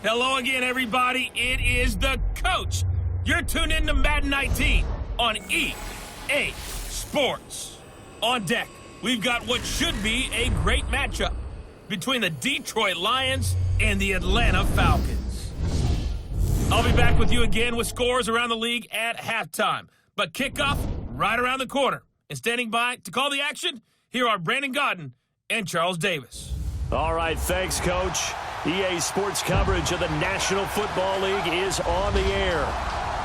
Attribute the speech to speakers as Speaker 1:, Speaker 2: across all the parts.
Speaker 1: Hello again, everybody. It is the coach. You're tuned in to Madden 19 on EA Sports. On deck, we've got what should be a great matchup between the Detroit Lions and the Atlanta Falcons. I'll be back with you again with scores around the league at halftime. But kickoff right around the corner. And standing by to call the action, here are Brandon Godden and Charles Davis.
Speaker 2: All right, thanks, Coach. EA Sports coverage of the National Football League is on the air.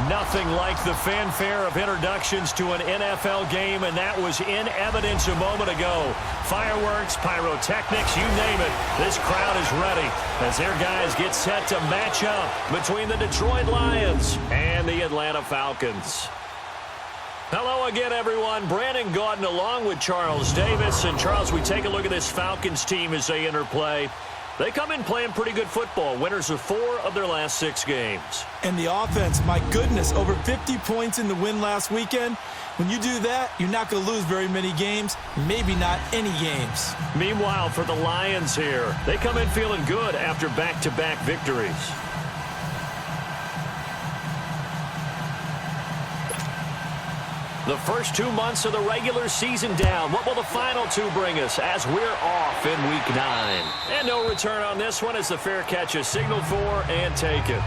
Speaker 2: Nothing like the fanfare of introductions to an NFL game, and that was in evidence a moment ago. Fireworks, pyrotechnics, you name it. This crowd is ready as their guys get set to match up between the Detroit Lions and the Atlanta Falcons. Hello again, everyone. Brandon Gaudin along with Charles Davis. And, Charles, we take a look at this Falcons team as they enter play. They come in playing pretty good football. Winners of 4 of their last 6 games.
Speaker 3: And the offense, my goodness, over 50 points in the win last weekend. When you do that, you're not going to lose very many games, maybe not any games.
Speaker 2: Meanwhile, for the Lions here, they come in feeling good after back-to-back victories. The first 2 months of the regular season down. What will the final 2 bring us as we're off in Week 9? And no return on this one as the fair catch is signaled for and taken.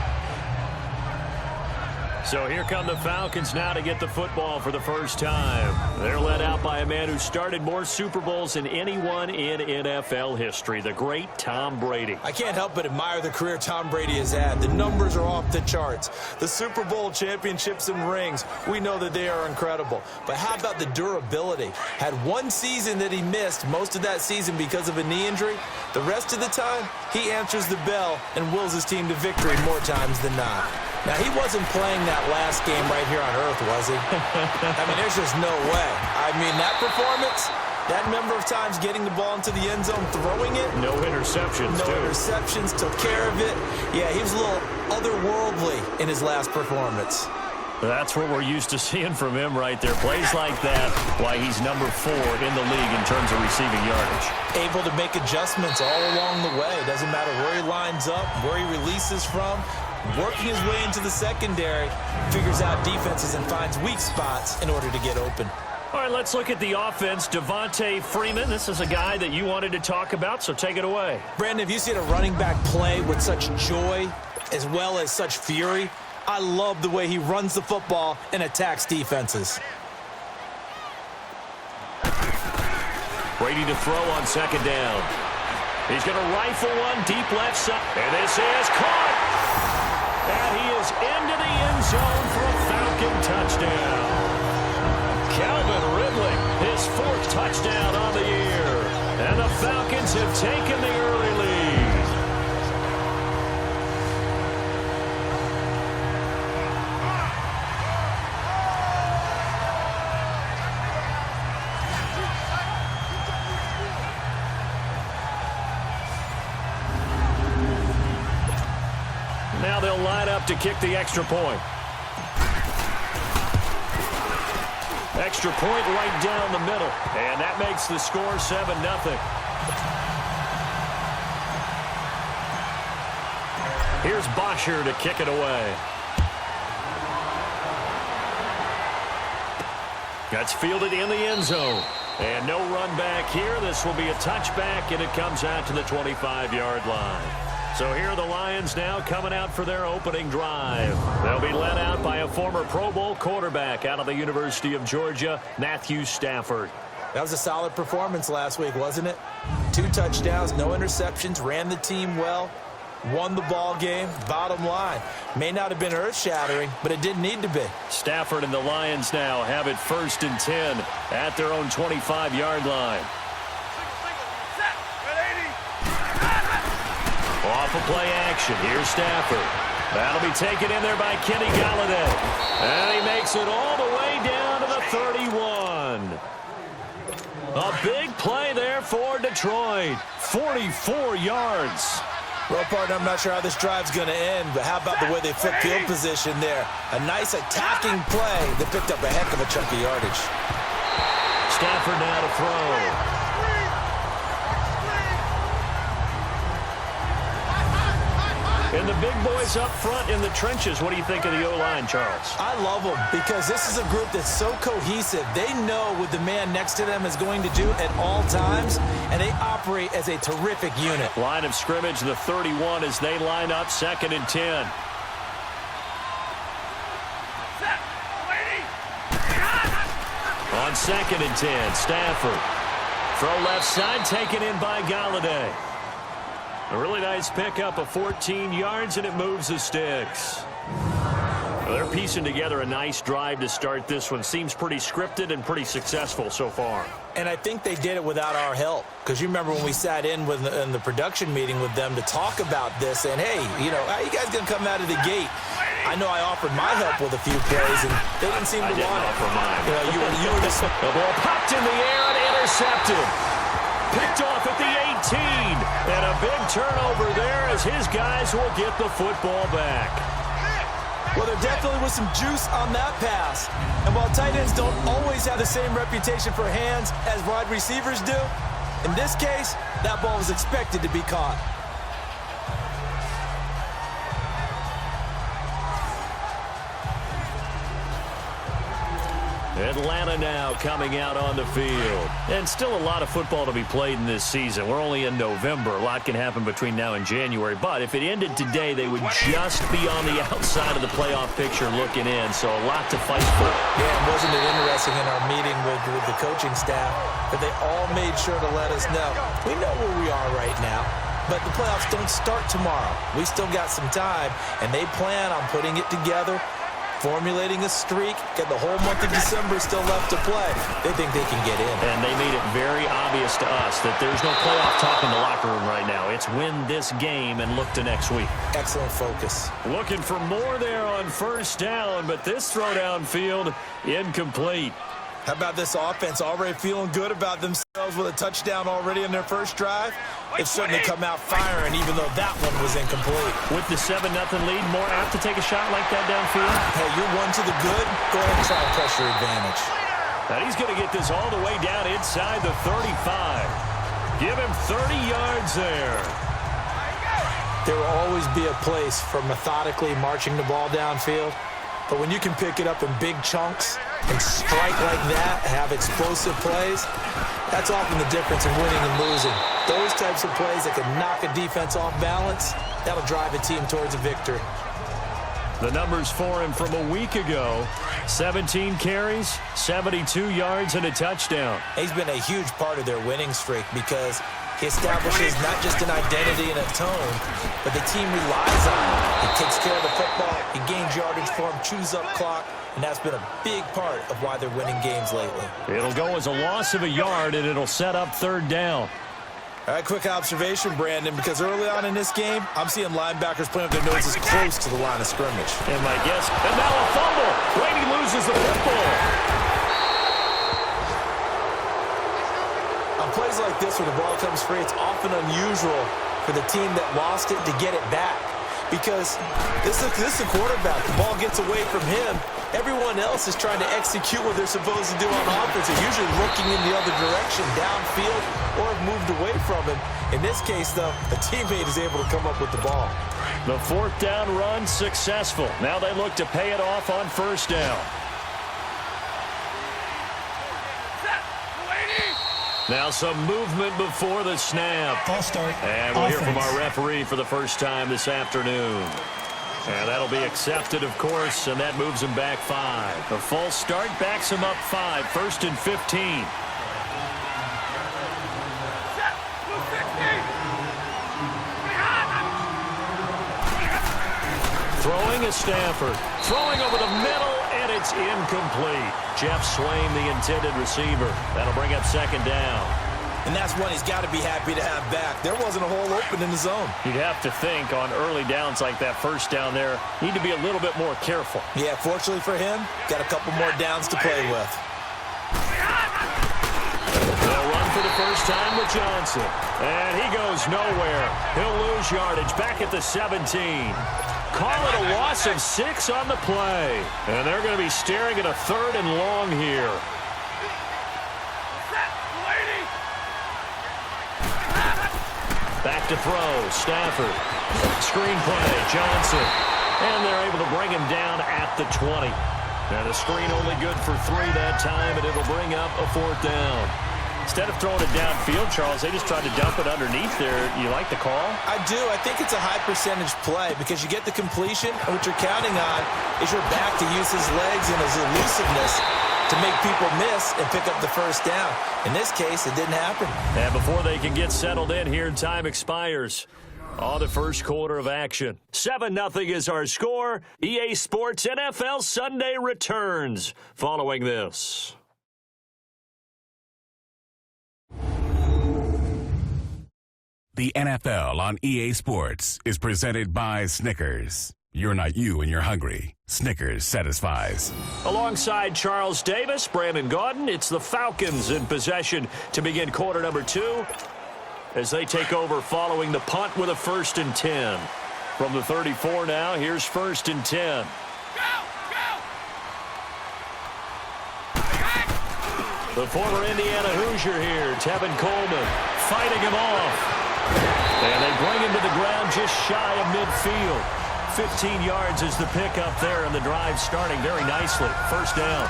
Speaker 2: So here come the Falcons now to get the football for the first time. They're led out by a man who started more Super Bowls than anyone in NFL history, the great Tom Brady.
Speaker 3: I can't help but admire the career Tom Brady has had. The numbers are off the charts. The Super Bowl championships and rings, we know that they are incredible. But how about the durability? Had one season that he missed, most of that season because of a knee injury. The rest of the time, he answers the bell and wills his team to victory more times than not. Now, he wasn't playing that last game right here on earth, was he? I mean, there's just no way. I mean, that performance, that number of times getting the ball into the end zone, throwing it.
Speaker 2: No interceptions,
Speaker 3: No interceptions, took care of it. Yeah, he was a little otherworldly in his last performance.
Speaker 2: That's what we're used to seeing from him right there. Plays like that, why he's number 4 in the league in terms of receiving yardage.
Speaker 3: Able to make adjustments all along the way. Doesn't matter where he lines up, where he releases from. Working his way into the secondary, figures out defenses and finds weak spots in order to get open.
Speaker 2: All right, let's look at the offense. Devontae Freeman, this is a guy that you wanted to talk about, so take it away.
Speaker 3: Brandon, have you seen a running back play with such joy as well as such fury? I love the way he runs the football and attacks defenses.
Speaker 2: Brady to throw on second down. He's going to rifle one deep left side, and this is caught. And he is into the end zone for a Falcon touchdown. Calvin Ridley, his 4th touchdown on the year. And the Falcons have taken the early lead. Now they'll line up to kick the extra point. Extra point right down the middle. And that makes the score 7-0. Here's Bosher to kick it away. That's fielded in the end zone. And no run back here. This will be a touchback, and it comes out to the 25-yard line. So here are the Lions now coming out for their opening drive. They'll be led out by a former Pro Bowl quarterback out of the University of Georgia, Matthew Stafford.
Speaker 3: That was a solid performance last week, wasn't it? 2 touchdowns, no interceptions, ran the team well, won the ball game. Bottom line, may not have been earth-shattering, but it didn't need to be.
Speaker 2: Stafford and the Lions now have it 1st and 10 at their own 25-yard line. Off of play action. Here's Stafford. That'll be taken in there by Kenny Galladay. And he makes it all the way down to the 31. A big play there for Detroit. 44 yards.
Speaker 3: Well, partner, I'm not sure how this drive's going to end, but how about the way they flipped field position there? A nice attacking play that picked up a heck of a chunk of yardage.
Speaker 2: Stafford now to throw. And the big boys up front in the trenches, what do you think of the O-line, Charles?
Speaker 3: I love them because this is a group that's so cohesive. They know what the man next to them is going to do at all times, and they operate as a terrific unit.
Speaker 2: Line of scrimmage, the 31 as they line up 2nd and 10. On 2nd and 10, Stafford. Throw left side, taken in by Galladay. A really nice pickup of 14 yards, and it moves the sticks. Well, they're piecing together a nice drive to start this one. Seems pretty scripted and pretty successful so far.
Speaker 3: And I think they did it without our help. Because you remember when we sat in the production meeting with them to talk about this, and hey, you know, how you guys going to come out of the gate? I know I offered my help with a few plays, and they didn't seem to want it.
Speaker 2: I didn't offer mine.
Speaker 3: You know, you were just...
Speaker 2: The ball popped in the air and intercepted. Picked off at the 18. And a big turnover there as his guys will get the football back.
Speaker 3: Well, there definitely was some juice on that pass. And while tight ends don't always have the same reputation for hands as wide receivers do, in this case, that ball was expected to be caught.
Speaker 2: Atlanta now coming out on the field. And still a lot of football to be played in this season. We're only in November. A lot can happen between now and January. But if it ended today, they would just be on the outside of the playoff picture looking in. So a lot to fight for.
Speaker 3: Yeah, and wasn't it interesting in our meeting with the coaching staff that they all made sure to let us know. We know where we are right now. But the playoffs don't start tomorrow. We still got some time, and they plan on putting it together, formulating a streak, get the whole month of December still left to play. They think they can get in.
Speaker 2: And they made it very obvious to us that there's no playoff talk in the locker room right now. It's win this game and look to next week.
Speaker 3: Excellent focus.
Speaker 2: Looking for more there on 1st down, but this throw downfield incomplete.
Speaker 3: How about this offense already feeling good about themselves with a touchdown already in their first drive? They've certainly come out firing, even though that one was incomplete.
Speaker 2: With the 7-0 lead, more apt to take a shot like that downfield?
Speaker 3: Hey, you're one to the good. Go ahead and try and pressure advantage.
Speaker 2: And he's going to get this all the way down inside the 35. Give him 30 yards there.
Speaker 3: There will always be a place for methodically marching the ball downfield. But when you can pick it up in big chunks and strike like that, have explosive plays, that's often the difference in winning and losing. Those types of plays that can knock a defense off balance, that'll drive a team towards a victory.
Speaker 2: The numbers for him from a week ago: 17 carries, 72 yards, and a touchdown.
Speaker 3: He's been a huge part of their winning streak because he establishes not just an identity and a tone, but the team relies on him. He takes care of the football, he gains yardage for him, chews up clock, and that's been a big part of why they're winning games lately.
Speaker 2: It'll go as a loss of a yard, and it'll set up 3rd down.
Speaker 3: All right, quick observation, Brandon, because early on in this game, I'm seeing linebackers putting up their noses close to the line of scrimmage.
Speaker 2: And my guess, and now a fumble. Brady loses the football.
Speaker 3: On plays like this where the ball comes free, it's often unusual for the team that lost it to get it back. Because this is a quarterback. The ball gets away from him. Everyone else is trying to execute what they're supposed to do on offense. They're usually looking in the other direction, downfield, or have moved away from him. In this case, though, a teammate is able to come up with the ball.
Speaker 2: The 4th down run successful. Now they look to pay it off on 1st down. Now some movement before the snap.
Speaker 4: False start.
Speaker 2: And we'll hear from our referee for the first time this afternoon. And that'll be accepted, of course, and that moves him back 5. The false start backs him up 5, 1st and 15. Throwing is Stafford. Throwing over the middle, and it's incomplete. Jeff Swain, the intended receiver. That'll bring up 2nd down.
Speaker 3: And that's one he's got to be happy to have back. There wasn't a hole open in the zone.
Speaker 2: You'd have to think on early downs like that 1st down there, need to be a little bit more careful.
Speaker 3: Yeah, fortunately for him, got a couple more downs to play with.
Speaker 2: They'll run for the first time with Johnson. And he goes nowhere. He'll lose yardage back at the 17. Call it a loss of 6 on the play. And they're going to be staring at a 3rd and long here. Back back to throw. Stafford. Screen play. Johnson. And they're able to bring him down at the 20. And the screen only good for 3 that time, and it'll bring up a 4th down. Instead of throwing it downfield, Charles, they just tried to dump it underneath there. You like the call?
Speaker 3: I do. I think it's a high-percentage play because you get the completion, and what you're counting on is your back to use his legs and his elusiveness to make people miss and pick up the first down. In this case, it didn't happen.
Speaker 2: And before they can get settled in here, time expires on the first quarter of action. 7-0 is our score. EA Sports NFL Sunday returns following this.
Speaker 4: The NFL on EA Sports is presented by Snickers. You're not you when you're hungry. Snickers satisfies.
Speaker 2: Alongside Charles Davis, Brandon Gaudin, it's the Falcons in possession to begin quarter number 2 as they take over following the punt with a 1st and 10. From the 34 now, here's 1st and 10. The former Indiana Hoosier here, Tevin Coleman, fighting him off. And they bring him to the ground just shy of midfield. 15 yards is the pickup there, and the drive starting very nicely. 1st down.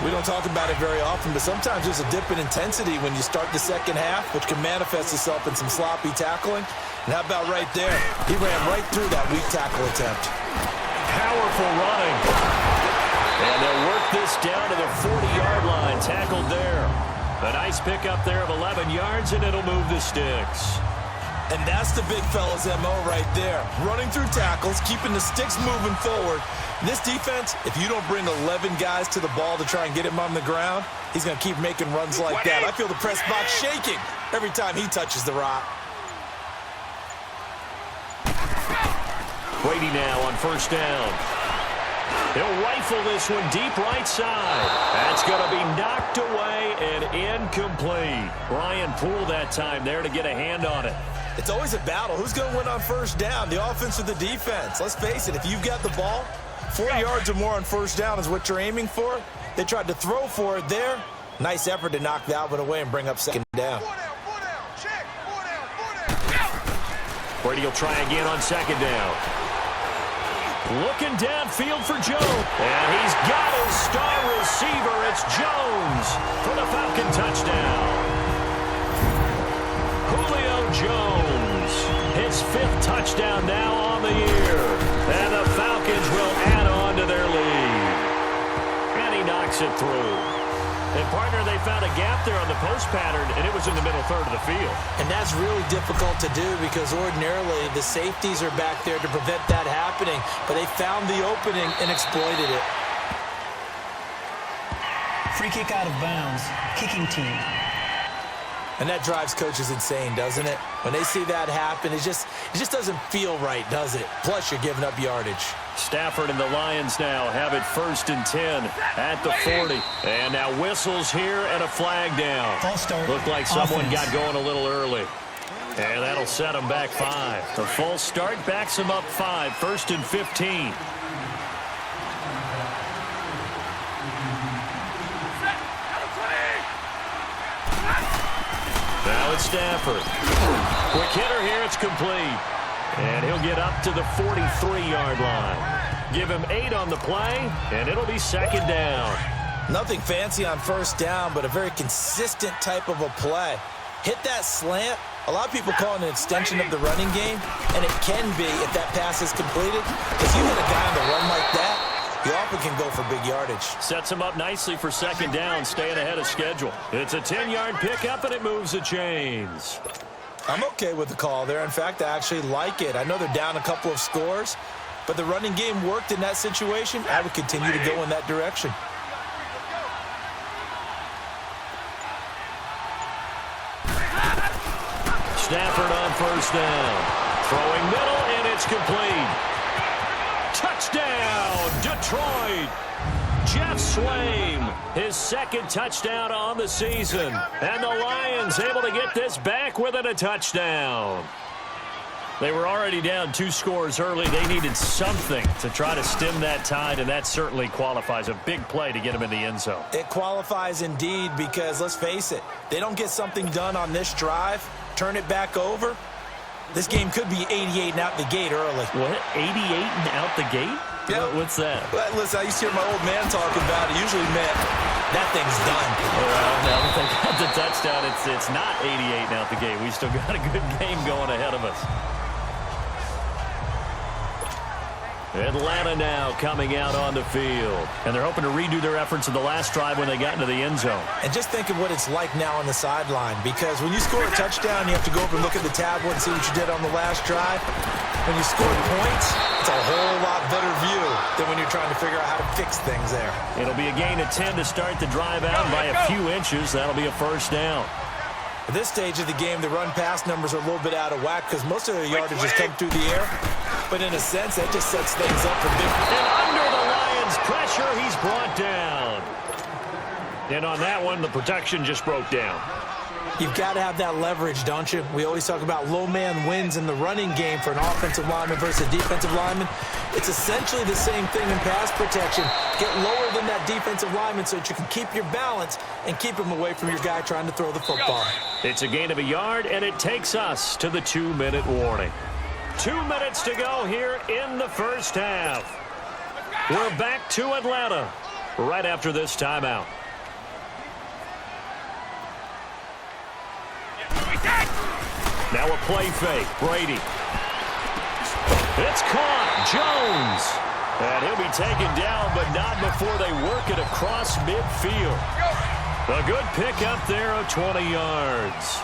Speaker 3: We don't talk about it very often, but sometimes there's a dip in intensity when you start the second half, which can manifest itself in some sloppy tackling. And how about right there? He ran right through that weak tackle attempt.
Speaker 2: Powerful running. And they'll work this down to the 40-yard line. Tackled there. A nice pickup there of 11 yards, and it'll move the sticks.
Speaker 3: And that's the big fella's MO right there. Running through tackles, keeping the sticks moving forward. This defense, if you don't bring 11 guys to the ball to try and get him on the ground, he's going to keep making runs like that. I feel the press box shaking every time he touches the rock.
Speaker 2: Brady now on 1st down. He'll rifle this one deep right side. That's going to be knocked away and incomplete. Brian Poole that time there to get a hand on it.
Speaker 3: It's always a battle. Who's going to win on 1st down, the offense or the defense? Let's face it, if you've got the ball, 4 yards or more on 1st down is what you're aiming for. They tried to throw for it there. Nice effort to knock that one away and bring up 2nd down.
Speaker 2: Brady will try again on 2nd down. Looking downfield for Joe. And he's got his star receiver. It's Jones for the Falcon touchdown. Julio Jones, his 5th touchdown now on the year. And the Falcons will add on to their lead. And he knocks it through. And, partner, they found a gap there on the post pattern, and it was in the middle third of the field.
Speaker 3: And that's really difficult to do because ordinarily the safeties are back there to prevent that happening. But they found the opening and exploited it.
Speaker 5: Free kick out of bounds. Kicking team.
Speaker 3: And that drives coaches insane, doesn't it? When they see that happen, it just doesn't feel right, does it? Plus, you're giving up yardage.
Speaker 2: Stafford and the Lions now have it 1st and 10 at the 40. And now whistles here and a flag down.
Speaker 5: False start.
Speaker 2: Looked like someone
Speaker 5: Offense.
Speaker 2: got going a little early. And that'll set them back 5. The false start backs them up 5. 1st and 15. Now it's Stafford. Quick hitter here. It's complete. And he'll get up to the 43-yard line. Give him 8 on the play, and it'll be 2nd down.
Speaker 3: Nothing fancy on 1st down, but a very consistent type of a play. Hit that slant. A lot of people call it an extension of the running game, and it can be if that pass is completed. If you hit a guy on the run like that, you often can go for big yardage.
Speaker 2: Sets him up nicely for 2nd down, staying ahead of schedule. It's a 10-yard pickup, and it moves the chains.
Speaker 3: I'm okay with the call there. In fact, I actually like it. I know they're down a couple of scores, but the running game worked in that situation. I would continue to go in that direction.
Speaker 2: Stafford on 1st down. Throwing middle, and it's complete. Touchdown, Detroit. Jeff Swaim, his 2nd touchdown on the season. And the Lions able to get this back within a touchdown. They were already down 2 scores early. They needed something to try to stem that tide, and that certainly qualifies. A big play to get them in the end zone.
Speaker 3: It qualifies indeed because, let's face it, they don't get something done on this drive. turn it back over, this game could be 88 and out the gate early.
Speaker 2: What? 88 and out the gate?
Speaker 3: Yep.
Speaker 2: What's that?
Speaker 3: Well, listen, I used to hear my old man talking about it. Usually meant that thing's done.
Speaker 2: Well, now that they got the touchdown, it's not 88 and out the gate. We still got a good game going ahead of us. Atlanta now coming out on the field. And they're hoping to redo their efforts in the last drive when they got into the end zone.
Speaker 3: And just think of what it's like now on the sideline, because when you score a touchdown, you have to go over and look at the tablet and see what you did on the last drive. When you score points, it's a whole lot better view than when you're trying to figure out how to fix things there.
Speaker 2: It'll be a gain of 10 to start the drive out by a few inches. That'll be a first down.
Speaker 3: At this stage of the game, the run-pass numbers are a little bit out of whack because most of their yardage just come through the air. But in a sense, that just sets things up for big.
Speaker 2: And under the Lions' pressure, he's brought down. And on that one, the protection just broke down.
Speaker 3: You've got to have that leverage, don't you? We always talk about low man wins in the running game for an offensive lineman versus a defensive lineman. It's essentially the same thing in pass protection. Get lower than that defensive lineman so that you can keep your balance and keep him away from your guy trying to throw the football.
Speaker 2: It's a gain of a yard, and it takes us to the 2-minute warning. 2 minutes to go here in the first half. We're back to Atlanta right after this timeout. Now a play fake. Brady. It's caught. Jones. And he'll be taken down, but not before they work it across midfield. A good pickup there of 20 yards.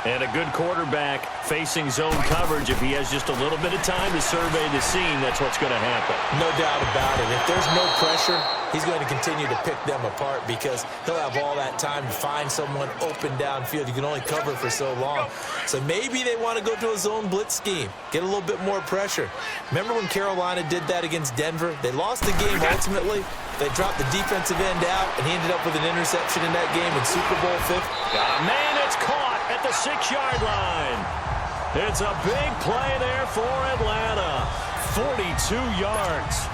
Speaker 2: And a good quarterback facing zone coverage. If he has just a little bit of time to survey the scene, that's what's going to happen.
Speaker 3: No doubt about it. If there's no pressure, he's going to continue to pick them apart because he'll have all that time to find someone open downfield. You can only cover for so long. So maybe they want to go to a zone blitz scheme, get a little bit more pressure. Remember when Carolina did that against Denver? They lost the game ultimately. They dropped the defensive end out, and he ended up with an interception in that game in Super Bowl 50.
Speaker 2: Man, it's caught at the 6-yard line. It's a big play there for Atlanta. 42 yards.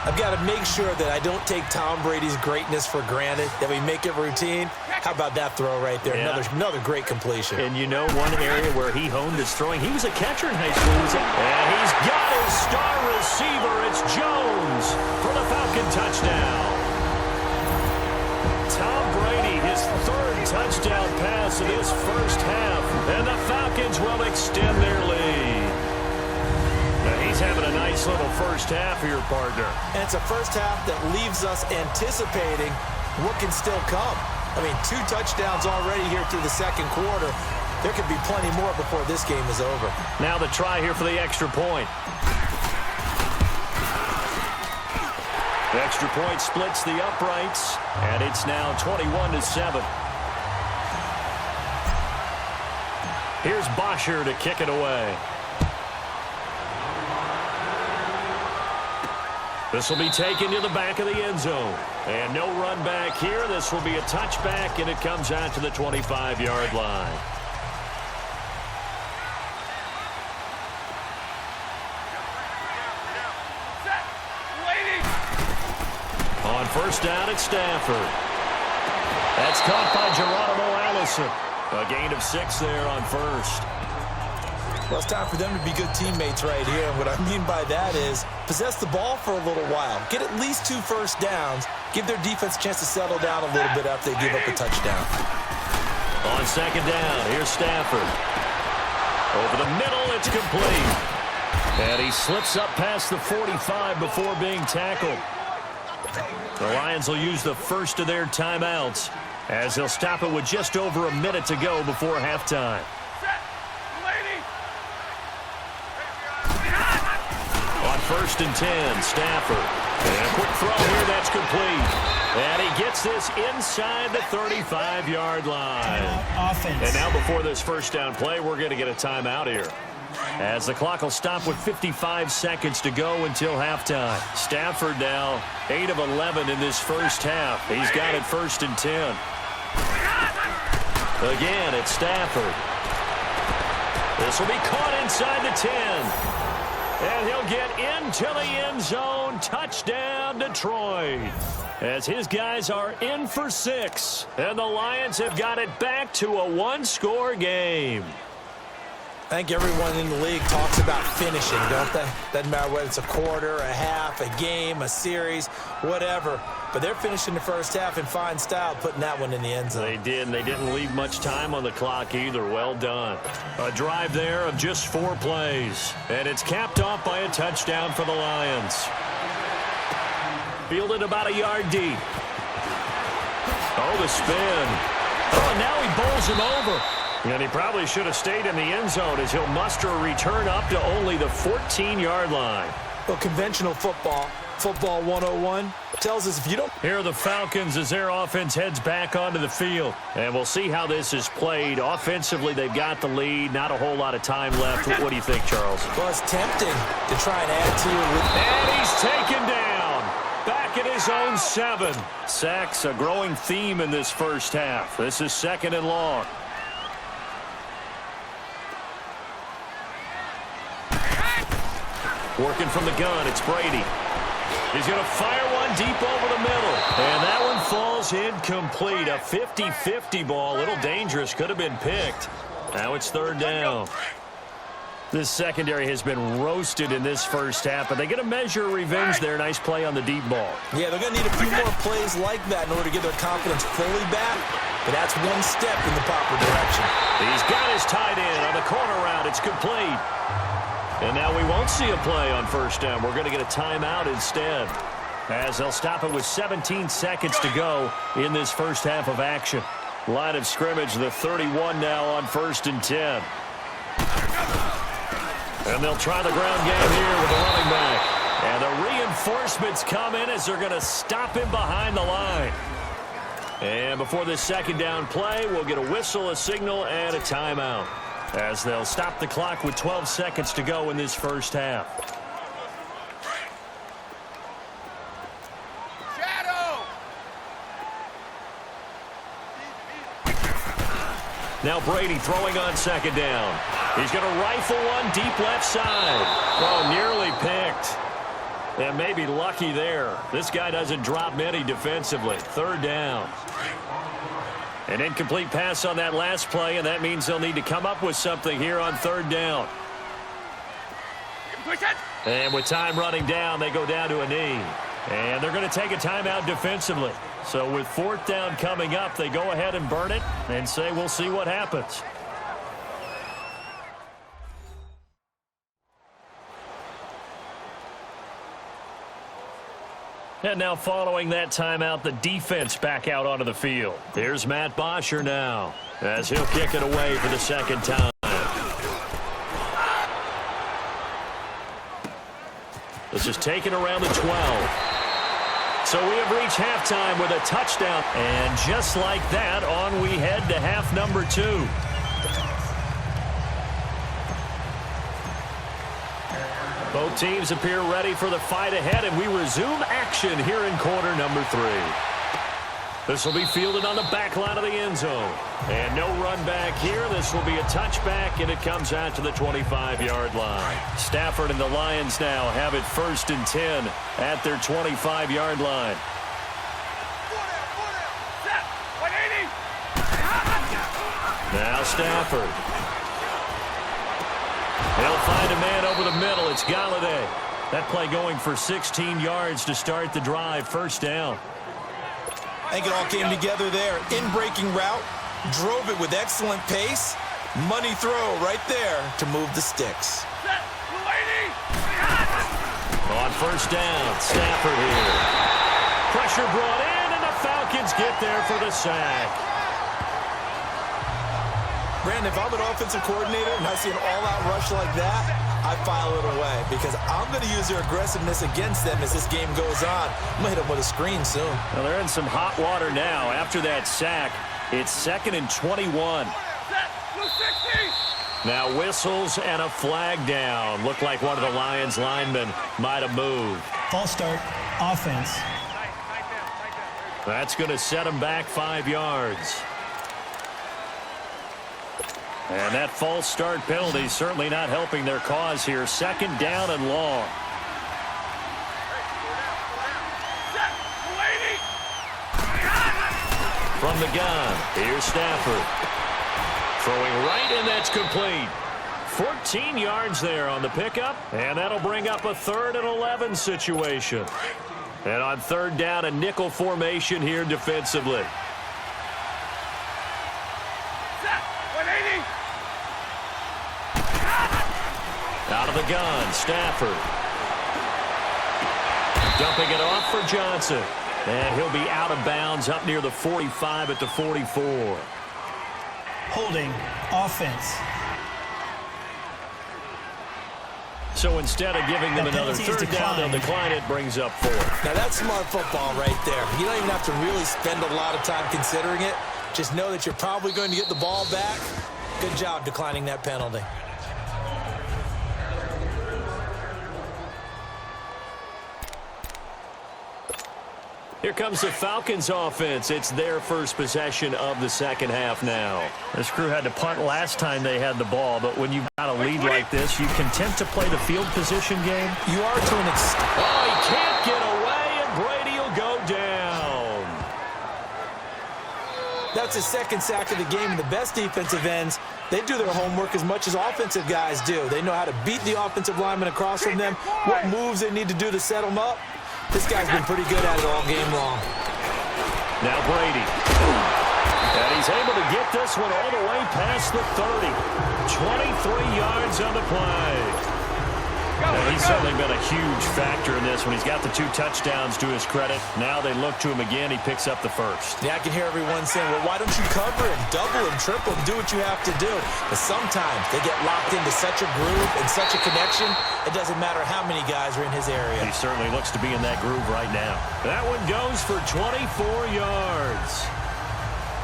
Speaker 3: I've got to make sure that I don't take Tom Brady's greatness for granted, that we make it routine. How about that throw right there?
Speaker 2: Yeah.
Speaker 3: Another great completion.
Speaker 2: And you know one area where he honed his throwing? He was a catcher in high school. And he's got his star receiver. It's Jones for the Falcon touchdown. Tom Brady, his third touchdown pass in his first half. And the Falcons will extend their lead. Now he's having a nice little first half here, partner.
Speaker 3: And it's a first half that leaves us anticipating what can still come. I mean, 2 touchdowns already here through the second quarter. There could be plenty more before this game is over.
Speaker 2: Now the try here for the extra point. The extra point splits the uprights, and it's now 21-7. Here's Bosher to kick it away. This will be taken to the back of the end zone. And no run back here. This will be a touchback, and it comes out to the 25-yard line. On first down, it's Stafford. That's caught by Geronimo Allison. A gain of 6 there on first.
Speaker 3: Well, it's time for them to be good teammates right here. And what I mean by that is possess the ball for a little while. Get at least 2 first downs. Give their defense a chance to settle down a little bit after they give up a touchdown.
Speaker 2: On second down, here's Stafford. Over the middle, it's complete. And he slips up past the 45 before being tackled. The Lions will use the first of their timeouts as they'll stop it with just over a minute to go before halftime. On first and 10, Stafford. And a quick throw here, that's complete. And he gets this inside the 35-yard line.
Speaker 5: Offense.
Speaker 2: And now before this first down play, we're going to get a timeout here, as the clock will stop with 55 seconds to go until halftime. Stafford now 8 of 11 in this first half. He's got it first and 10. Again, it's Stafford. This will be caught inside the 10. And he'll get into the end zone. Touchdown, Detroit. as his guys are in for 6. And the Lions have got it back to a one-score game.
Speaker 3: I think everyone in the league talks about finishing, don't they? Doesn't matter whether it's a quarter, a half, a game, a series, whatever. But they're finishing the first half in fine style, putting that one in the end zone.
Speaker 2: They did, and they didn't leave much time on the clock either. Well done. A drive there of just 4 plays. And it's capped off by a touchdown for the Lions. Fielded about a yard deep. Oh, the spin. Oh, and now he bowls him over. And he probably should have stayed in the end zone as he'll muster a return up to only the 14-yard line.
Speaker 3: Well, conventional football 101, tells us if you don't...
Speaker 2: Here are the Falcons as their offense heads back onto the field. And we'll see how this is played. Offensively, they've got the lead. Not a whole lot of time left. What do you think, Charles?
Speaker 3: Well, it's tempting to try and add to it.
Speaker 2: And he's taken down. Back at his own 7. Sacks, a growing theme in this first half. This is 2nd and long. Working from the gun, it's Brady. He's going to fire one deep over the middle. And that one falls incomplete. A 50-50 ball. A little dangerous. Could have been picked. Now it's 3rd down. This secondary has been roasted in this first half, but they get a measure of revenge there. Nice play on the deep ball.
Speaker 3: Yeah, they're going to need a few more plays like that in order to get their confidence fully back. But that's one step in the proper direction.
Speaker 2: He's got his tight end on the corner route. It's complete. And now we won't see a play on 1st down. We're going to get a timeout instead, as they'll stop it with 17 seconds to go in this first half of action. Line of scrimmage, the 31 now on 1st and 10. And they'll try the ground game here with the running back. And the reinforcements come in as they're going to stop him behind the line. And before this 2nd down play, we'll get a whistle, a signal, and a timeout, as they'll stop the clock with 12 seconds to go in this first half. Now Brady throwing on 2nd down. He's going to rifle one deep left side. Oh, nearly picked. And maybe lucky there. This guy doesn't drop many defensively. 3rd down. An incomplete pass on that last play, and that means they'll need to come up with something here on 3rd down. And with time running down, they go down to a knee. And they're going to take a timeout defensively. So with 4th down coming up, they go ahead and burn it and say we'll see what happens. And now following that timeout, the defense back out onto the field. Here's Matt Bosher now, as he'll kick it away for the 2nd time. This is taken around the 12. So we have reached halftime with a touchdown. And just like that, on we head to half number 2. Both teams appear ready for the fight ahead, and we resume action here in quarter number 3. This will be fielded on the back line of the end zone. And no run back here. This will be a touchback, and it comes out to the 25-yard line. Stafford and the Lions now have it 1st and 10 at their 25-yard line. Now Stafford. He'll find a man over the middle. It's Galladay. That play going for 16 yards to start the drive. 1st down.
Speaker 3: I think it all came together there. In-breaking route, drove it with excellent pace. Money throw right there to move the sticks.
Speaker 2: On 1st down, Stafford here. Pressure brought in, and the Falcons get there for the sack.
Speaker 3: Brandon, if I'm an offensive coordinator and I see an all-out rush like that, I file it away because I'm going to use their aggressiveness against them as this game goes on. I'm going to hit them with a screen soon.
Speaker 2: Well, they're in some hot water now. After that sack, it's 2nd and 21. Now whistles and a flag down. Looked like one of the Lions linemen might have moved.
Speaker 5: False start, offense.
Speaker 2: That's going to set them back 5 yards. And that false start penalty certainly not helping their cause here. 2nd down and long. From the gun, here's Stafford. Throwing right, and that's complete. 14 yards there on the pickup, and that'll bring up a 3rd and 11 situation. And on 3rd down, a nickel formation here defensively. Out of the gun, Stafford. Dumping it off for Johnson. And he'll be out of bounds up near the 45 at the 44.
Speaker 5: Holding offense.
Speaker 2: So instead of giving them another 3rd down, they'll decline it, brings up 4.
Speaker 3: Now that's smart football right there. You don't even have to really spend a lot of time considering it. Just know that you're probably going to get the ball back. Good job declining that penalty.
Speaker 2: Here comes the Falcons offense. It's their first possession of the second half now.
Speaker 6: This crew had to punt last time they had the ball, but when you've got a lead like this, you content to play the field position game?
Speaker 3: You are to an extent.
Speaker 2: Oh, he can't get away, and Brady will go down.
Speaker 3: That's his 2nd sack of the game, and the best defensive ends, they do their homework as much as offensive guys do. They know how to beat the offensive lineman across from them, what moves they need to do to set them up. This guy's been pretty good at it all game long.
Speaker 2: Now Brady. And he's able to get this one all the way past the 30. 23 yards on the play. And he's certainly been a huge factor in this when he's got the 2 touchdowns to his credit. Now they look to him again. He picks up the 1st.
Speaker 3: Yeah, I can hear everyone saying, well, why don't you cover him, double him, triple him, do what you have to do. But sometimes they get locked into such a groove and such a connection, it doesn't matter how many guys are in his area.
Speaker 2: He certainly looks to be in that groove right now. That one goes for 24 yards.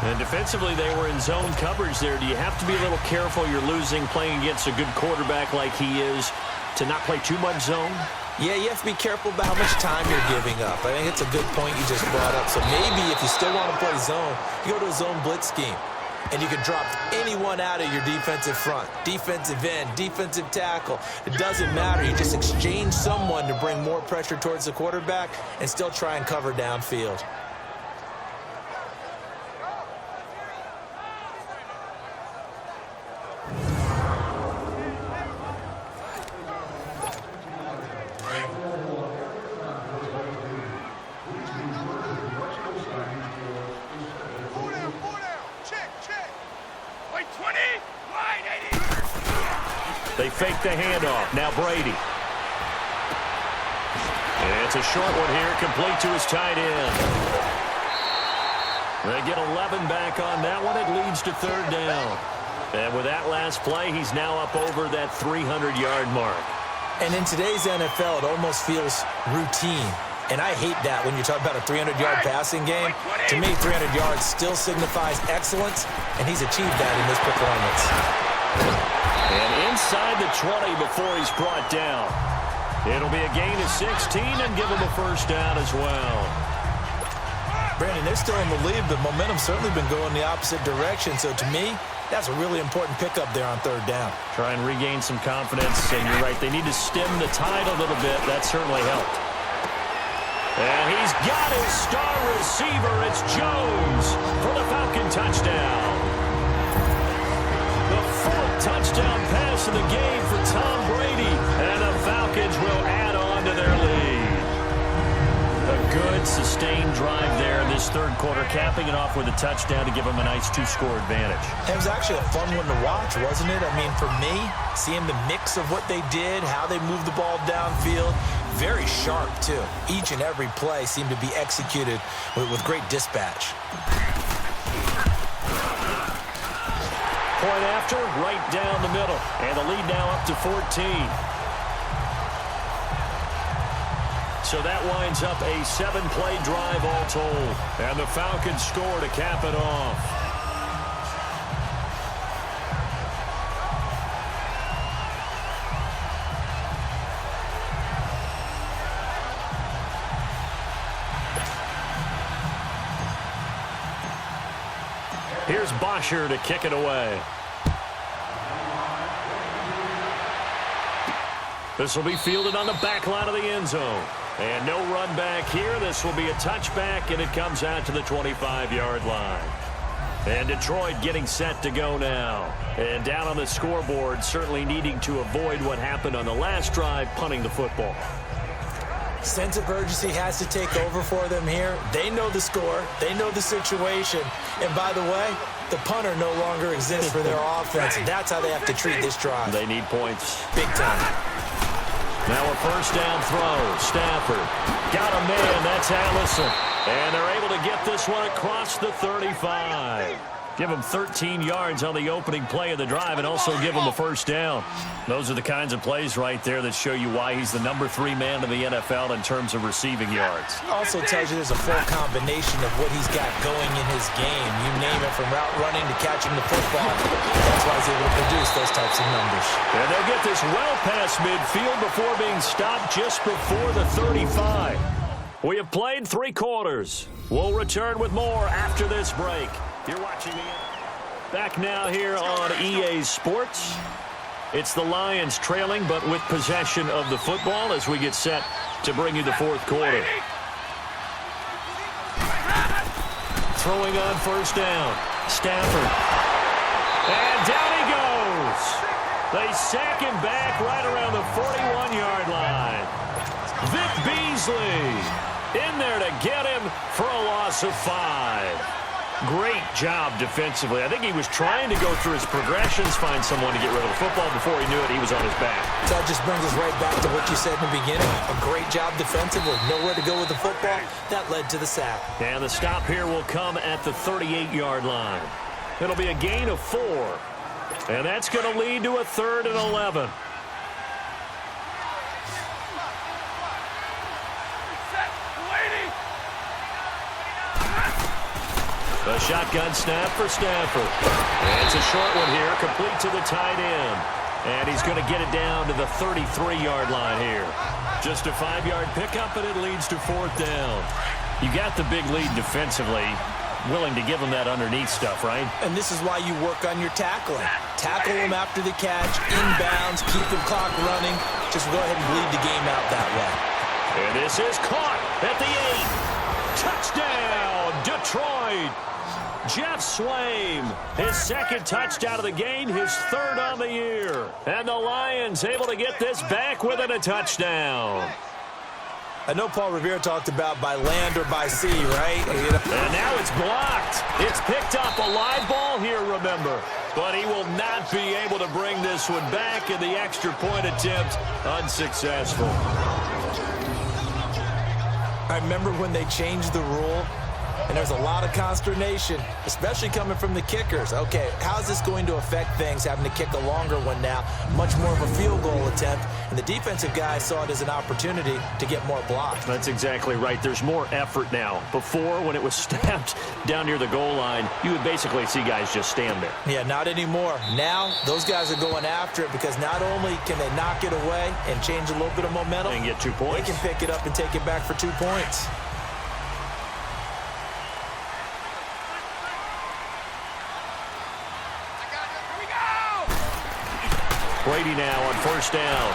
Speaker 2: And defensively, they were in zone coverage there. Do you have to be a little careful? You're losing playing against a good quarterback like he is, to not play too much zone?
Speaker 3: Yeah, you have to be careful about how much time you're giving up. I think it's a good point you just brought up. So maybe if you still want to play zone, you go to a zone blitz scheme. And you can drop anyone out of your defensive front. Defensive end, defensive tackle. It doesn't matter. You just exchange someone to bring more pressure towards the quarterback and still try and cover downfield.
Speaker 2: They fake the handoff. Now Brady. And it's a short one here, complete to his tight end. They get 11 back on that one. It leads to 3rd down. And with that last play, he's now up over that 300-yard mark.
Speaker 3: And in today's NFL, it almost feels routine. And I hate that when you talk about a 300-yard passing game. To me, 300 yards still signifies excellence, and he's achieved that in this performance.
Speaker 2: And inside the 20 before he's brought down. It'll be a gain of 16 and give him a 1st down as well.
Speaker 3: Brandon, they're still in the lead, but momentum's certainly been going the opposite direction. So to me, that's a really important pickup there on 3rd down.
Speaker 2: Try and regain some confidence, and you're right, they need to stem the tide a little bit. That certainly helped. And he's got his star receiver. It's Jones for the Falcon touchdown. The 4th touchdown pass of the game for Tom Brady. And the Falcons will add on to their lead. A good, sustained drive there in this 3rd quarter, capping it off with a touchdown to give them a nice 2-score advantage.
Speaker 3: It was actually a fun one to watch, wasn't it? I mean, for me, seeing the mix of what they did, how they moved the ball downfield, very sharp, too. Each and every play seemed to be executed with great dispatch.
Speaker 2: Point after, right down the middle. And the lead now up to 14. So that winds up a 7-play drive all told. And the Falcons score to cap it off. Here's Bosher to kick it away. This will be fielded on the back line of the end zone. And no run back here. This will be a touchback, and it comes out to the 25-yard line. And Detroit getting set to go now. And down on the scoreboard, certainly needing to avoid what happened on the last drive, punting the football.
Speaker 3: Sense of urgency has to take over for them here. They know the score. They know the situation. And by the way, the punter no longer exists for their offense. That's how they have to treat this drive.
Speaker 2: They need points.
Speaker 3: Big time.
Speaker 2: Now a first down throw. Stafford got a man. That's Allison. And they're able to get this one across the 35. Give him 13 yards on the opening play of the drive and also give him the first down. Those are the kinds of plays right there that show you why he's the number 3 man in the NFL in terms of receiving yards.
Speaker 3: Also tells you there's a full combination of what he's got going in his game. You name it, from route running to catching the football. That's why he's able to produce those types of numbers.
Speaker 2: And they'll get this well past midfield before being stopped just before the 35. We have played 3 quarters. We'll return with more after this break. You're watching me back now here on EA Sports. It's the Lions trailing, but with possession of the football as we get set to bring you the 4th quarter. Throwing on first down. Stafford. And down he goes. They sack him back right around the 41-yard line. Vic Beasley in there to get him for a loss of 5. Great job defensively. I think he was trying to go through his progressions, find someone to get rid of the football. Before he knew it, he was on his back.
Speaker 3: That just brings us right back to what you said in the beginning. A great job defensively. Nowhere to go with the football. That led to the sack.
Speaker 2: And the stop here will come at the 38-yard line. It'll be a gain of 4. And that's going to lead to a 3rd and 11. A shotgun snap for Stafford. And it's a short one here, complete to the tight end. And he's going to get it down to the 33-yard line here. Just a 5-yard pickup, and it leads to 4th down. You got the big lead defensively, willing to give him that underneath stuff, right?
Speaker 3: And this is why you work on your tackling. Tackle him after the catch, inbounds, keep the clock running. Just go ahead and bleed the game out that way.
Speaker 2: And this is caught at the 8. Touchdown, Detroit. Jeff Swaim, his 2nd touchdown of the game, his 3rd on the year. And the Lions able to get this back within a touchdown.
Speaker 3: I know Paul Revere talked about by land or by sea, right?
Speaker 2: And now it's blocked. It's picked up. A live ball here, remember. But he will not be able to bring this one back, and the extra point attempt unsuccessful.
Speaker 3: I remember when they changed the rule, and there's a lot of consternation, especially coming from the kickers. Okay, how's this going to affect things, having to kick a longer one now? Much more of a field goal attempt, and the defensive guys saw it as an opportunity to get more blocks.
Speaker 2: That's exactly right. There's more effort now. Before, when it was snapped down near the goal line, you would basically see guys just stand there.
Speaker 3: Yeah, not anymore. Now, those guys are going after it because not only can they knock it away and change a little bit of momentum,
Speaker 2: and get 2 points.
Speaker 3: They can pick it up and take it back for 2 points.
Speaker 2: Brady now on first down.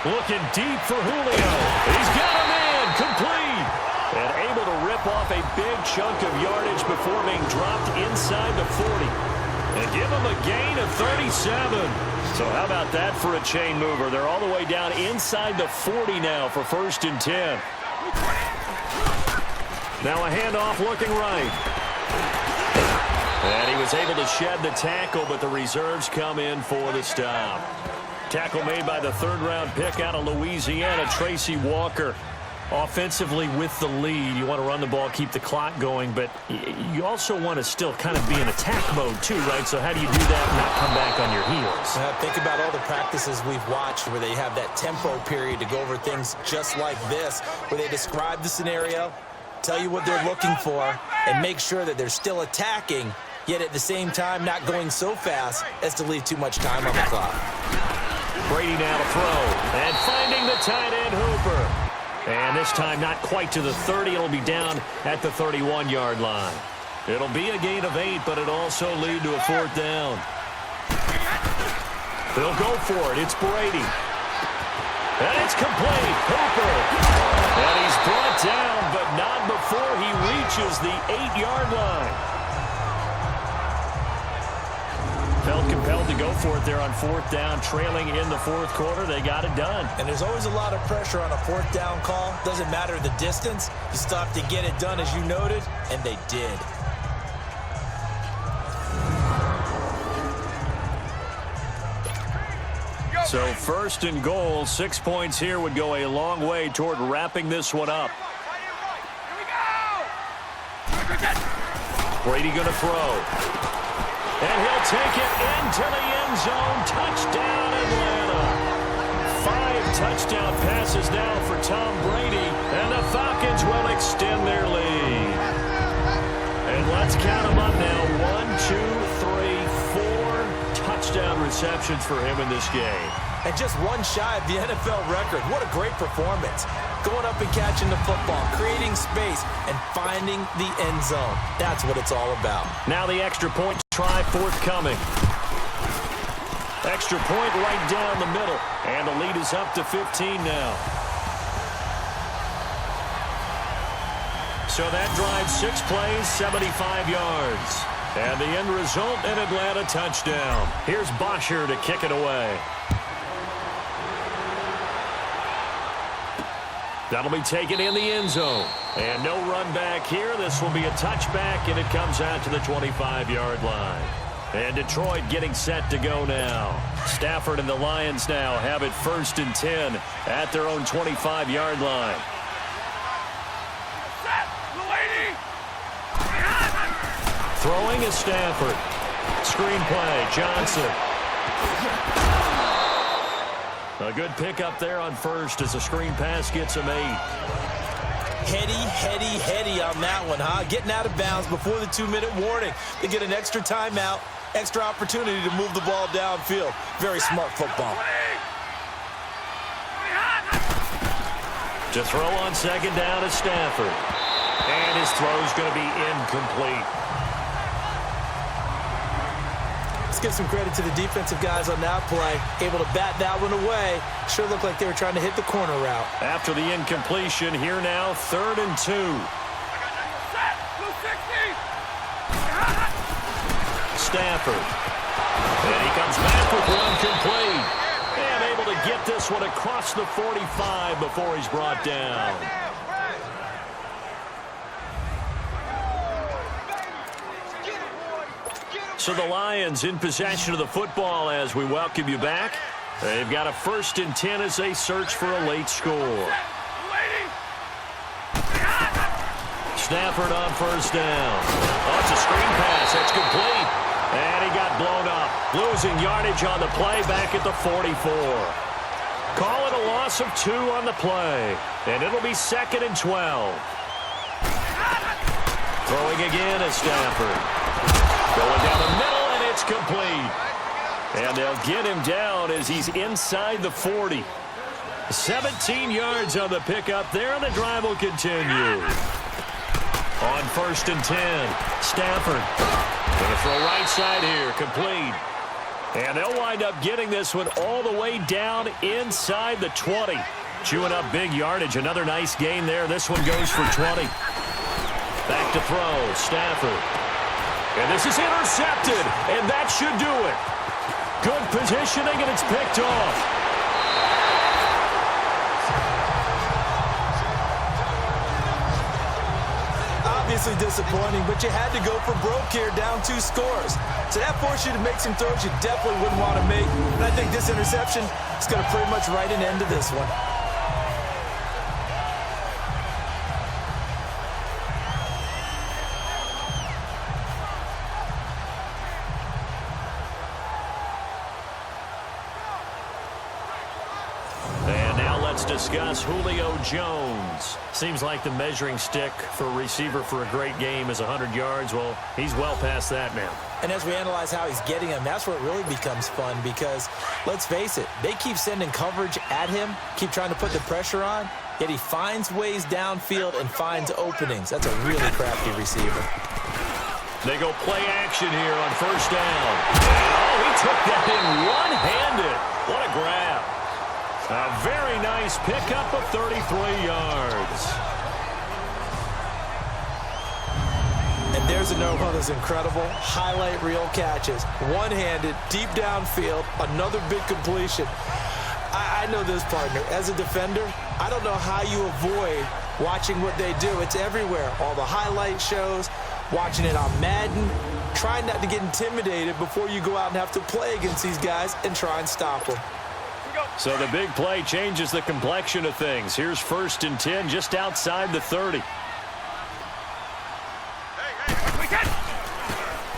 Speaker 2: Looking deep for Julio. He's got a man, complete. And able to rip off a big chunk of yardage before being dropped inside the 40. And give him a gain of 37. So how about that for a chain mover? They're all the way down inside the 40 now for 1st and 10. Now a handoff looking right. And he was able to shed the tackle, but the reserves come in for the stop. Tackle made by the 3rd-round pick out of Louisiana, Tracy Walker. Offensively with the lead, you want to run the ball, keep the clock going, but you also want to still kind of be in attack mode too, right? So how do you do that and not come back on your heels?
Speaker 3: Think about all the practices we've watched where they have that tempo period to go over things just like this, where they describe the scenario, tell you what they're looking for, and make sure that they're still attacking, yet at the same time not going so fast as to leave too much time on the clock.
Speaker 2: Brady now to throw, and finding the tight end Hooper. And this time not quite to the 30. It'll be down at the 31-yard line. It'll be a gain of 8, but it'll also lead to a 4th down. They'll go for it. It's Brady. And it's complete. Hooper. And he's brought down, but not before he reaches the 8-yard line. Felt compelled to go for it there on 4th down, trailing in the 4th quarter. They got it done.
Speaker 3: And there's always a lot of pressure on a 4th down call. Doesn't matter the distance. You still have to get it done, as you noted, and they did.
Speaker 2: So 1st and goal, 6 points here would go a long way toward wrapping this one up. Brady going to throw. And he'll take it into the end zone. Touchdown, Atlanta. 5 touchdown passes now for Tom Brady. And the Falcons will extend their lead. And let's count them up now. 1, 2, 3, 4 touchdown receptions for him in this game.
Speaker 3: And just one shy of the NFL record. What a great performance. Going up and catching the football, creating space, and finding the end zone. That's what it's all about.
Speaker 2: Now the extra point try forthcoming. Extra point right down the middle. And the lead is up to 15 now. So that drives 6 plays, 75 yards. And the end result, an Atlanta touchdown. Here's Bosher to kick it away. That'll be taken in the end zone. And no run back here. This will be a touchback, and it comes out to the 25-yard line. And Detroit getting set to go now. Stafford and the Lions now have it 1st and 10 at their own 25-yard line. Throwing is Stafford. Screen play, Johnson. A good pickup there on 1st as a screen pass gets him 8.
Speaker 3: Heady on that one, huh? Getting out of bounds before the 2-minute warning. They get an extra timeout, extra opportunity to move the ball downfield. Very smart football.
Speaker 2: To throw on 2nd down is Stafford. And his throw's going to be incomplete.
Speaker 3: Let's give some credit to the defensive guys on that play. Able to bat that one away. Sure looked like they were trying to hit the corner route.
Speaker 2: After the incompletion, here now, 3rd and 2. Stafford. And he comes back with one complete. And able to get this one across the 45 before he's brought down. So the Lions in possession of the football as we welcome you back. They've got a 1st and 10 as they search for a late score. Stafford on 1st down. Oh, it's a screen pass. That's complete. And he got blown up. Losing yardage on the play back at the 44. Call it a loss of 2 on the play. And it'll be 2nd and 12. Throwing again is Stafford. Going down the middle, and it's complete. And they'll get him down as he's inside the 40. 17 yards on the pickup there, and the drive will continue. On 1st and 10, Stafford. Going to throw right side here, complete. And they'll wind up getting this one all the way down inside the 20. Chewing up big yardage. Another nice gain there. This one goes for 20. Back to throw, Stafford. And this is intercepted, and that should do it. Good positioning, and it's picked off.
Speaker 3: Obviously disappointing, but you had to go for broke here, down 2 scores. So that forced you to make some throws you definitely wouldn't want to make. And I think this interception is going to pretty much write an end to this one.
Speaker 2: Discuss Julio Jones. Seems like the measuring stick for a receiver for a great game is 100 yards. Well, he's well past that now.
Speaker 3: And as we analyze how he's getting them, that's where it really becomes fun because, let's face it, they keep sending coverage at him, keep trying to put the pressure on, yet he finds ways downfield and finds openings. That's a really crafty receiver.
Speaker 2: They go play action here on 1st down. Oh, he took that in one-handed. What a grab.
Speaker 6: A very nice pickup of 33 yards.
Speaker 3: And there's another one of those incredible highlight reel catches. One-handed, deep downfield, another big completion. I know this, partner. As a defender, I don't know how you avoid watching what they do. It's everywhere. All the highlight shows, watching it on Madden, trying not to get intimidated before you go out and have to play against these guys and try and stop them.
Speaker 6: So the big play changes the complexion of things. Here's 1st and 10 just outside the 30.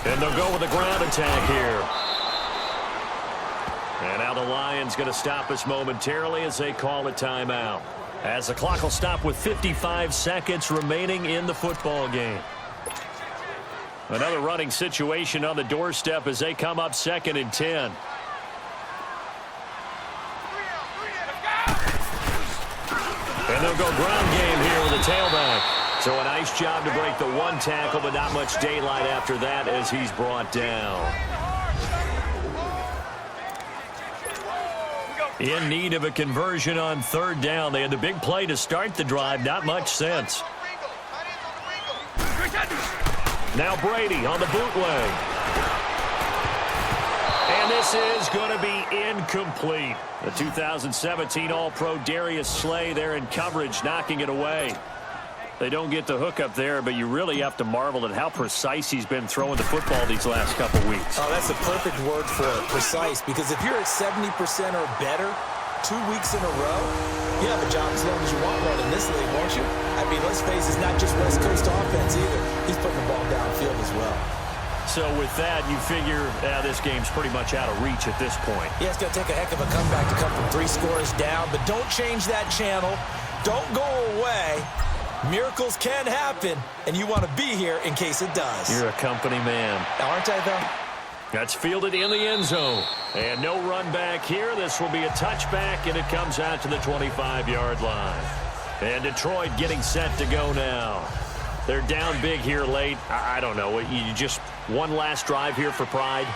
Speaker 6: And they'll go with a ground attack here. And now the Lions going to stop us momentarily as they call a timeout. As the clock will stop with 55 seconds remaining in the football game. Another running situation on the doorstep as they come up 2nd and 10. And they'll go ground game here with a tailback. So a nice job to break the one tackle, but not much daylight after that as he's brought down. In need of a conversion on 3rd down. They had the big play to start the drive. Not much sense. Now Brady on the bootleg. And this is going to be incomplete. The 2017 All-Pro Darius Slay there in coverage, knocking it away. They don't get the hook up there, but you really have to marvel at how precise he's been throwing the football these last couple weeks.
Speaker 3: Oh, that's the perfect word for it, precise, because if you're at 70% or better 2 weeks in a row, you have a job as long as you want one in this league, won't you? I mean, let's face it, it's not just West Coast offense either. He's putting the ball downfield as well.
Speaker 6: So with that, you figure this game's pretty much out of reach at this point.
Speaker 3: Yeah, it's going to take a heck of a comeback to come from 3 scores down, but don't change that channel. Don't go away. Miracles can happen, and you want to be here in case it does.
Speaker 6: You're a company man.
Speaker 3: Aren't I, though?
Speaker 6: That's fielded in the end zone. And no run back here. This will be a touchback, and it comes out to the 25-yard line. And Detroit getting set to go now. They're down big here late. I don't know. You just one last drive here for pride?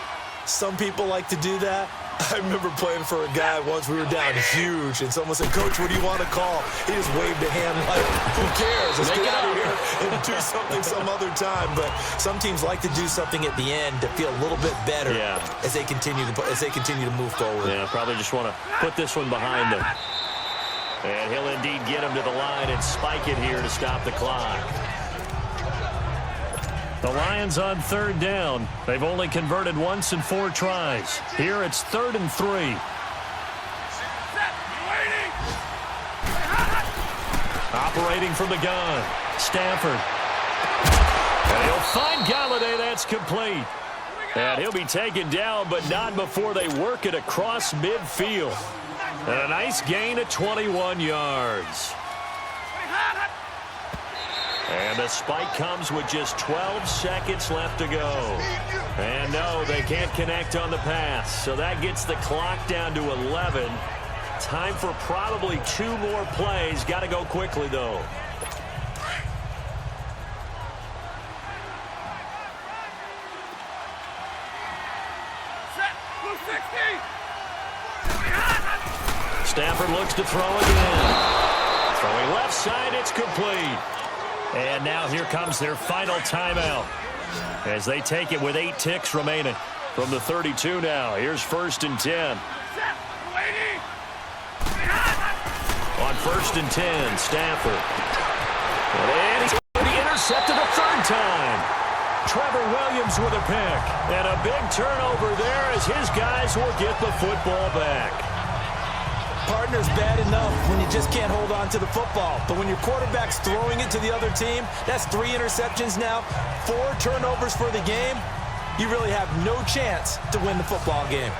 Speaker 3: Some people like to do that. I remember playing for a guy once. We were down huge, and someone said, "Coach, what do you want to call?" He just waved a hand like, "Who cares? Let's get out of here and do something some other time." But some teams like to do something at the end to feel a little bit better as they continue to move forward.
Speaker 6: Yeah, probably just want to put this one behind them. And he'll indeed get him to the line and spike it here to stop the clock. The Lions on 3rd down. They've only converted once in 4 tries. Here it's 3rd and 3. Operating from the gun. Stafford. And he'll find Galladay. That's complete. And he'll be taken down, but not before they work it across midfield. And a nice gain of 21 yards. And the spike comes with just 12 seconds left to go. And no, they can't connect on the pass. So that gets the clock down to 11. Time for probably 2 more plays. Got to go quickly, though. Stafford looks to throw again. Throwing left side, it's complete. And now here comes their final timeout as they take it with 8 ticks remaining from the 32 now. Here's 1st and 10. On 1st and 10, Stafford. And he's going to be intercepted a 3rd time. Trevor Williams with a pick. And a big turnover there as his guys will get the football back.
Speaker 3: Partner's bad enough when you just can't hold on to the football. But when your quarterback's throwing it to the other team, that's 3 interceptions now, 4 turnovers for the game. You really have no chance to win the football game.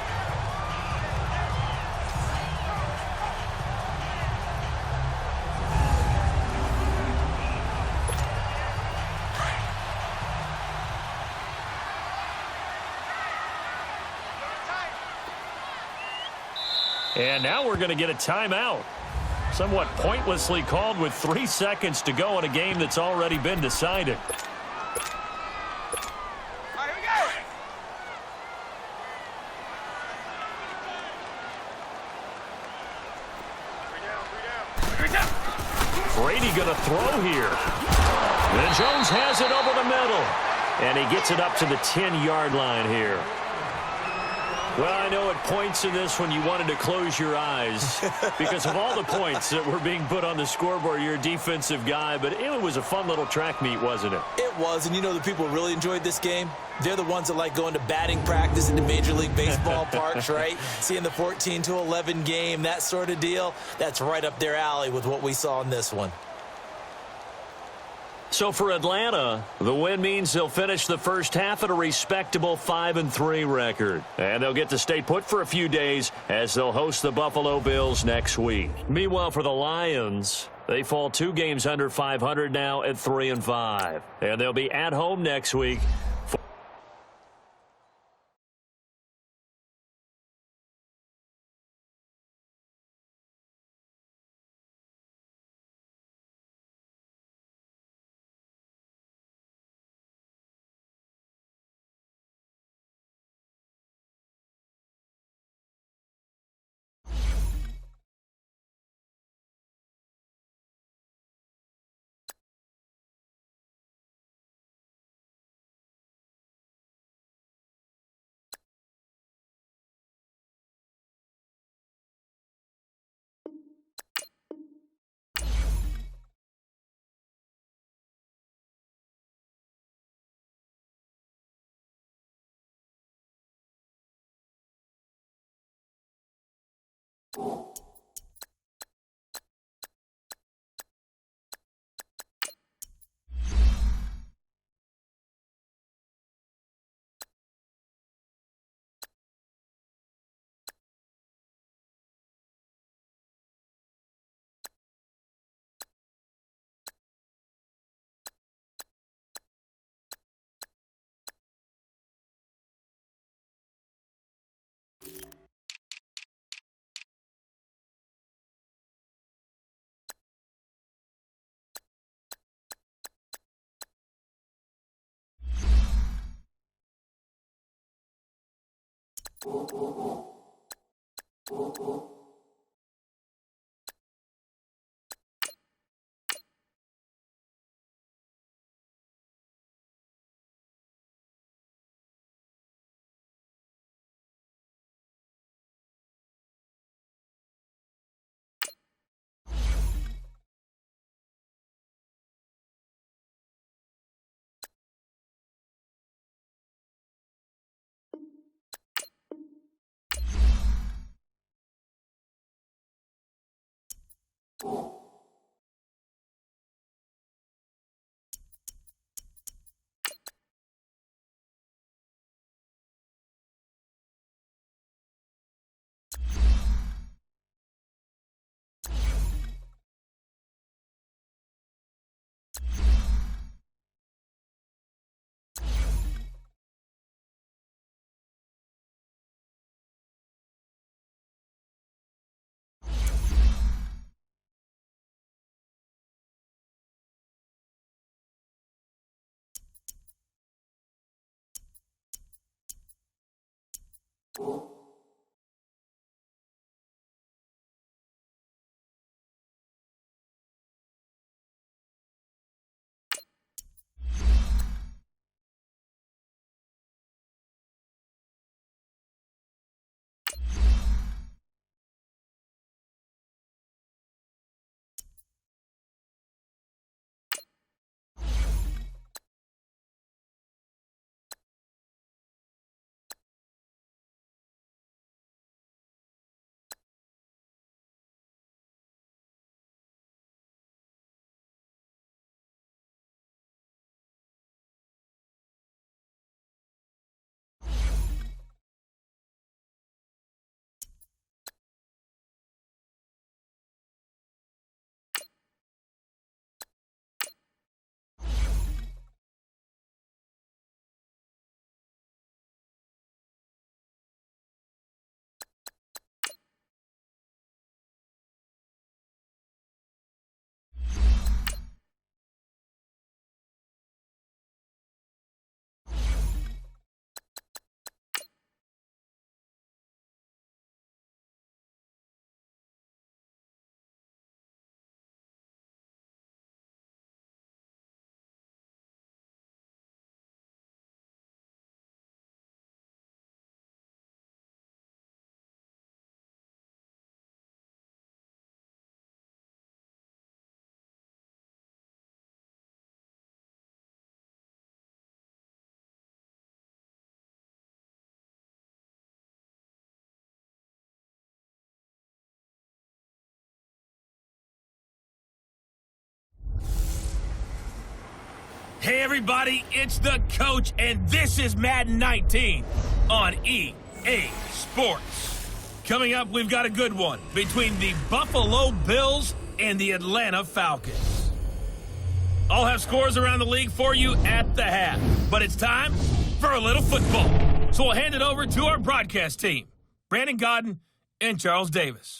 Speaker 6: And now we're going to get a timeout. Somewhat pointlessly called with 3 seconds to go in a game that's already been decided. going to throw here? And Jones has it over the middle. And he gets it up to the 10-yard line here. Well, I know at points in this when you wanted to close your eyes because of all the points that were being put on the scoreboard. You're a defensive guy, but it was a fun little track meet, wasn't it?
Speaker 3: It was, and you know the people who really enjoyed this game? They're the ones that like going to batting practice in the Major League Baseball parks, right? Seeing the 14-11 game, that sort of deal. That's right up their alley with what we saw in this one.
Speaker 6: So for Atlanta, the win means they'll finish the first half at a respectable 5-3 record. And they'll get to stay put for a few days as they'll host the Buffalo Bills next week. Meanwhile, for the Lions, they fall 2 games under 500 now at 3-5. And they'll be at home next week.
Speaker 1: Hey everybody, it's the coach, and this is Madden 19 on EA Sports. Coming up, we've got a good one between the Buffalo Bills and the Atlanta Falcons. I'll have scores around the league for you at the half, but it's time for a little football. So we'll hand it over to our broadcast team, Brandon Godden and Charles Davis.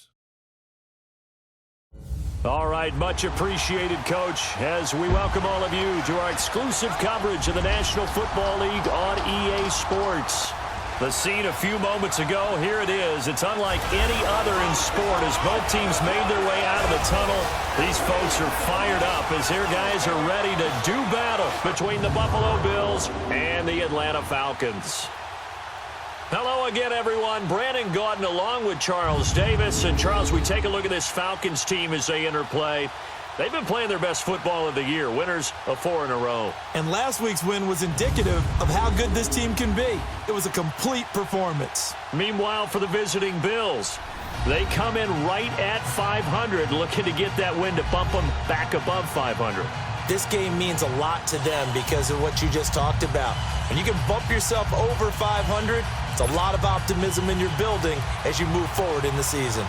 Speaker 2: All right, much appreciated, Coach, as we welcome all of you to our exclusive coverage of the National Football League on EA Sports. The scene a few moments ago, here it is. It's unlike any other in sport as both teams made their way out of the tunnel. These folks are fired up as their guys are ready to do battle between the Buffalo Bills and the Atlanta Falcons. Hello again, everyone. Brandon Gaudin along with Charles Davis. And, Charles, we take a look at this Falcons team as they enter play. They've been playing their best football of the year, winners of 4 in a row.
Speaker 3: And last week's win was indicative of how good this team can be. It was a complete performance.
Speaker 2: Meanwhile, for the visiting Bills, they come in right at 500, looking to get that win to bump them back above 500.
Speaker 3: This game means a lot to them because of what you just talked about. When you can bump yourself over 500, it's a lot of optimism in your building as you move forward in the season.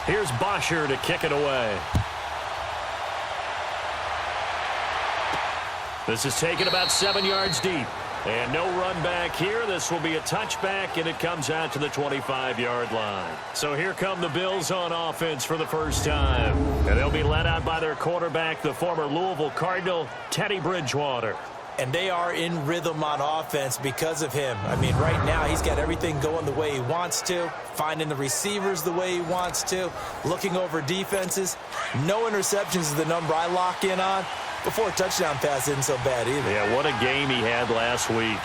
Speaker 2: Here's Bosher to kick it away. This is taken about 7 yards deep. And no run back here. This will be a touchback, and it comes out to the 25-yard line. So here come the Bills on offense for the first time. And they'll be led out by their quarterback, the former Louisville Cardinal, Teddy Bridgewater.
Speaker 3: And they are in rhythm on offense because of him. I mean, right now he's got everything going the way he wants to, finding the receivers the way he wants to, looking over defenses. No interceptions is the number I lock in on. Before a touchdown pass isn't so bad either.
Speaker 2: Yeah, what a game he had last week.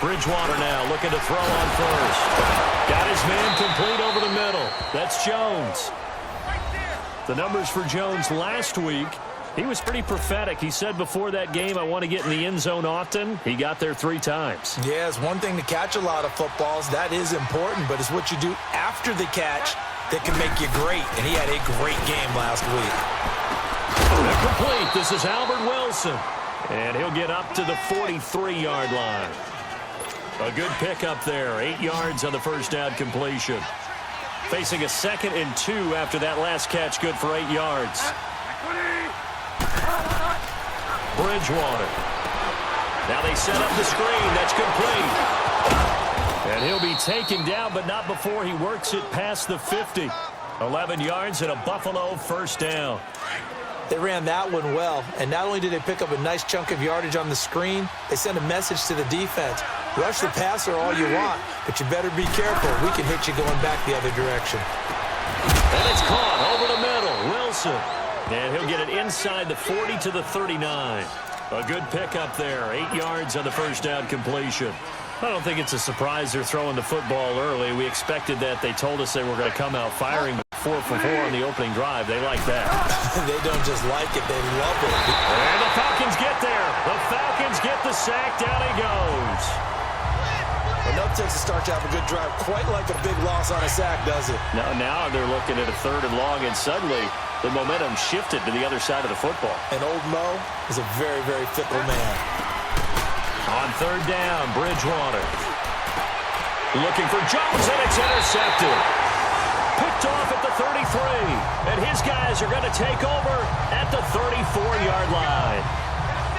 Speaker 2: Bridgewater now looking to throw on first. Got his man complete over the middle. That's Jones. The numbers for Jones last week, he was pretty prophetic. He said before that game, I want to get in the end zone often. He got there 3 times.
Speaker 3: Yeah, it's one thing to catch a lot of footballs. That is important, but it's what you do after the catch that can make you great. And he had a great game last week.
Speaker 2: They're complete. This is Albert Wilson. And he'll get up to the 43-yard line. A good pickup there. 8 yards on the first down completion. Facing a 2nd and 2 after that last catch, good for 8 yards. Bridgewater. Now they set up the screen. That's complete. And he'll be taken down, but not before he works it past the 50. 11 yards and a Buffalo first down.
Speaker 3: They ran that one well, and not only did they pick up a nice chunk of yardage on the screen, they sent a message to the defense. Rush the passer all you want, but you better be careful. We can hit you going back the other direction.
Speaker 2: And it's caught over the middle. Wilson. And he'll get it inside the 40 to the 39. A good pickup there. 8 yards on the first down completion. I don't think it's a surprise they're throwing the football early. We expected that. They told us they were going to come out firing 4 for 4 on the opening drive. They like that.
Speaker 3: They don't just like it, they love it.
Speaker 2: And the Falcons get there. The Falcons get the sack. Down he goes.
Speaker 3: Enough takes to start to have a good drive. Quite like a big loss on a sack, does it?
Speaker 2: Now they're looking at a 3rd and long, and suddenly the momentum shifted to the other side of the football.
Speaker 3: And old Mo is a very, very fickle man.
Speaker 2: On 3rd down, Bridgewater. Looking for Jones, and it's intercepted. Picked off at the 33. And his guys are going to take over at the 34-yard line.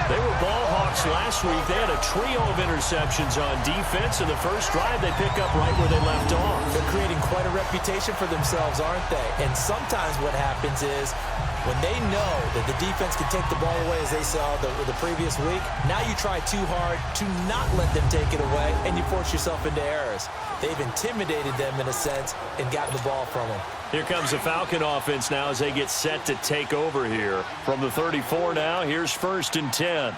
Speaker 2: They were ball hawks last week. They had a trio of interceptions on defense. In the first drive, they pick up right where they left off.
Speaker 3: They're creating quite a reputation for themselves, aren't they? And sometimes what happens is when they know that the defense can take the ball away, as they saw the previous week, now you try too hard to not let them take it away, and you force yourself into errors. They've intimidated them in a sense and gotten the ball from them.
Speaker 2: Here comes the Falcon offense now as they get set to take over here. From the 34 now, here's 1st and 10.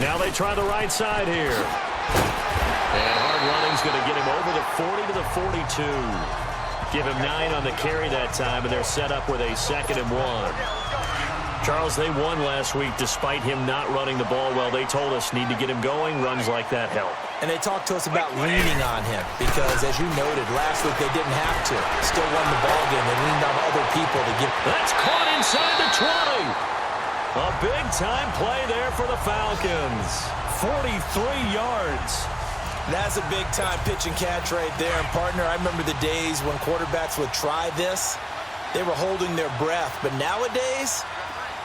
Speaker 2: Now they try the right side here. And hard running's going to get him over the 40 to the 42.
Speaker 6: Give him 9 on the carry that time, and they're set up with a 2nd and 1. Charles, they won last week despite him not running the ball well. They told us need to get him going. Runs like that help.
Speaker 3: And they talked to us about leaning on him because, as you noted, last week they didn't have to. Still won the ball game. They leaned on other people to give.
Speaker 6: That's caught inside the 20. A big-time play there for the Falcons. 43 yards.
Speaker 3: That's a big-time pitch and catch right there. And, partner, I remember the days when quarterbacks would try this. They were holding their breath. But nowadays,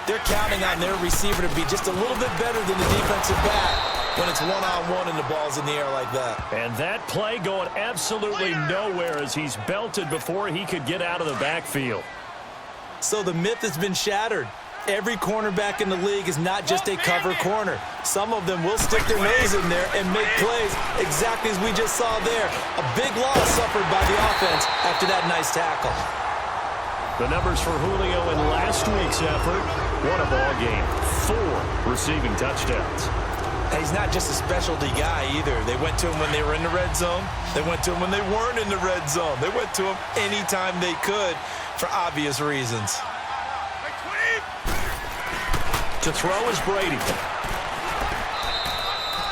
Speaker 3: they're counting on their receiver to be just a little bit better than the defensive back when it's one-on-one and the ball's in the air like that.
Speaker 6: And that play going absolutely nowhere as he's belted before he could get out of the backfield.
Speaker 3: So the myth has been shattered. Every cornerback in the league is not just a cover corner. Some of them will stick their nose in there and make plays exactly as we just saw there. A big loss suffered by the offense after that nice tackle.
Speaker 6: The numbers for Julio in last week's effort. What a ball game. 4 receiving touchdowns.
Speaker 3: He's not just a specialty guy either. They went to him when they were in the red zone. They went to him when they weren't in the red zone. They went to him anytime they could for obvious reasons.
Speaker 6: To throw is Brady.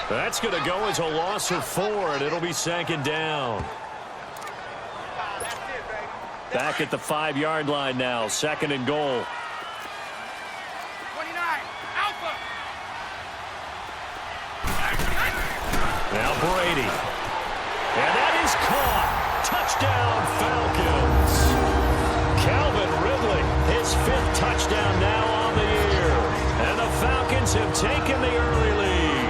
Speaker 6: That's going to go as a loss of 4, and it'll be 2nd down. Back at the 5-yard line now, 2nd and goal.
Speaker 7: 29, Alpha.
Speaker 6: Now Brady. And that is caught. Touchdown, Falcons. Calvin Ridley, his 5th touchdown now on the year. And the Falcons have taken the early lead.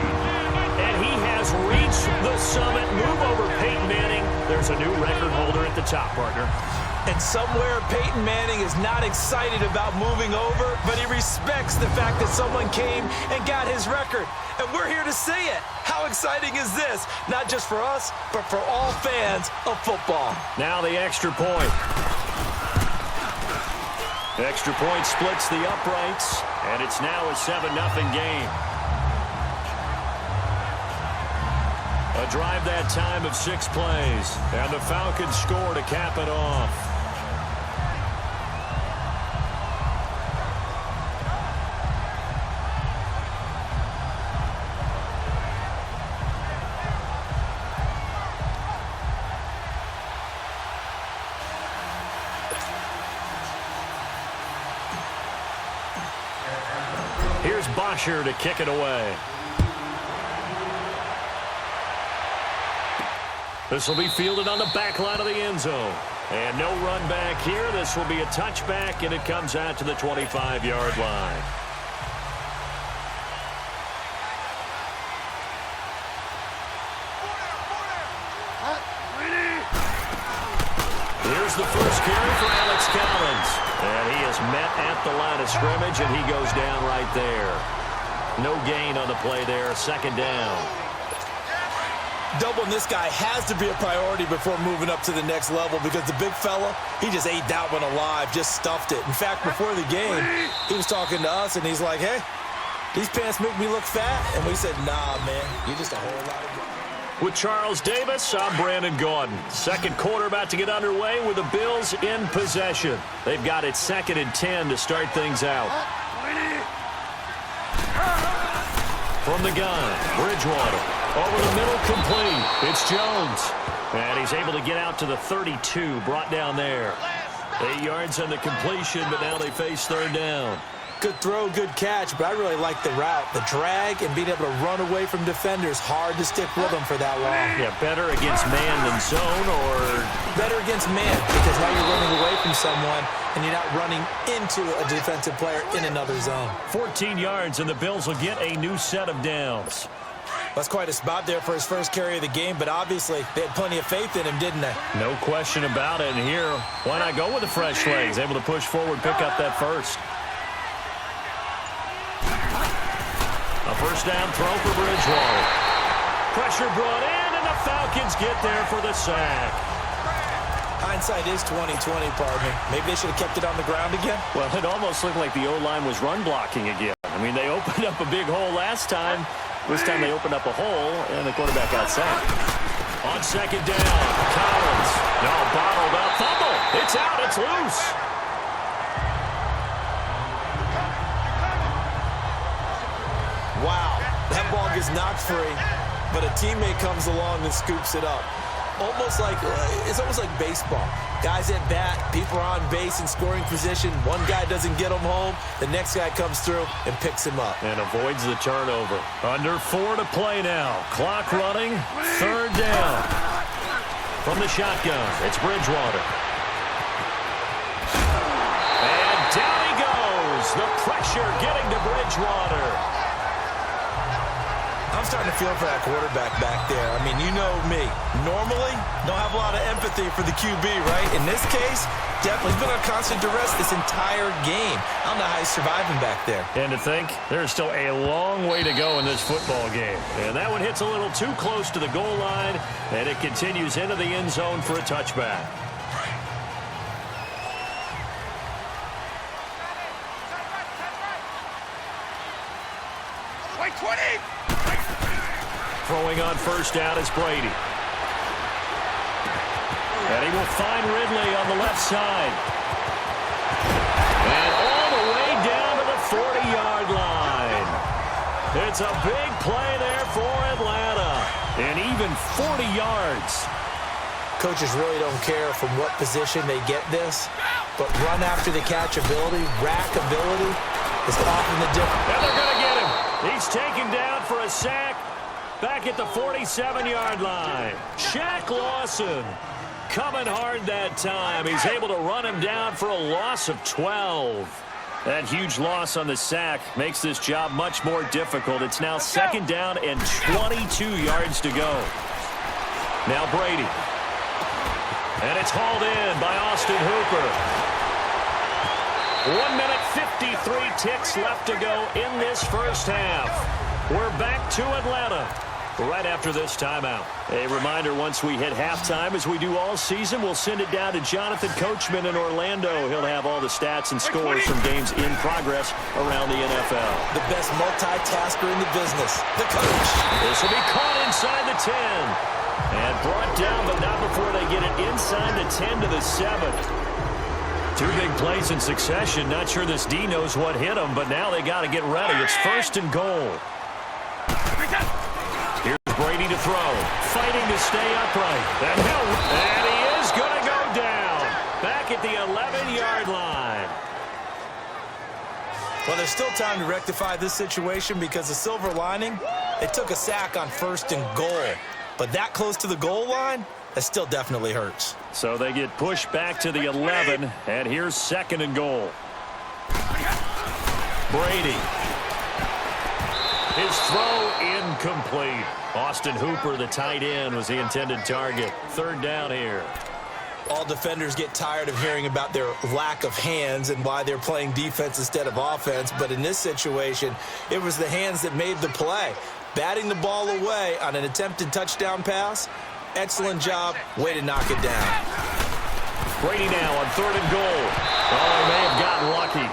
Speaker 6: And he has reached the summit. Move over Peyton Manning. There's a new record holder at the top, partner.
Speaker 3: And somewhere Peyton Manning is not excited about moving over, but he respects the fact that someone came and got his record. And we're here to say it. How exciting is this? Not just for us, but for all fans of football.
Speaker 6: Now the extra point. Extra point splits the uprights, and it's now a 7-0 game. A drive that time of 6 plays, and the Falcons score to cap it off. Here's Bosher to kick it away. This will be fielded on the back line of the end zone. And no run back here. This will be a touchback, and it comes out to the 25-yard line. Here's the first carry for Alex Collins. And he is met at the line of scrimmage, and he goes down right there. No gain on the play there. 2nd down.
Speaker 3: Doubling this guy has to be a priority before moving up to the next level because the big fella, he just ate that one alive, just stuffed it. In fact, before the game, he was talking to us, and he's like, hey, these pants make me look fat. And we said, nah, man, you're just a whole lot of good.
Speaker 6: With Charles Davis, I'm Brandon Gaudin. 2nd quarter about to get underway with the Bills in possession. They've got it 2nd and 10 to start things out. From the gun, Bridgewater. Over the middle, complete. It's Jones. And he's able to get out to the 32, brought down there. 8 yards on the completion, but now they face 3rd down.
Speaker 3: Good throw, good catch, but I really like the route. The drag and being able to run away from defenders, hard to stick with them for that long.
Speaker 6: Yeah, better against man than zone, or?
Speaker 3: Better against man, because now you're running away from someone and you're not running into a defensive player in another zone.
Speaker 6: 14 yards, and the Bills will get a new set of downs.
Speaker 3: That's quite a spot there for his first carry of the game, but obviously they had plenty of faith in him, didn't they?
Speaker 6: No question about it. And here, why not go with the fresh legs? Able to push forward, pick up that first. A first down throw for Bridgewater. Pressure brought in, and the Falcons get there for the sack.
Speaker 3: Hindsight is 20/20, partner. Maybe they should have kept it on the ground again.
Speaker 6: Well, it almost looked like the O-line was run blocking again. I mean, they opened up a big hole last time. This time they opened up a hole, and the quarterback got sacked. On 2nd down, Collins. No, bottled up. Fumble. It's out. It's loose.
Speaker 3: Wow, that ball gets knocked free, but a teammate comes along and scoops it up. It's almost like baseball. Guys at bat, people are on base in scoring position. One guy doesn't get him home. The next guy comes through and picks him up.
Speaker 6: And avoids the turnover. Under 4 to play now. Clock running. 3rd down. From the shotgun, it's Bridgewater. And down he goes. The pressure getting to Bridgewater.
Speaker 3: I'm starting to feel for that quarterback back there. I mean, you know me. Normally, don't have a lot of empathy for the QB, right? In this case, definitely he's been on constant duress this entire game. I don't know how he's surviving back there.
Speaker 6: And to think, there's still a long way to go in this football game. And that one hits a little too close to the goal line, and it continues into the end zone for a touchback. Throwing on 1st down is Brady. And he will find Ridley on the left side. And all the way down to the 40-yard line. It's a big play there for Atlanta. And even 40 yards.
Speaker 3: Coaches really don't care from what position they get this, but run after the catch ability, rack ability is often the difference.
Speaker 6: And they're going to get him. He's taken down for a sack. Back at the 47-yard line. Shaq Lawson coming hard that time. He's able to run him down for a loss of 12. That huge loss on the sack makes this job much more difficult. It's now 2nd down and 22 yards to go. Now Brady. And it's hauled in by Austin Hooper. 1 minute 53 ticks left to go in this first half. We're back to Atlanta right after this timeout. A reminder, once we hit halftime, as we do all season, we'll send it down to Jonathan Coachman in Orlando. He'll have all the stats and scores from games in progress around the NFL.
Speaker 3: The best multitasker in the business, the coach.
Speaker 6: This will be caught inside the 10. And brought down, but not before they get it inside the 10 to the 7. 2 big plays in succession. Not sure this D knows what hit him, but now they got to get ready. It's 1st and goal. Here's Brady to throw. Fighting to stay upright. And he is going to go down. Back at the 11-yard line.
Speaker 3: Well, there's still time to rectify this situation because the silver lining, they took a sack on 1st and goal. But that close to the goal line, that still definitely hurts.
Speaker 6: So they get pushed back to the 11, and here's 2nd and goal. Brady. His throw incomplete. Austin Hooper, the tight end, was the intended target. 3rd down here.
Speaker 3: All defenders get tired of hearing about their lack of hands and why they're playing defense instead of offense. But in this situation, it was the hands that made the play. Batting the ball away on an attempted touchdown pass. Excellent job. Way to knock it down.
Speaker 6: Brady now on 3rd and goal. Oh, he may have gotten lucky.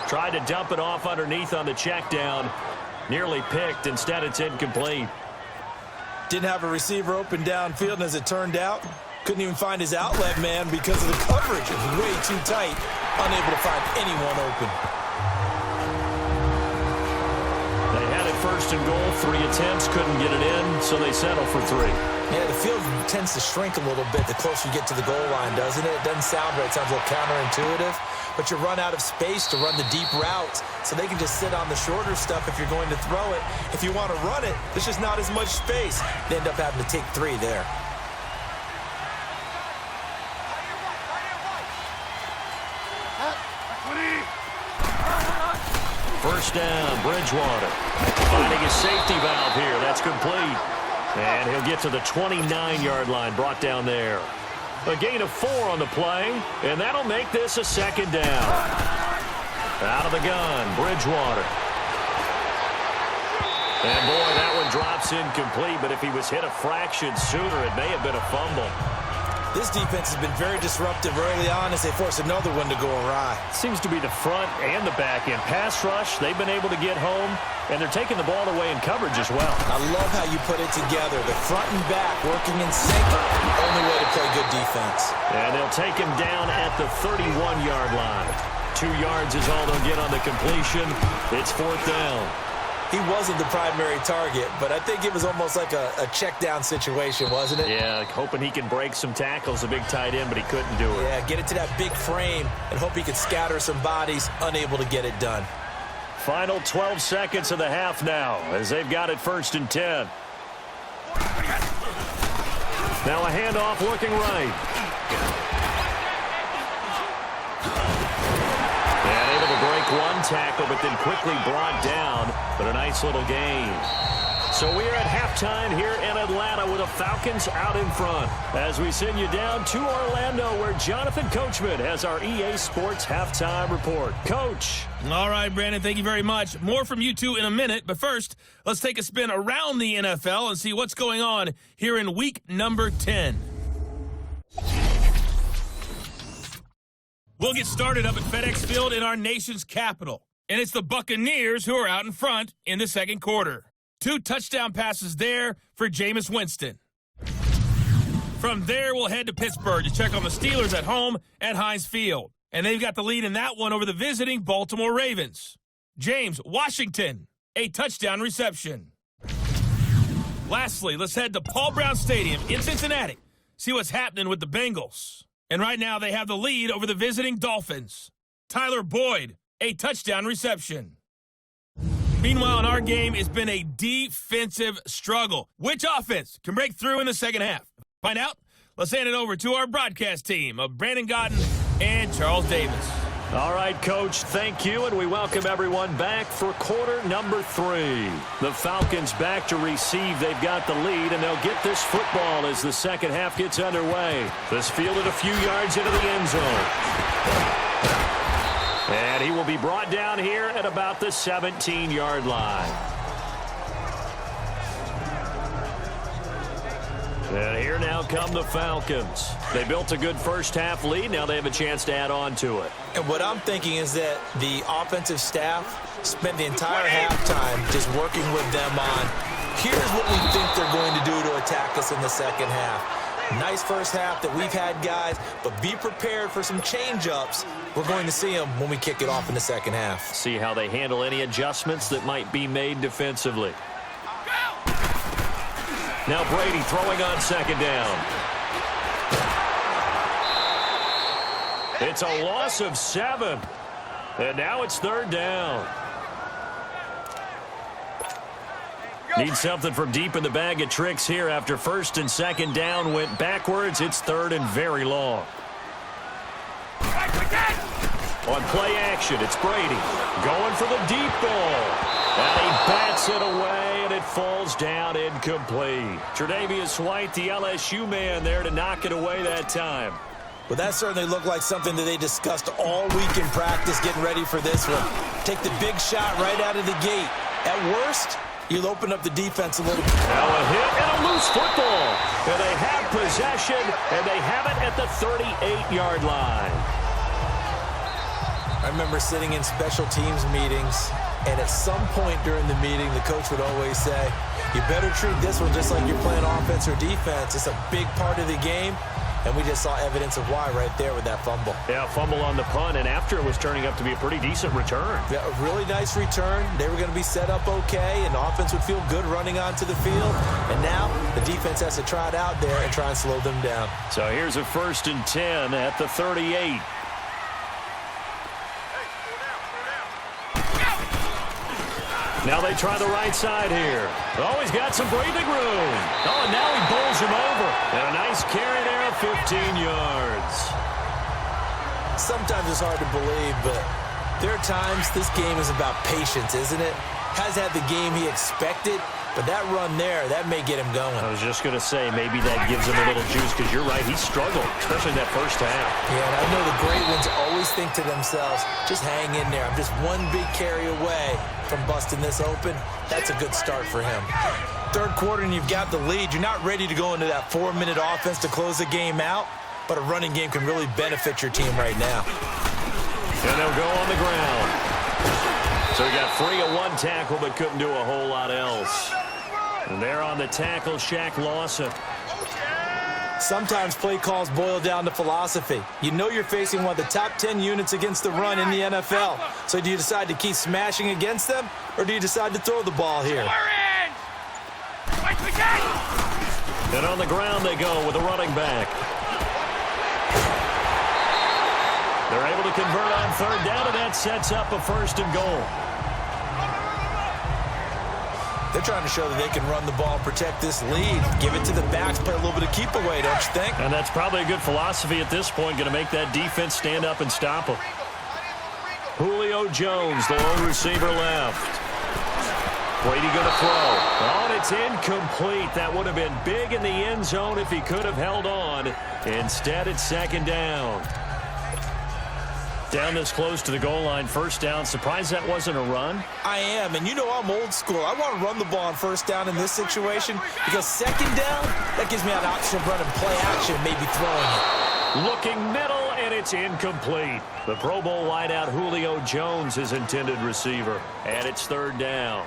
Speaker 6: Tried to dump it off underneath on the check down. Nearly picked. Instead, it's incomplete.
Speaker 3: Didn't have a receiver open downfield, and as it turned out, couldn't even find his outlet man because of the coverage. It was way too tight. Unable to find anyone open.
Speaker 6: They had it 1st and goal. 3 attempts. Couldn't get it in, so they settle for 3.
Speaker 3: Yeah, the field tends to shrink a little bit the closer you get to the goal line, doesn't it? It doesn't sound right. It sounds a little counterintuitive. But you run out of space to run the deep routes, so they can just sit on the shorter stuff if you're going to throw it. If you want to run it, there's just not as much space. They end up having to take 3 there.
Speaker 6: First down, Bridgewater. Finding a safety valve here. That's complete. And he'll get to the 29-yard line, brought down there. A gain of 4 on the play, and that'll make this a 2nd down. Out of the gun, Bridgewater. And boy, that one drops incomplete, but if he was hit a fraction sooner, it may have been a fumble.
Speaker 3: This defense has been very disruptive early on as they force another one to go awry.
Speaker 2: Seems to be the front and the back end. Pass rush, they've been able to get home, and they're taking the ball away in coverage as well.
Speaker 3: I love how you put it together. The front and back working in sync. Only way to play good defense.
Speaker 2: And they'll take him down at the 31-yard line. 2 yards is all they'll get on the completion. It's 4th down.
Speaker 3: He wasn't the primary target, but I think it was almost like a check down situation, wasn't it?
Speaker 2: Yeah, hoping he can break some tackles, a big tight end, but he couldn't do it.
Speaker 3: Yeah, get it to that big frame and hope he could scatter some bodies, unable to get it done.
Speaker 2: Final 12 seconds of the half now as they've got it 1st and 10. Now a handoff looking right. And able to break one tackle, but then quickly brought down. But a nice little gain. So we are at halftime here in Atlanta with the Falcons out in front. As we send you down to Orlando where Jonathan Coachman has our EA Sports halftime report. Coach.
Speaker 1: All right, Brandon, thank you very much. More from you two in a minute. But first, let's take a spin around the NFL and see what's going on here in week number 10. We'll get started up at FedEx Field in our nation's capital. And it's the Buccaneers who are out in front in the second quarter. 2 touchdown passes there for Jameis Winston. From there, we'll head to Pittsburgh to check on the Steelers at home at Heinz Field. And they've got the lead in that one over the visiting Baltimore Ravens. James Washington, a touchdown reception. Lastly, let's head to Paul Brown Stadium in Cincinnati. See what's happening with the Bengals. And right now, they have the lead over the visiting Dolphins. Tyler Boyd, a touchdown reception. Meanwhile, in our game, it's been a defensive struggle. Which offense can break through in the second half? Find out? Let's hand it over to our broadcast team of Brandon Godden and Charles Davis.
Speaker 2: All right, Coach, thank you, and we welcome everyone back for quarter number 3. The Falcons back to receive. They've got the lead, and they'll get this football as the second half gets underway. This fielded a few yards into the end zone. And he will be brought down here at about the 17-yard line. And here now come the Falcons. They built a good first half lead. Now they have a chance to add on to it.
Speaker 3: And what I'm thinking is that the offensive staff spent the entire halftime just working with them on, here's what we think they're going to do to attack us in the second half. Nice first half that we've had, guys, but be prepared for some change-ups. We're going to see them when we kick it off in the second half.
Speaker 2: See how they handle any adjustments that might be made defensively. Now Brady throwing on second down. It's a loss of 7. And now it's 3rd down. Need something from deep in the bag of tricks here after 1st and 2nd down went backwards. It's 3rd and very long. On play action, it's Brady going for the deep ball. And he bats it away, and it falls down incomplete. Tre'Davious White, the LSU man, there to knock it away that time.
Speaker 3: Well, that certainly looked like something that they discussed all week in practice, getting ready for this one. Take the big shot right out of the gate. At worst, you'll open up the defense a little bit.
Speaker 2: Now a hit and a loose football. And they have possession, and they have it at the 38-yard line.
Speaker 3: I remember sitting in special teams meetings, and at some point during the meeting, the coach would always say, you better treat this one just like you're playing offense or defense. It's a big part of the game, and we just saw evidence of why right there with that fumble.
Speaker 2: Yeah, fumble on the punt, and after it was turning up to be a pretty decent return.
Speaker 3: Yeah, a really nice return. They were going to be set up okay, and the offense would feel good running onto the field. And now the defense has to try it out there and try and slow them down.
Speaker 2: So here's a 1st and 10 at the 38. Now they try the right side here. Oh, he's got some breathing room. Oh, and now he bowls him over. And a nice carry there of 15 yards.
Speaker 3: Sometimes it's hard to believe, but there are times this game is about patience, isn't it? Has had the game he expected, but that run there, that may get him going.
Speaker 2: I was just going to say, maybe that gives him a little juice, because you're right, he struggled, especially in that first half.
Speaker 3: Yeah, and I know the great ones always think to themselves, just hang in there. I'm just one big carry away from busting this open. That's a good start for him. Third quarter, and you've got the lead. You're not ready to go into that 4-minute offense to close the game out. but a running game can really benefit your team right now.
Speaker 6: And they'll go on the ground. So he got free of one tackle, but couldn't do a whole lot else. And there on the tackle, Shaq Lawson.
Speaker 3: Sometimes play calls boil down to philosophy. You know you're facing one of the top 10 units against the run in the NFL. So do you decide to keep smashing against them, or do you decide to throw the ball here?
Speaker 6: And on the ground they go with a running back. They're able to convert on third down, and that sets up a 1st and goal.
Speaker 3: They're trying to show that they can run the ball and protect this lead. Give it to the backs, play a little bit of keep away, don't you think?
Speaker 6: And that's probably a good philosophy at this point, going to make that defense stand up and stop them. Julio Jones, the lone receiver left. Brady going to throw. Oh, and it's incomplete. That would have been big in the end zone if he could have held on. Instead, it's 2nd down. Down this close to the goal line, 1st down. Surprised that wasn't a run?
Speaker 3: I am, and you know I'm old school. I want to run the ball on 1st down in this situation because 2nd down, that gives me an option of running play action, maybe throwing it.
Speaker 6: Looking middle, and it's incomplete. The Pro Bowl wideout Julio Jones is intended receiver, and it's 3rd down.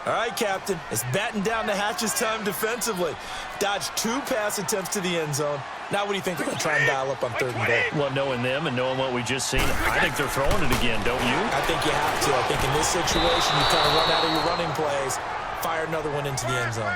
Speaker 3: All right, Captain, it's batten down the hatches time defensively. Dodged 2 pass attempts to the end zone. Now what do you think they're going to try and dial up on 3rd and goal?
Speaker 6: Well, knowing them and knowing what we just seen, I think they're throwing it again, don't you?
Speaker 3: I think you have to. I think in this situation, you kind of run out of your running plays, fire another one into the end zone.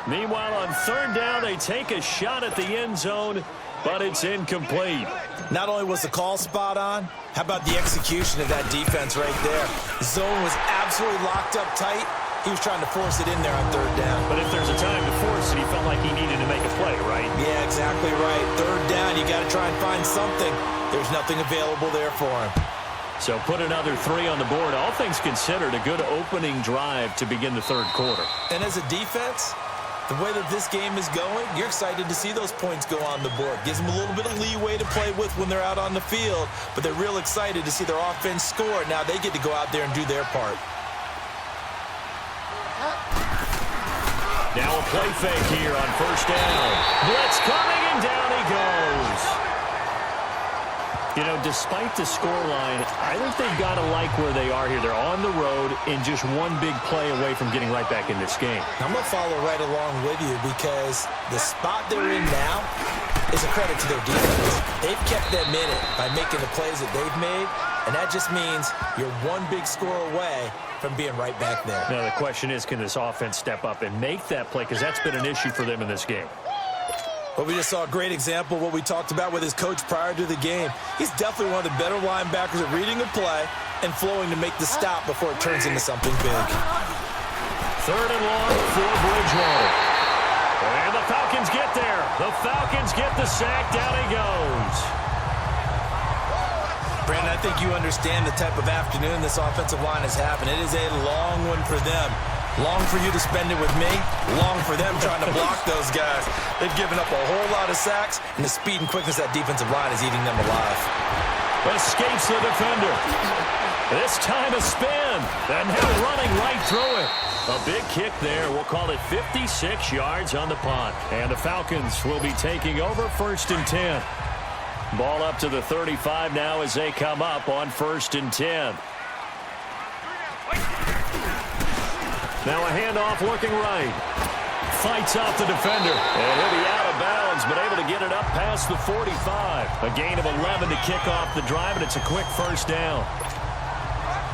Speaker 6: Meanwhile, on 3rd down, they take a shot at the end zone, but it's incomplete.
Speaker 3: Not only was the call spot on, how about the execution of that defense right there? The zone was absolutely locked up tight. He was trying to force it in there on 3rd down.
Speaker 6: But if there's a time to force it, he felt like he needed to make a play, right?
Speaker 3: Yeah, exactly right. 3rd down, you got to try and find something. There's nothing available there for him.
Speaker 6: So put another 3 on the board. All things considered, a good opening drive to begin the 3rd quarter.
Speaker 3: And as a defense, the way that this game is going, you're excited to see those points go on the board. Gives them a little bit of leeway to play with when they're out on the field, but they're real excited to see their offense score. Now they get to go out there and do their part.
Speaker 6: Now a play fake here on 1st down. Blitz coming, and down he goes. You know, despite the scoreline, I think they've got to like where they are here. They're on the road and just one big play away from getting right back in this game.
Speaker 3: I'm going to follow right along with you because the spot they're in now is a credit to their defense. They've kept them in it by making the plays that they've made, and that just means you're one big score away from being right back there.
Speaker 6: Now the question is, can this offense step up and make that play? Because that's been an issue for them in this game.
Speaker 3: Well, we just saw a great example of what we talked about with his coach prior to the game. He's definitely one of the better linebackers at reading a play and flowing to make the stop before it turns into something big.
Speaker 6: 3rd and long for Bridgewater. And the Falcons get there. The Falcons get the sack. Down he goes.
Speaker 3: Brandon, I think you understand the type of afternoon this offensive line is having. It is a long one for them. Long for you to spend it with me. Long for them trying to block those guys. They've given up a whole lot of sacks, and the speed and quickness of that defensive line is eating them alive.
Speaker 6: Escapes the defender. This time a spin. And now running right through it. A big kick there. We'll call it 56 yards on the punt. And the Falcons will be taking over 1st and 10. Ball up to the 35 now as they come up on 1st and 10. Now a handoff looking right. Fights off the defender. And he'll be out of bounds, but able to get it up past the 45. A gain of 11 to kick off the drive, and it's a quick 1st down.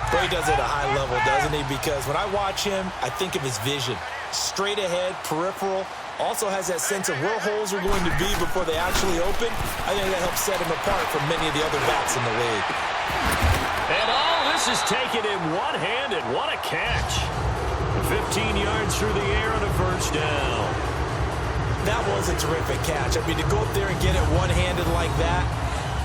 Speaker 3: Boy, he does it at a high level, doesn't he? Because when I watch him, I think of his vision. Straight ahead, peripheral. Also has that sense of where holes are going to be before they actually open. I think that helps set him apart from many of the other backs in the league.
Speaker 6: And all this is taken in one-handed. What a catch. 15 yards through the air on a 1st down.
Speaker 3: That was a terrific catch. I mean, to go up there and get it one-handed like that,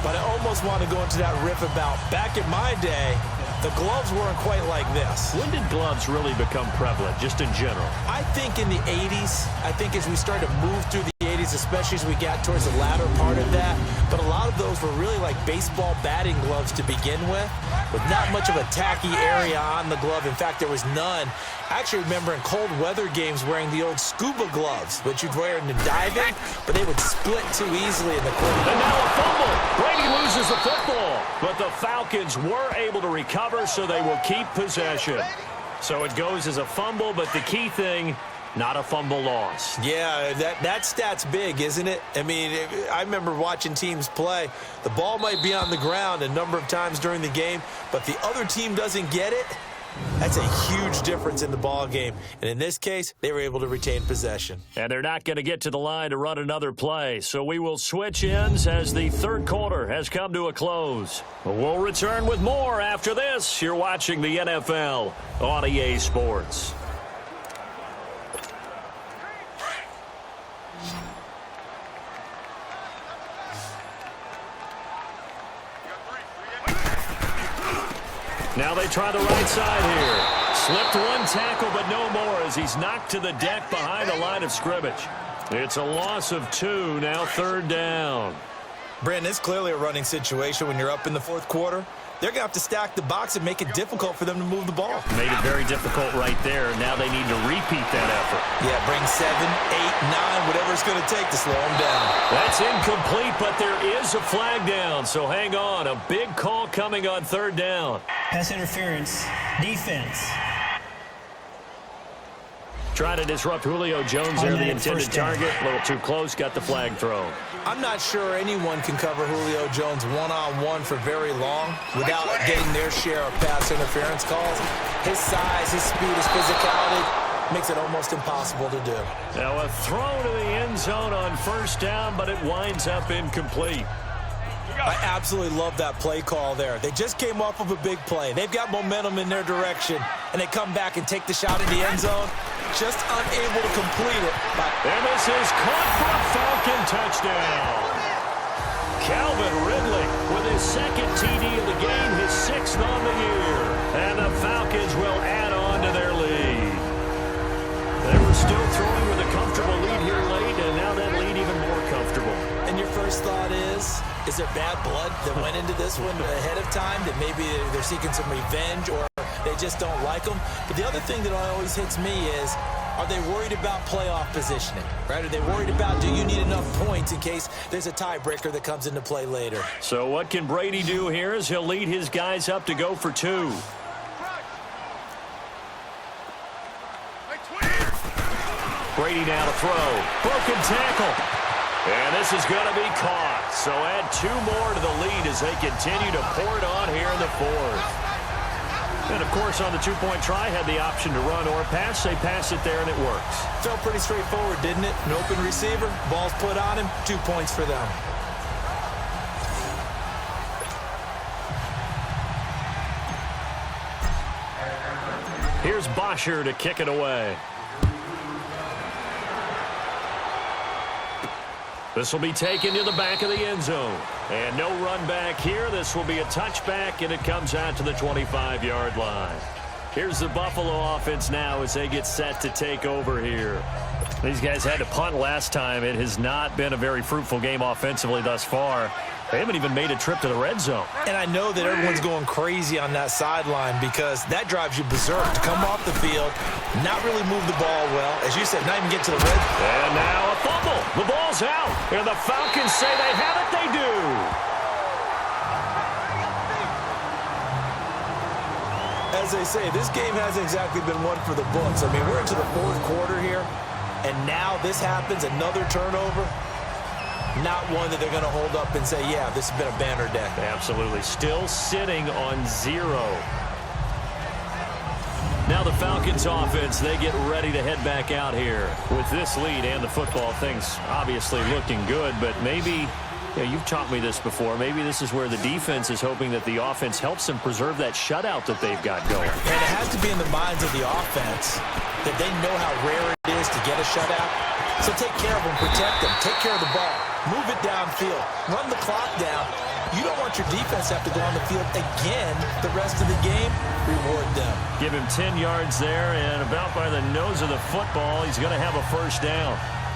Speaker 3: but I almost want to go into that riff about back in my day, the gloves weren't quite like this.
Speaker 6: When did gloves really become prevalent, just in general?
Speaker 3: I think in the 80s. I think as we started to move through the 80s gloves, especially as we got towards the latter part of that. But a lot of those were really like baseball batting gloves to begin with not much of a tacky area on the glove. In fact, there was none. I actually remember in cold weather games wearing the old scuba gloves, which you'd wear in the diving, but they would split too easily in the cold.
Speaker 6: And now a fumble. Brady loses the football, but the Falcons were able to recover, so they will keep possession. So it goes as a fumble, but the key thing, not a fumble loss.
Speaker 3: Yeah, that stat's big, isn't it? I mean, I remember watching teams play. The ball might be on the ground a number of times during the game, but the other team doesn't get it. That's a huge difference in the ball game. And in this case, they were able to retain possession.
Speaker 6: And they're not going to get to the line to run another play. So we will switch ends as the third quarter has come to a close. We'll return with more after this. You're watching the NFL on EA Sports. Now they try the right side here. Slipped one tackle, but no more as he's knocked to the deck behind the line of scrimmage. It's a loss of 2, now third down.
Speaker 3: Brandon, it's clearly a running situation when you're up in the fourth quarter. They're going to have to stack the box and make it difficult for them to move the ball.
Speaker 6: Made it very difficult right there. Now they need to repeat that effort.
Speaker 3: Yeah, bring 7, 8, 9, whatever it's going to take to slow them down.
Speaker 6: That's incomplete, but there is a flag down. So hang on. A big call coming on third down.
Speaker 5: Pass interference. Defense.
Speaker 6: Trying to disrupt Julio Jones there, the intended target. A little too close, got the flag thrown.
Speaker 3: I'm not sure anyone can cover Julio Jones one-on-one for very long without getting their share of pass interference calls. His size, his speed, his physicality makes it almost impossible to do.
Speaker 6: Now a throw to the end zone on first down, but it winds up incomplete.
Speaker 3: I absolutely love that play call there. They just came off of a big play. They've got momentum in their direction, and they come back and take the shot in the end zone, just unable to complete it.
Speaker 6: And this is caught for a Falcon touchdown. Calvin Ridley with his second TD of the game, his 6th on the year. And the Falcons will add on to their lead. They were still throwing with a comfortable lead here late, and now that lead even more comfortable.
Speaker 3: And your first thought is there bad blood that went into this one ahead of time, that maybe they're seeking some revenge or they just don't like them? But the other thing that always hits me is, are they worried about playoff positioning, right? Are they worried about, do you need enough points in case there's a tiebreaker that comes into play later?
Speaker 6: So what can Brady do here as he'll lead his guys up to go for 2. Brady now to throw. Broken tackle. And this is going to be caught. So add 2 more to the lead as they continue to pour it on here in the fourth. And, of course, on the 2-point try, had the option to run or pass. They pass it there, and it works.
Speaker 3: Felt pretty straightforward, didn't it? An open receiver, ball's put on him, 2 points for them.
Speaker 6: Here's Bosher to kick it away. This will be taken to the back of the end zone. And no run back here. This will be a touchback, and it comes out to the 25-yard line. Here's the Buffalo offense now as they get set to take over here. These guys had to punt last time. It has not been a very fruitful game offensively thus far. They haven't even made a trip to the red zone.
Speaker 3: And I know that everyone's going crazy on that sideline because that drives you berserk to come off the field, not really move the ball well. As you said, not even get to the red.
Speaker 6: And now a fumble. The ball's out. And the Falcons say they have it. They do.
Speaker 3: As they say, this game hasn't exactly been one for the books. I mean, we're into the fourth quarter here, and now this happens, another turnover. Not one that they're going to hold up and say, yeah, this has been a banner day.
Speaker 6: Absolutely. Still sitting on 0. Now the Falcons offense, they get ready to head back out here. With this lead and the football, things obviously looking good, but maybe, you've taught me this before, maybe this is where the defense is hoping that the offense helps them preserve that shutout that they've got going.
Speaker 3: And it has to be in the minds of the offense that they know how rare it is to get a shutout. So take care of them, protect them, take care of the ball. Move it downfield. Run the clock down. You don't want your defense to have to go on the field again the rest of the game. Reward them.
Speaker 6: Give him 10 yards there, and about by the nose of the football, he's going to have a first down.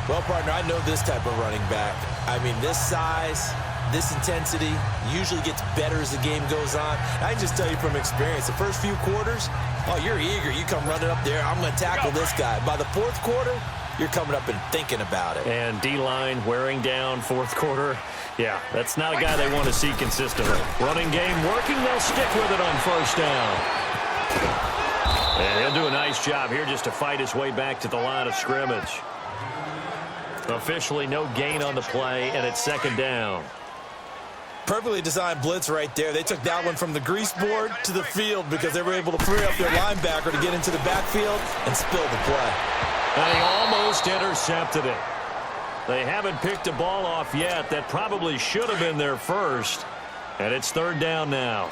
Speaker 3: Well, partner, I know this type of running back. I mean, this size, this intensity usually gets better as the game goes on. I can just tell you from experience, the first few quarters, oh, you're eager. You come running up there, I'm going to tackle this guy. By the fourth quarter, you're coming up and thinking about it.
Speaker 6: And D-line wearing down fourth quarter. Yeah, that's not a guy they want to see consistently. Running game working, they'll stick with it on first down. And he'll do a nice job here just to fight his way back to the line of scrimmage. Officially no gain on the play, and it's second down.
Speaker 3: Perfectly designed blitz right there. They took that one from the grease board to the field because they were able to free up their linebacker to get into the backfield and spill the play.
Speaker 6: And he almost intercepted it. They haven't picked a ball off yet. That probably should have been their first. And it's third down now.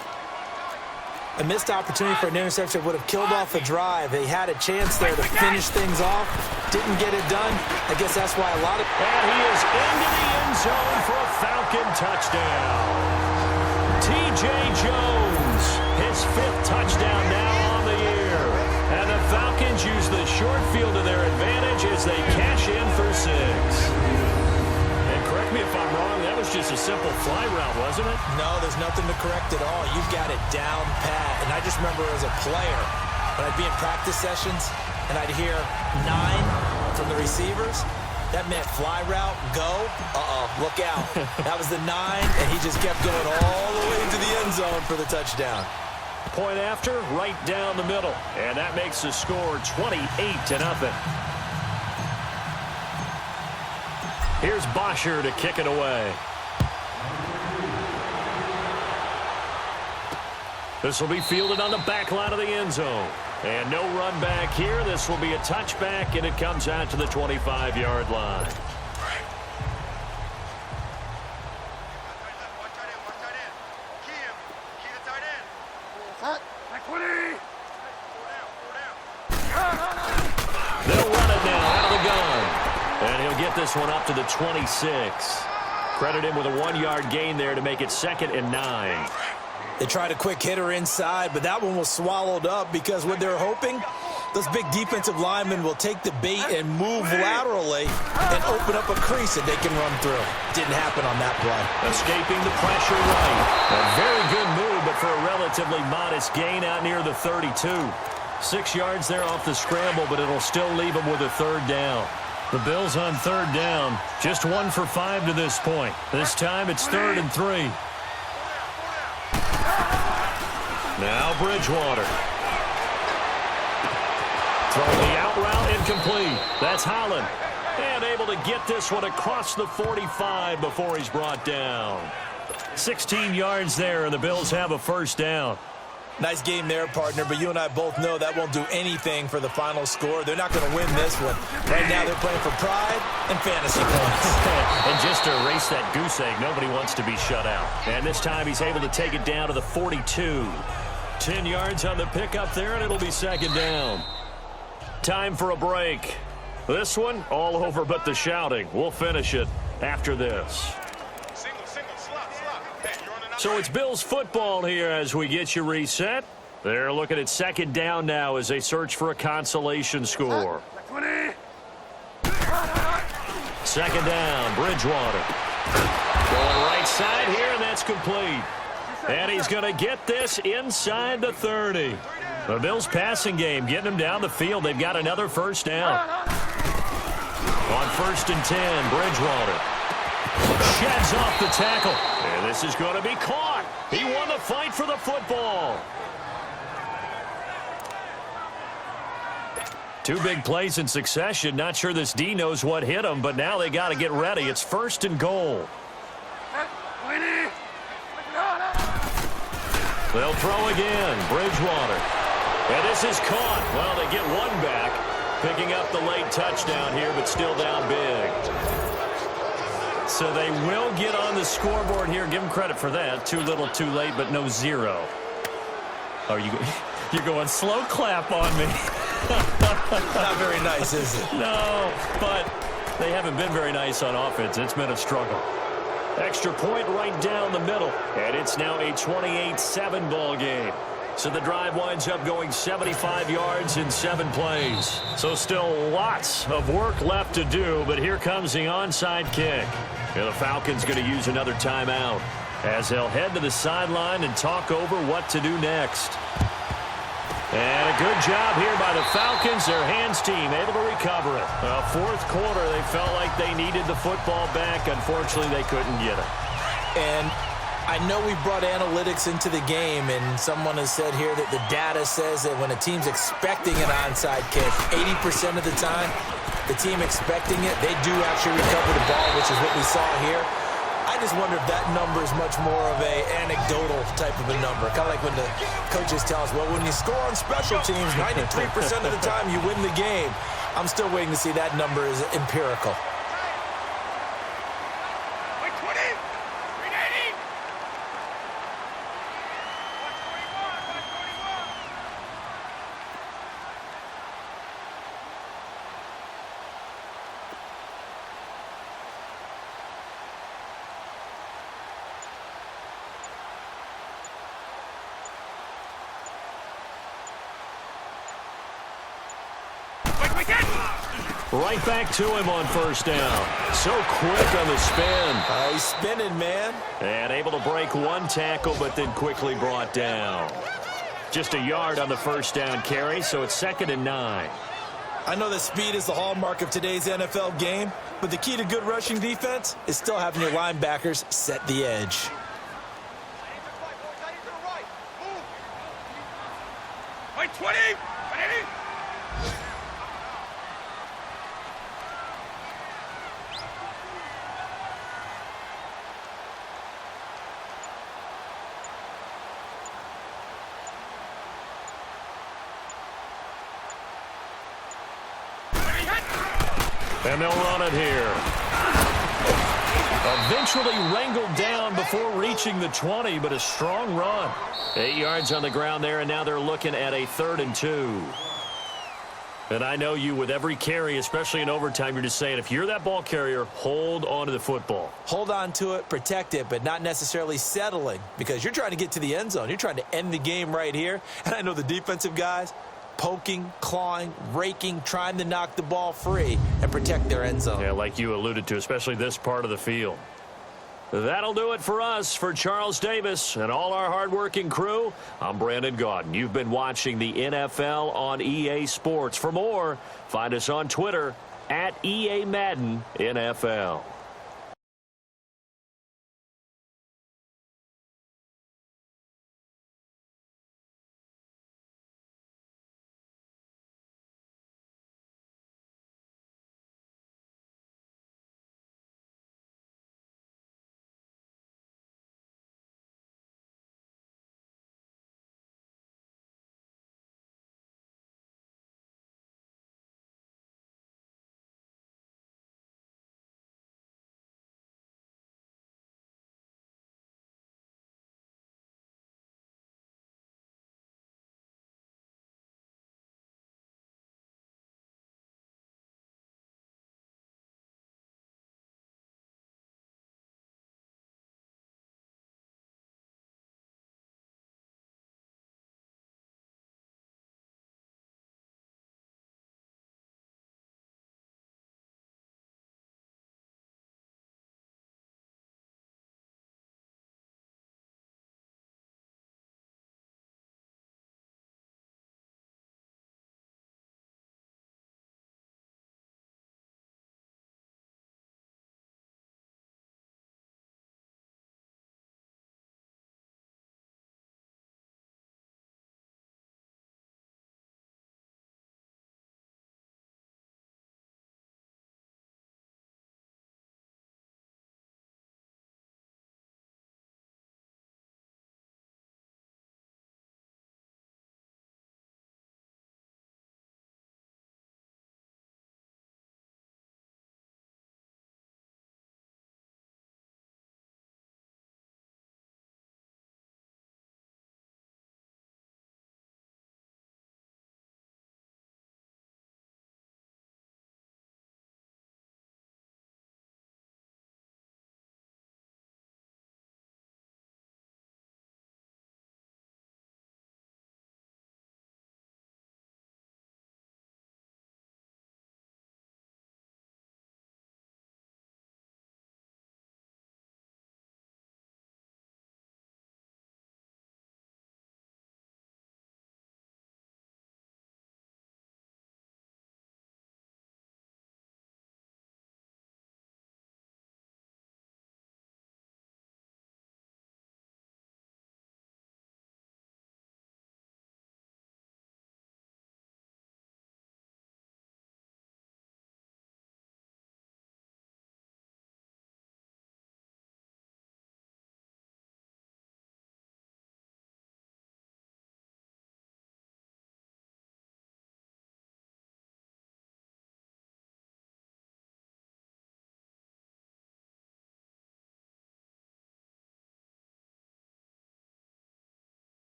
Speaker 3: A missed opportunity for an interception would have killed off a drive. They had a chance there to finish things off. Didn't get it done. I guess that's why a lot of...
Speaker 6: And he is into the end zone for a Falcon touchdown. T.J. Jones, his 5th touchdown now on the year. And the Falcons use the short field to their advantage as they cash in for 6. And correct me if I'm wrong, that was just a simple fly route, wasn't it?
Speaker 3: No, there's nothing to correct at all. You've got it down pat. And I just remember as a player, when I'd be in practice sessions and I'd hear 9 from the receivers, that meant fly route, go, look out. That was the 9, and he just kept going all the way into the end zone for the touchdown.
Speaker 6: Point after, right down the middle. And that makes the score 28-0. Here's Bosher to kick it away. This will be fielded on the back line of the end zone. And no run back here. This will be a touchback, and it comes out to the 25-yard line. They'll run it now out of the gun. And he'll get this one up to the 26. Credit him with a 1-yard gain there to make it 2nd and 9.
Speaker 3: They tried a quick hitter inside, but that one was swallowed up because what they're hoping, those big defensive linemen will take the bait and move laterally and open up a crease that they can run through. Didn't happen on that play.
Speaker 6: Escaping the pressure right. A very good move, but for a relatively modest gain out near the 32. 6 yards there off the scramble, but it'll still leave them with a third down. The Bills on third down, just 1 for 5 to this point. This time it's 3rd and 3. Now Bridgewater. Throwing the out route incomplete. That's Holland. And able to get this one across the 45 before he's brought down. 16 yards there, and the Bills have a first down.
Speaker 3: Nice game there, partner, but you and I both know that won't do anything for the final score. They're not going to win this one. Right now they're playing for pride and fantasy points.
Speaker 6: And just to erase that goose egg, nobody wants to be shut out. And this time he's able to take it down to the 42. 10 yards on the pickup there, and it'll be 2nd down. Time for a break. This one, all over but the shouting. We'll finish it after this. So it's Bills football here as we get you reset. They're looking at 2nd down now as they search for a consolation score. 2nd down, Bridgewater. Going right side here, and that's complete. And he's going to get this inside the 30. The Bills passing game getting them down the field. They've got another first down. On 1st and 10, Bridgewater sheds off the tackle. And this is going to be caught. He won the fight for the football. 2 big plays in succession. Not sure this D knows what hit him, but now they got to get ready. It's 1st and goal. They'll throw again. Bridgewater. And this is caught. Well, they get one back. Picking up the late touchdown here, but still down big. So they will get on the scoreboard here. Give them credit for that. Too little, too late, but no 0. Oh, you're going slow clap on me.
Speaker 3: Not very nice, is it?
Speaker 6: No, but they haven't been very nice on offense. It's been a struggle. Extra point right down the middle. And it's now a 28-7 ball game. So the drive winds up going 75 yards in 7 plays. So still lots of work left to do, but here comes the onside kick. And the Falcons going to use another timeout as they'll head to the sideline and talk over what to do next. And a good job here by the Falcons. Their hands team able to recover it. Fourth quarter, they felt like they needed the football back. Unfortunately, they couldn't get it.
Speaker 3: And I know we brought analytics into the game, and someone has said here that the data says that when a team's expecting an onside kick, 80% of the time, the team expecting it, they do actually recover the ball, which is what we saw here. I just wonder if that number is much more of a anecdotal type of a number. Kind of like when the coaches tell us, well, when you score on special teams, 93% of the time you win the game. I'm still waiting to see that number is empirical.
Speaker 6: Right back to him on first down. So quick on the spin.
Speaker 3: He's spinning, man.
Speaker 6: And able to break one tackle, but then quickly brought down. Just a yard on the first down carry, so it's 2nd and 9.
Speaker 3: I know that speed is the hallmark of today's NFL game, but the key to good rushing defense is still having your linebackers set the edge.
Speaker 1: Wait, 20!
Speaker 6: And they'll run it here. Eventually wrangled down before reaching the 20, but a strong run. 8 yards on the ground there, and now they're looking at a 3rd and 2. And I know you, with every carry, especially in overtime, you're just saying, if you're that ball carrier, hold on to the football.
Speaker 3: Hold on to it, protect it, but not necessarily settling, because you're trying to get to the end zone. You're trying to end the game right here. And I know the defensive guys, poking, clawing, raking, trying to knock the ball free and protect their end zone.
Speaker 6: Yeah, like you alluded to, especially this part of the field. That'll do it for us. For Charles Davis and all our hardworking crew, I'm Brandon Gaudin. You've been watching the NFL on EA Sports. For more, find us on Twitter at EA Madden NFL.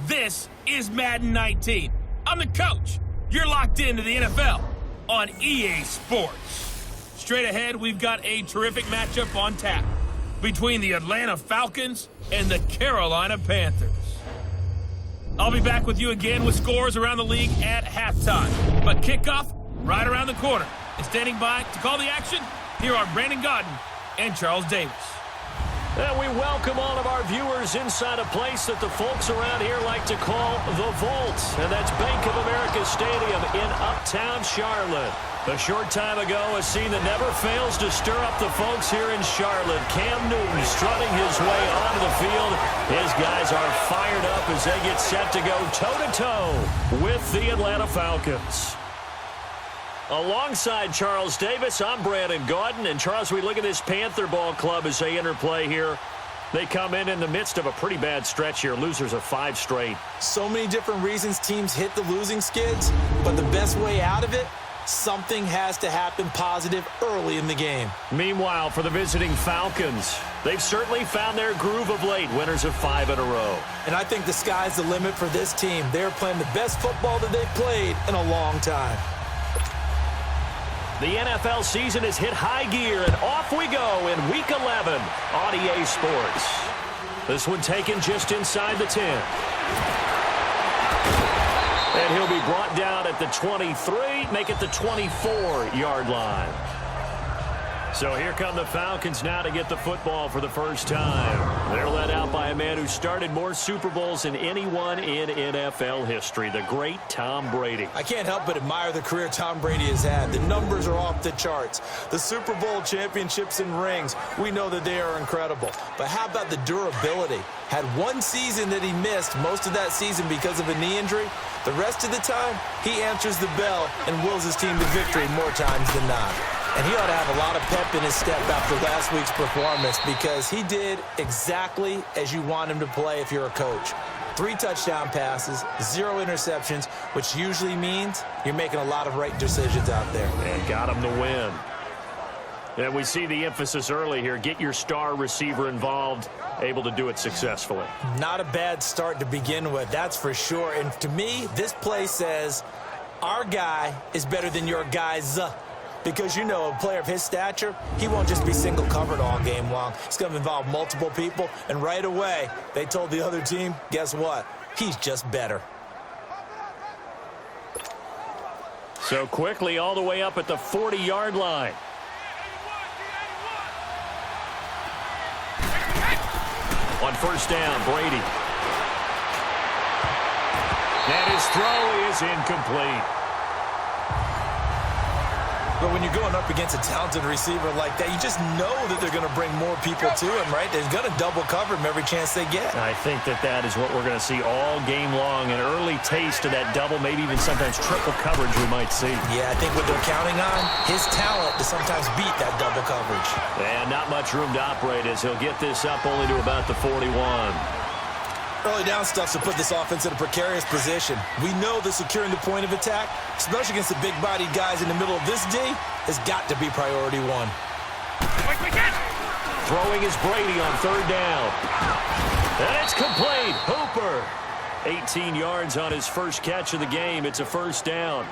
Speaker 1: This is Madden 19. I'm the coach. You're locked into the NFL on EA Sports. Straight ahead, we've got a terrific matchup on tap between the Atlanta Falcons and the Carolina Panthers. I'll be back with you again with scores around the league at halftime. But kickoff right around the corner. And standing by to call the action, here are Brandon Godden and Charles Davis.
Speaker 6: And we welcome all of our viewers inside a place that the folks around here like to call the Vault. And that's Bank of America Stadium in Uptown Charlotte. A short time ago, a scene that never fails to stir up the folks here in Charlotte. Cam Newton strutting his way onto the field. His guys are fired up as they get set to go toe-to-toe with the Atlanta Falcons. Alongside Charles Davis, I'm Brandon Gaudin. And Charles, we look at this Panther ball club as they enter play here. They come in the midst of a pretty bad stretch here. Losers of 5 straight.
Speaker 3: So many different reasons teams hit the losing skids, but the best way out of it, something has to happen positive early in the game.
Speaker 6: Meanwhile, for the visiting Falcons, they've certainly found their groove of late, winners of 5 in a row.
Speaker 3: And I think the sky's the limit for this team. They're playing the best football that they've played in a long time.
Speaker 6: The NFL season has hit high gear, and off we go in Week 11 on EA Sports. This one taken just inside the 10. And he'll be brought down at the 23, make it the 24-yard line. So here come the Falcons now to get the football for the first time. They're led out by a man who started more Super Bowls than anyone in NFL history, the great Tom Brady.
Speaker 3: I can't help but admire the career Tom Brady has had. The numbers are off the charts. The Super Bowl championships and rings, we know that they are incredible. But how about the durability? Had one season that he missed, most of that season because of a knee injury. The rest of the time, he answers the bell and wills his team to victory more times than not. And he ought to have a lot of pep in his step after last week's performance because he did exactly as you want him to play if you're a coach. 3 touchdown passes, 0 interceptions, which usually means you're making a lot of right decisions out there.
Speaker 6: And got him to win. And we see the emphasis early here. Get your star receiver involved, able to do it successfully.
Speaker 3: Not a bad start to begin with, that's for sure. And to me, this play says our guy is better than your guys. Because, you know, a player of his stature, he won't just be single covered all game long. It's going to involve multiple people. And right away, they told the other team, guess what? He's just better.
Speaker 6: So quickly all the way up at the 40-yard line. On first down, Brady. And his throw is incomplete.
Speaker 3: But when you're going up against a talented receiver like that, you just know that they're going to bring more people to him, right? They're going to double cover him every chance they get.
Speaker 6: I think that is what we're going to see all game long. An early taste of that double, maybe even sometimes triple coverage we might see.
Speaker 3: Yeah, I think what they're counting on, his talent to sometimes beat that double coverage.
Speaker 6: And not much room to operate as he'll get this up only to about the 41.
Speaker 3: Early down stuff to put this offense in a precarious position. We know that securing the point of attack, especially against the big-bodied guys in the middle of this D, has got to be priority 1.
Speaker 6: Throwing is Brady on third down. And it's complete. Hooper. 18 yards on his first catch of the game. It's a first down.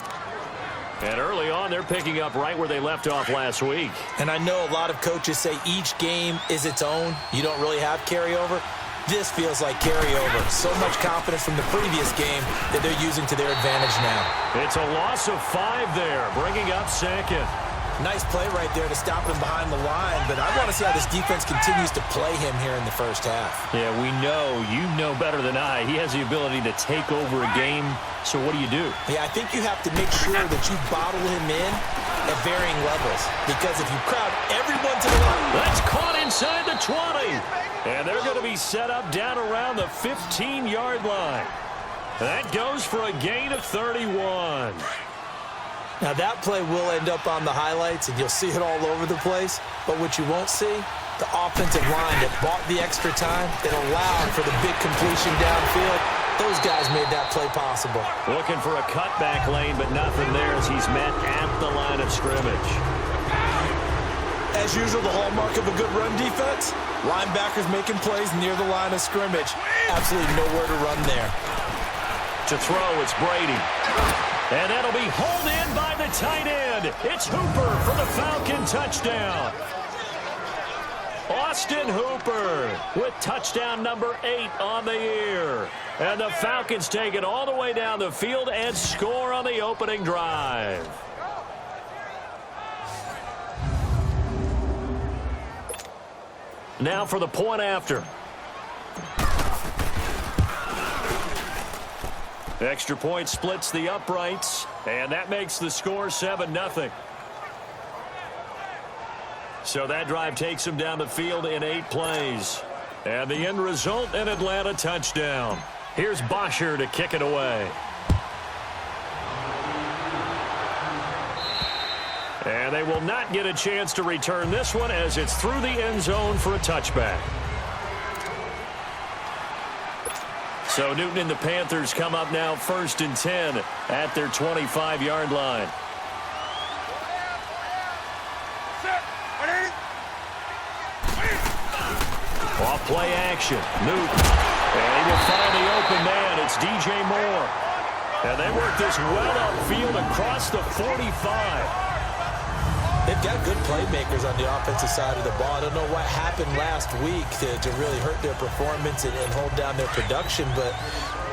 Speaker 6: And early on, they're picking up right where they left off last week.
Speaker 3: And I know a lot of coaches say each game is its own. You don't really have carryover. This feels like carryover. So much confidence from the previous game that they're using to their advantage now.
Speaker 6: It's a loss of 5 there, bringing up second.
Speaker 3: Nice play right there to stop him behind the line, but I want to see how this defense continues to play him here in the first half.
Speaker 6: Yeah, we know, you know better than I, he has the ability to take over a game, so what do you do?
Speaker 3: Yeah, I think you have to make sure that you bottle him in at varying levels, because if you crowd everyone to the line...
Speaker 6: That's caught inside the 20! And they're going to be set up down around the 15-yard line. That goes for a gain of 31.
Speaker 3: Now, that play will end up on the highlights, and you'll see it all over the place. But what you won't see, the offensive line that bought the extra time, that allowed for the big completion downfield, those guys made that play possible.
Speaker 6: Looking for a cutback lane, but nothing there as he's met at the line of scrimmage.
Speaker 3: As usual, the hallmark of a good run defense, linebackers making plays near the line of scrimmage. Absolutely nowhere to run there.
Speaker 6: To throw, it's Brady. And that'll be hauled in by the tight end. It's Hooper for the Falcon touchdown. Austin Hooper with touchdown number 8 on the year. And the Falcons take it all the way down the field and score on the opening drive. Now for the point after. Extra point splits the uprights, and that makes the score 7-0. So that drive takes him down the field in 8 plays. And the end result, an Atlanta touchdown. Here's Bosher to kick it away. And they will not get a chance to return this one as it's through the end zone for a touchback. So Newton and the Panthers come up now 1st and 10 at their 25-yard line. Off play action. Newton. And he will find the open man. It's DJ Moore. And they work this well upfield across the 45.
Speaker 3: They've got good playmakers on the offensive side of the ball. I don't know what happened last week to really hurt their performance and hold down their production, but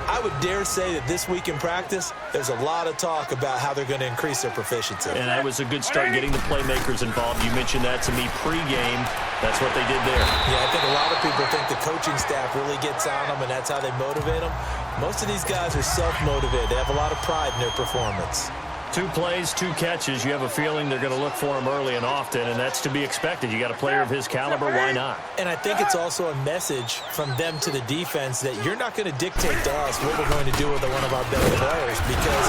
Speaker 3: I would dare say that this week in practice, there's a lot of talk about how they're going to increase their proficiency.
Speaker 6: And that was a good start getting the playmakers involved. You mentioned that to me pregame. That's what they did there.
Speaker 3: Yeah, I think a lot of people think the coaching staff really gets on them, and that's how they motivate them. Most of these guys are self-motivated. They have a lot of pride in their performance.
Speaker 6: 2 plays, 2 catches. You have a feeling they're going to look for him early and often, and that's to be expected. You got a player of his caliber, why not?
Speaker 3: And I think it's also a message from them to the defense that you're not going to dictate to us what we're going to do with one of our better players, because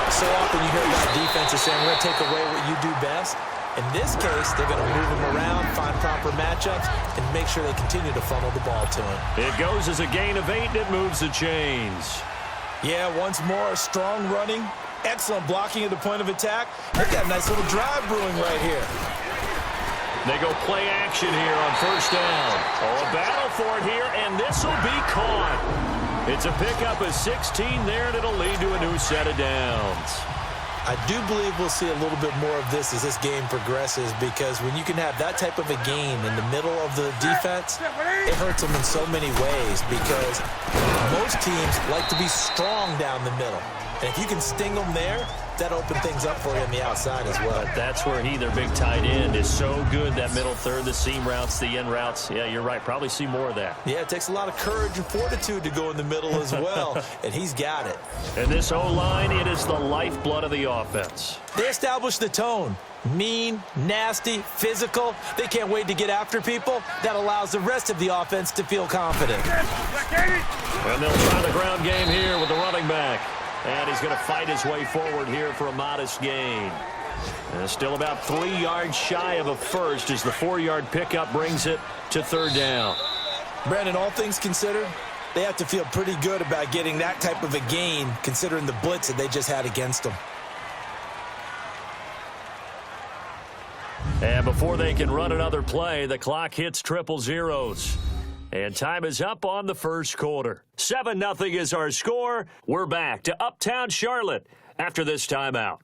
Speaker 3: so often you hear about defenses saying, we're going to take away what you do best. In this case, they're going to move him around, find proper matchups, and make sure they continue to funnel the ball to him.
Speaker 6: It goes as a gain of 8, and it moves the chains.
Speaker 3: Yeah, once more, strong running. Excellent blocking at the point of attack. They've got a nice little drive brewing right here.
Speaker 6: They go play action here on 1st down. Oh, a battle for it here, and this will be caught. It's a pickup of 16 there, and it'll lead to a new set of downs.
Speaker 3: I do believe we'll see a little bit more of this as this game progresses, because when you can have that type of a game in the middle of the defense, it hurts them in so many ways, because most teams like to be strong down the middle. And if you can sting them there, that opens things up for you on the outside as well.
Speaker 6: But that's where their big tight end, is so good, that middle third, the seam routes, the in routes. Yeah, you're right. Probably see more of that.
Speaker 3: Yeah, it takes a lot of courage and fortitude to go in the middle as well, and he's got it.
Speaker 6: And this O-line, it is the lifeblood of the offense.
Speaker 3: They establish the tone. Mean, nasty, physical. They can't wait to get after people. That allows the rest of the offense to feel confident.
Speaker 6: And they'll try the ground game here with the running back. And he's going to fight his way forward here for a modest gain. And still about 3 yards shy of a first as the 4-yard pickup brings it to 3rd down.
Speaker 3: Brandon, all things considered, they have to feel pretty good about getting that type of a gain, considering the blitz that they just had against them.
Speaker 6: And before they can run another play, the clock hits triple zeros. And time is up on the 1st quarter. 7-0 is our score. We're back to Uptown Charlotte after this timeout.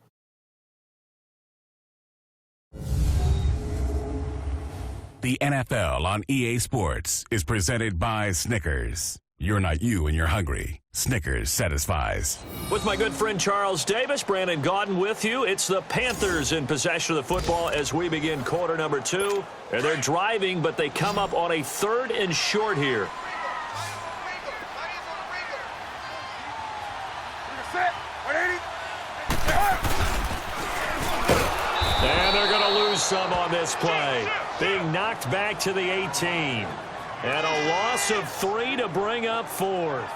Speaker 4: The NFL on EA Sports is presented by Snickers. You're not you when you're hungry. Snickers satisfies.
Speaker 6: With my good friend Charles Davis, Brandon Gaudin with you. It's the Panthers in possession of the football as we begin quarter number 2. And they're driving, but they come up on a 3rd and short here. And they're going to lose some on this play. Being knocked back to the 18. And a loss of 3 to bring up 4th.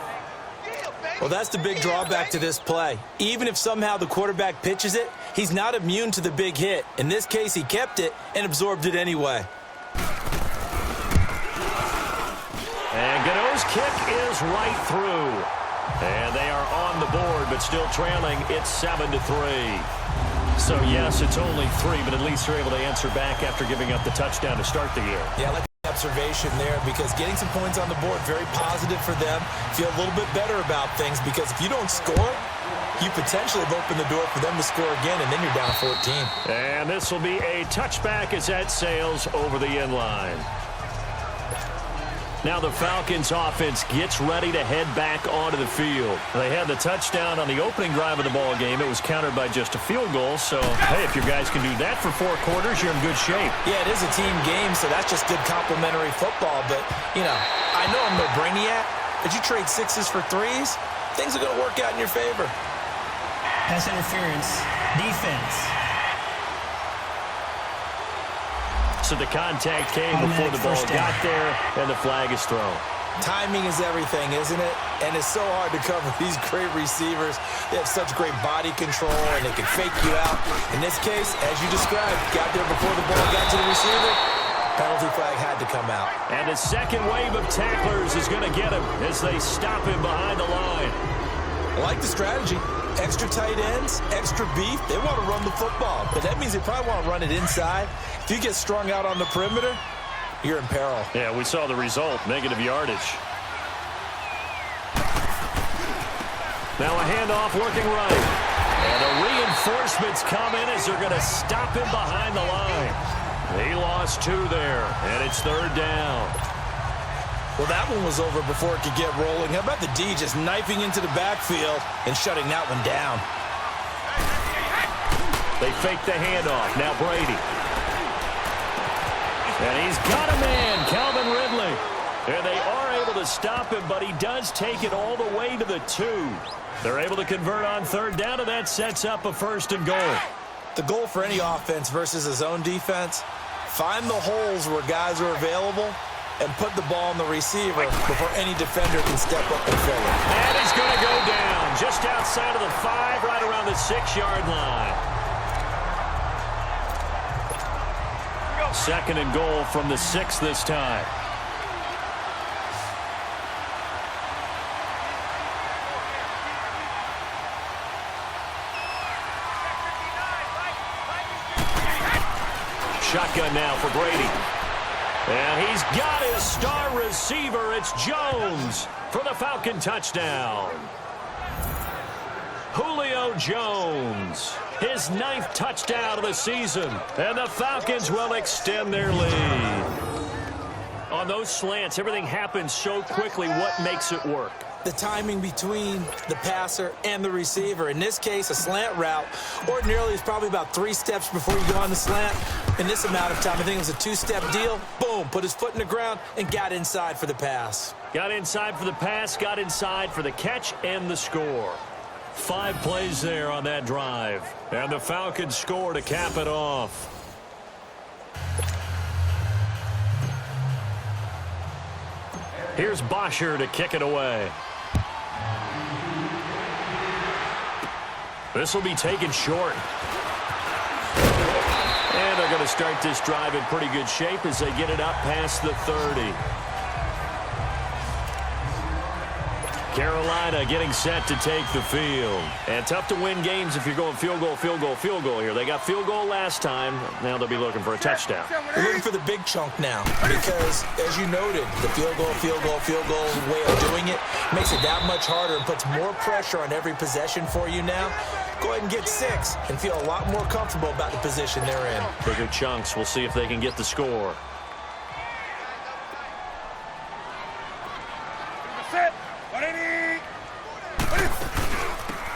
Speaker 3: Well, that's the big drawback to this play. Even if somehow the quarterback pitches it, he's not immune to the big hit. In this case, he kept it and absorbed it anyway.
Speaker 6: And Gano's kick is right through. And they are on the board, but still trailing. It's 7-3. So, yes, it's only 3, but at least they're able to answer back after giving up the touchdown to start the year.
Speaker 3: Yeah, I like the observation there, because getting some points on the board, very positive for them. Feel a little bit better about things, because if you don't score, you potentially have opened the door for them to score again, and then you're down 14.
Speaker 6: And this will be a touchback as that sails over the end line. Now the Falcons offense gets ready to head back onto the field. They had the touchdown on the opening drive of the ball game. It was countered by just a field goal. So, hey, if your guys can do that for 4 quarters, you're in good shape.
Speaker 3: Yeah, it is a team game, so that's just good complimentary football. But, you know, I know I'm no brainiac, but you trade 6s for 3s, things are going to work out in your favor.
Speaker 5: Pass interference. Defense.
Speaker 6: So the contact came before the ball got there, and the flag is thrown.
Speaker 3: Timing is everything, isn't it? And it's so hard to cover these great receivers. They have such great body control, and they can fake you out. In this case, as you described, got there before the ball got to the receiver. Penalty flag had to come out.
Speaker 6: And the second wave of tacklers is going to get him as they stop him behind the line.
Speaker 3: I like the strategy. Extra tight ends, extra beef. They want to run the football, but that means they probably want to run it inside. If you get strung out on the perimeter, you're in peril.
Speaker 6: Yeah, we saw the result, negative yardage. Now a handoff working right. And the reinforcements come in as they're going to stop him behind the line. He lost 2 there, and it's 3rd down.
Speaker 3: Well, that one was over before it could get rolling. How about the D just knifing into the backfield and shutting that one down?
Speaker 6: They fake the handoff. Now Brady. And he's got a man, Calvin Ridley. And they are able to stop him, but he does take it all the way to the 2. They're able to convert on 3rd down, and that sets up a 1st and goal.
Speaker 3: The goal for any offense versus a zone defense, find the holes where guys are available and put the ball on the receiver before any defender can step up and fill it.
Speaker 6: And he's going to go down just outside of the 5, right around the 6-yard line. 2nd and goal from the 6 this time. Shotgun now for Brady. And he's got his star receiver. It's Jones for the Falcon touchdown. Julio Jones, his 9th touchdown of the season. And the Falcons will extend their lead. On those slants, everything happens so quickly. What makes it work?
Speaker 3: The timing between the passer and the receiver. In this case, a slant route ordinarily is probably about 3 steps before you go on the slant. In this amount of time, I think it was a 2-step deal. Boom, put his foot in the ground and got inside for the pass.
Speaker 6: Got inside for the pass, got inside for the catch and the score. 5 plays there on that drive. And the Falcons score to cap it off. Here's Bosher to kick it away. This will be taken short. And they're going to start this drive in pretty good shape as they get it up past the 30. Carolina getting set to take the field. And tough to win games if you're going field goal, field goal, field goal here. They got field goal last time. Now they'll be looking for a touchdown.
Speaker 3: They're looking for the big chunk now because, as you noted, the field goal way of doing it makes it that much harder and puts more pressure on every possession for you now. Go ahead and get 6 and feel a lot more comfortable about the position they're in.
Speaker 6: Bigger chunks. We'll see if they can get the score.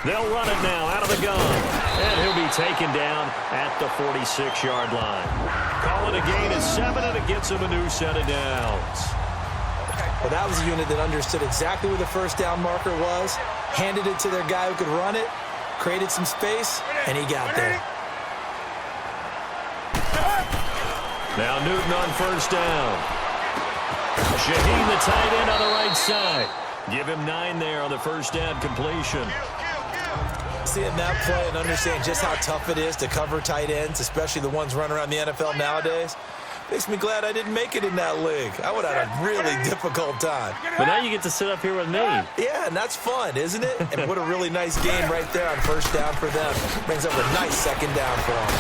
Speaker 6: They'll run it now out of the gun. And he'll be taken down at the 46-yard line. Call it a gain of 7, and it gets him a new set of downs.
Speaker 3: Well, that was a unit that understood exactly where the first down marker was, handed it to their guy who could run it, created some space, and he got there.
Speaker 6: Now Newton on first down. Shaheen, the tight end, on the right side. Give him 9 there on the first down completion.
Speaker 3: Seeing that play and understand just how tough it is to cover tight ends, especially the ones running around the NFL nowadays, makes me glad I didn't make it in that league. I would have had a really difficult time.
Speaker 6: But now you get to sit up here with me.
Speaker 3: Yeah, and that's fun, isn't it? And what a really nice game right there on first down for them. Brings up a nice second down for them.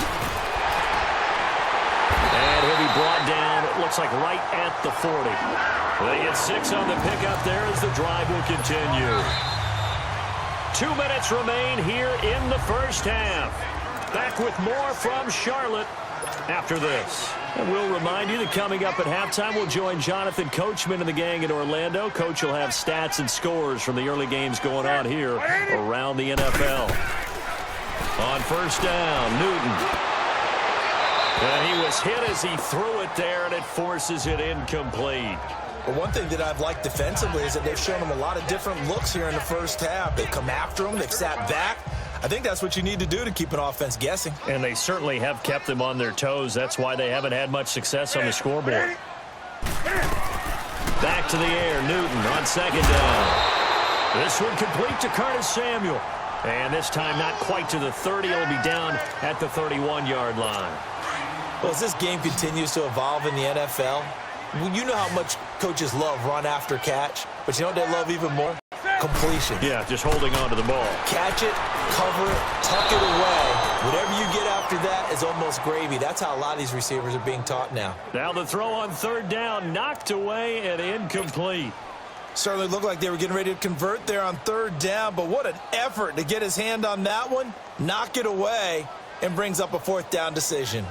Speaker 6: And he'll be brought down, it looks like right at the 40. They get 6 on the pickup there as the drive will continue. 2 minutes remain here in the first half. Back with more from Charlotte after this. And we'll remind you that coming up at halftime, we'll join Jonathan Coachman and the gang in Orlando. Coach will have stats and scores from the early games going on here around the NFL. On first down, Newton. And he was hit as he threw it there, and it forces it incomplete.
Speaker 3: But one thing that I've liked defensively is that they've shown him a lot of different looks here in the first half. They've come after him. They've sat back. I think that's what you need to do to keep an offense guessing.
Speaker 6: And they certainly have kept them on their toes. That's why they haven't had much success on the scoreboard. Back to the air, Newton on second down. This one complete to Curtis Samuel. And this time not quite to the 30. It'll be down at the 31-yard line.
Speaker 3: Well, as this game continues to evolve in the NFL, you know how much coaches love run after catch, but you know what they love even more? Completion.
Speaker 6: Yeah, just holding on to the ball.
Speaker 3: Catch it, cover it, tuck it away. Whatever you get after that is almost gravy. That's how a lot of these receivers are being taught now.
Speaker 6: Now the throw on third down, knocked away and incomplete.
Speaker 3: Certainly looked like they were getting ready to convert there on third down, but what an effort to get his hand on that one, knock it away, and brings up a fourth down decision.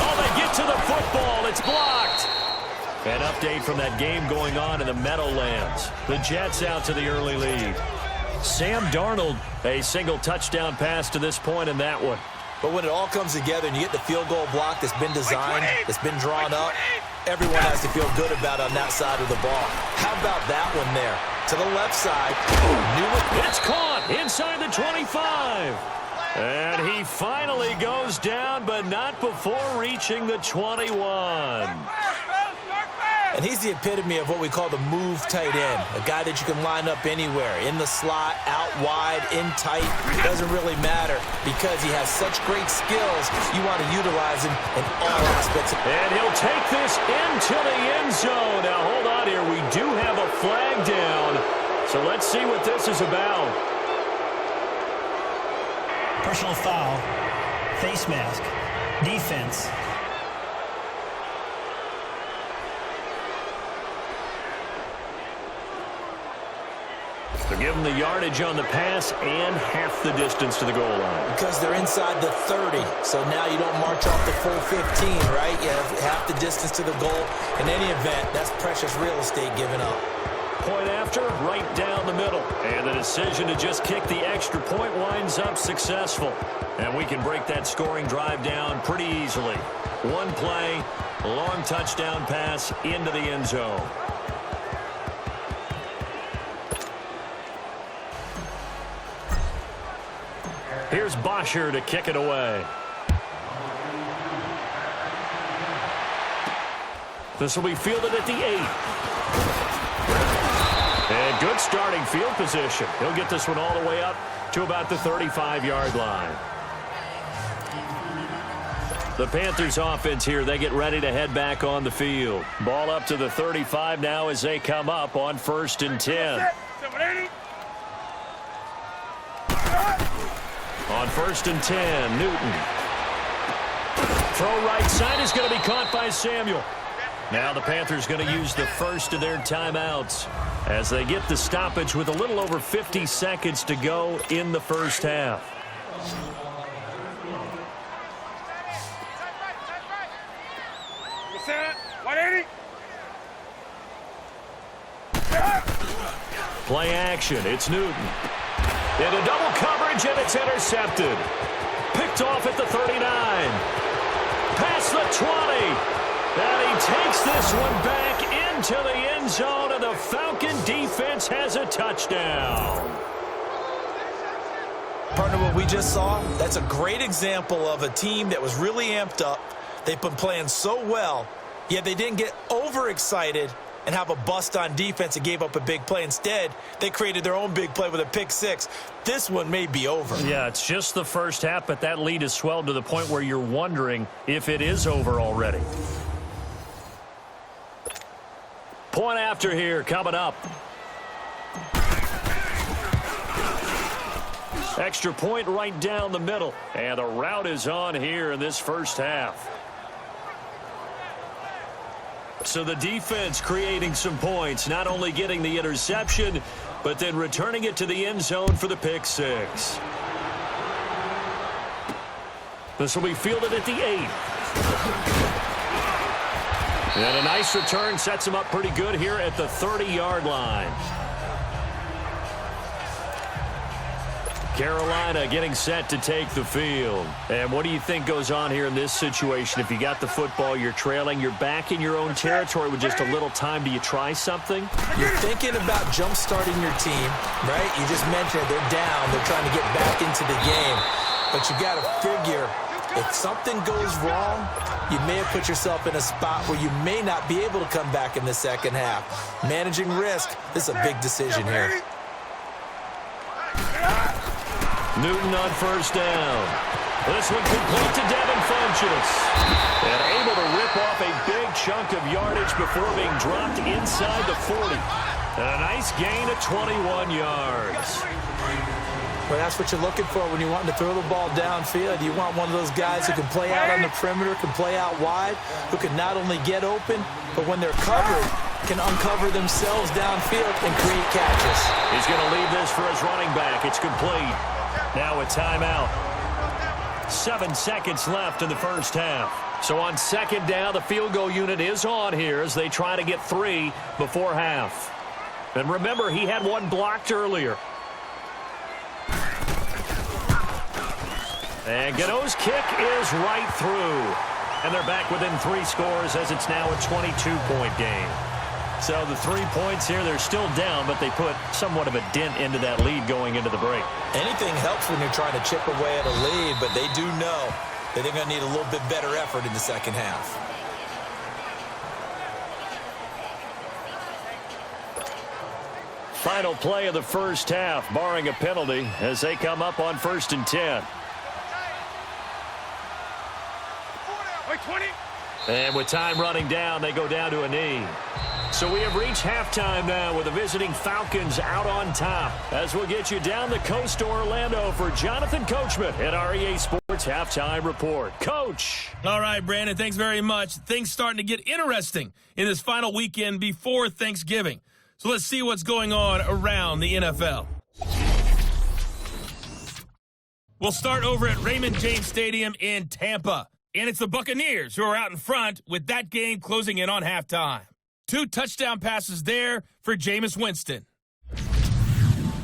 Speaker 6: Oh, they get to the football. It's blocked. An update from that game going on in the Meadowlands. The Jets out to the early lead. Sam Darnold, a single touchdown pass to this point in that one.
Speaker 3: But when it all comes together and you get the field goal block that's been designed, that's been drawn up, everyone has to feel good about on that side of the ball. How about that one there? To the left side.
Speaker 6: It's caught inside the 25. And he finally goes down, but not before reaching the 21.
Speaker 3: And he's the epitome of what we call the move tight end, a guy that you can line up anywhere, in the slot, out wide, in tight. It doesn't really matter because he has such great skills. You want to utilize him in all aspects.
Speaker 6: And he'll take this into the end zone. Now, hold on here. We do have a flag down. So let's see what this is about.
Speaker 5: Personal foul. Face mask. Defense.
Speaker 6: They're giving the yardage on the pass and half the distance to the goal line.
Speaker 3: Because they're inside the 30, so now you don't march off the full 15, right? You have half the distance to the goal. In any event, that's precious real estate given up.
Speaker 6: Point after, right down the middle. And the decision to just kick the extra point winds up successful. And we can break that scoring drive down pretty easily. One play, long touchdown pass into the end zone. Here's Bosher to kick it away. This will be fielded at the 8. And good starting field position. He'll get this one all the way up to about the 35-yard line. The Panthers offense here, they get ready to head back on the field. Ball up to the 35 now as they come up on 1st and 10. On 1st and 10, Newton. Throw right side is going to be caught by Samuel. Now the Panthers going to use the first of their timeouts as they get the stoppage with a little over 50 seconds to go in the first half. Play action. It's Newton. Into double coverage, and it's intercepted. Picked off at the 39. Past the 20. And he takes this one back into the end zone, and the Falcon defense has a touchdown.
Speaker 3: Partner, what we just saw, that's a great example of a team that was really amped up. They've been playing so well, yet they didn't get overexcited and have a bust on defense and gave up a big play. Instead, they created their own big play with a pick six. This one may be over.
Speaker 6: Yeah, it's just the first half, but that lead has swelled to the point where you're wondering if it is over already. Point after here coming up. Extra point right down the middle. And the route is on here in this first half. So the defense creating some points, not only getting the interception, but then returning it to the end zone for the pick six. This will be fielded at the 8. And a nice return sets him up pretty good here at the 30-yard line. Carolina getting set to take the field. And what do you think goes on here in this situation? If you got the football, you're trailing, you're back in your own territory with just a little time. Do you try something?
Speaker 3: You're thinking about jump-starting your team, right? You just mentioned they're down. They're trying to get back into the game. But you got to figure, if something goes wrong, you may have put yourself in a spot where you may not be able to come back in the second half. Managing risk, this is a big decision here.
Speaker 6: Newton on first down. This one complete to Devin Funchess. And able to rip off a big chunk of yardage before being dropped inside the 40. And a nice gain of 21 yards.
Speaker 3: Well, that's what you're looking for when you're wanting to throw the ball downfield. You want one of those guys who can play out on the perimeter, can play out wide, who can not only get open, but when they're covered, can uncover themselves downfield and create catches.
Speaker 6: He's going to leave this for his running back. It's complete. Now a timeout. 7 seconds left in the first half. So on second down, the field goal unit is on here as they try to get 3 before half. And remember, he had one blocked earlier. And Gano's kick is right through. And they're back within 3 scores as it's now a 22-point game. So the 3 points here, they're still down, but they put somewhat of a dent into that lead going into the break.
Speaker 3: Anything helps when you're trying to chip away at a lead, but they do know that they're going to need a little bit better effort in the second half.
Speaker 6: Final play of the first half, barring a penalty, as they come up on 1st and 10. And with time running down, they go down to a knee. So we have reached halftime now with the visiting Falcons out on top. As we'll get you down the coast to Orlando for Jonathan Coachman at our EA Sports Halftime Report. Coach.
Speaker 1: All right, Brandon, thanks very much. Things starting to get interesting in this final weekend before Thanksgiving. So let's see what's going on around the NFL. We'll start over at Raymond James Stadium in Tampa. And it's the Buccaneers who are out in front with that game closing in on halftime. 2 touchdown passes there for Jameis Winston.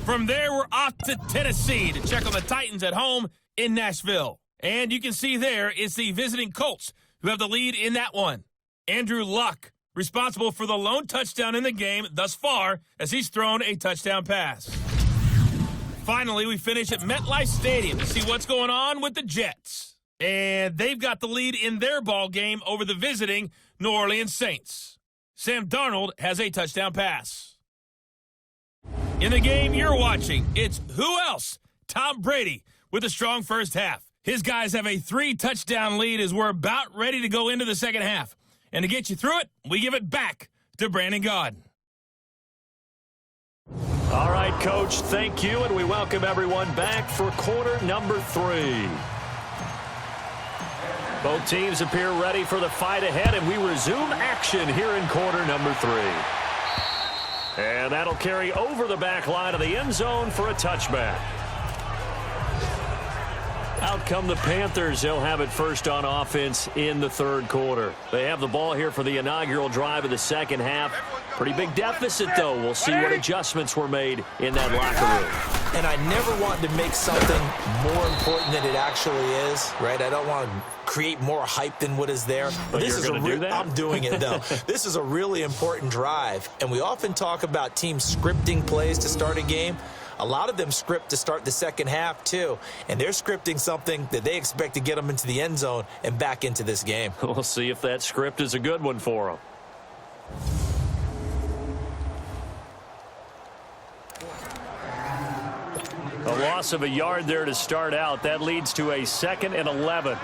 Speaker 1: From there, we're off to Tennessee to check on the Titans at home in Nashville. And you can see there it's the visiting Colts who have the lead in that one. Andrew Luck, responsible for the lone touchdown in the game thus far as he's thrown a touchdown pass. Finally, we finish at MetLife Stadium to see what's going on with the Jets. And they've got the lead in their ball game over the visiting New Orleans Saints. Sam Darnold has a touchdown pass. In the game you're watching, it's who else? Tom Brady with a strong first half. His guys have a 3-touchdown lead as we're about ready to go into the second half. And to get you through it, we give it back to Brandon Gaudin.
Speaker 6: All right, Coach, thank you, and we welcome everyone back for quarter number 3. Both teams appear ready for the fight ahead, and we resume action here in quarter number 3. And that'll carry over the back line of the end zone for a touchback. Out come the Panthers. They'll have it first on offense in the 3rd quarter. They have the ball here for the inaugural drive of the second half. Pretty big deficit, though. We'll see what adjustments were made in that locker room.
Speaker 3: And I never want to make something more important than it actually is, right? I don't want to create more hype than what is there.
Speaker 6: But this is do that?
Speaker 3: I'm doing it, though. This is a really important drive. And we often talk about teams scripting plays to start a game. A lot of them script to start the second half, too. And they're scripting something that they expect to get them into the end zone and back into this game.
Speaker 6: We'll see if that script is a good one for them. A loss of a yard there to start out. That leads to a 2nd and 11.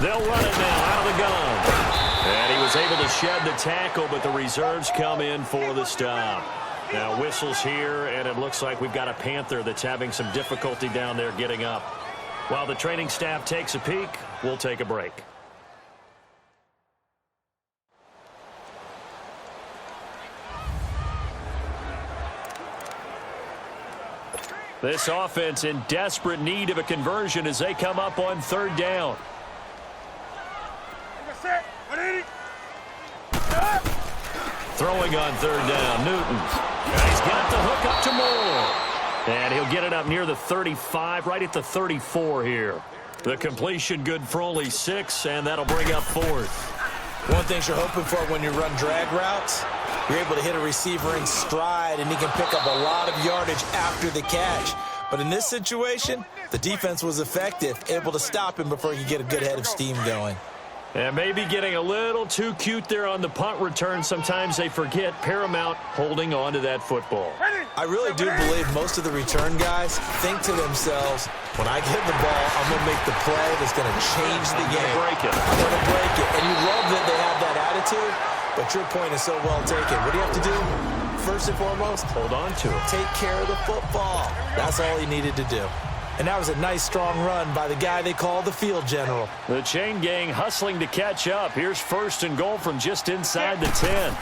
Speaker 6: They'll run it now out of the gun. And he was able to shed the tackle, but the reserves come in for the stop. Now whistles here, and it looks like we've got a Panther that's having some difficulty down there getting up. While the training staff takes a peek, we'll take a break. This offense in desperate need of a conversion as they come up on third down. Throwing on third down, Newton. And he's got the hook up to Moore. And he'll get it up near the 35, right at the 34 here. The completion good for only 6, and that'll bring up fourth.
Speaker 3: One thing you're hoping for when you run drag routes, you're able to hit a receiver in stride, and he can pick up a lot of yardage after the catch. But in this situation, the defense was effective, able to stop him before he could get a good head of steam going.
Speaker 6: And maybe getting a little too cute there on the punt return. Sometimes they forget paramount holding on to that football.
Speaker 3: I really do believe most of the return guys think to themselves, when I get the ball, I'm going to make the play that's going to change the game.
Speaker 6: Break it.
Speaker 3: I'm going to break it. And you love that they have that attitude, but your point is so well taken. What do you have to do? First and foremost,
Speaker 6: hold on to it.
Speaker 3: Take care of the football. That's all he needed to do. And that was a nice, strong run by the guy they call the field general.
Speaker 6: The chain gang hustling to catch up. Here's first and goal from just inside the 10.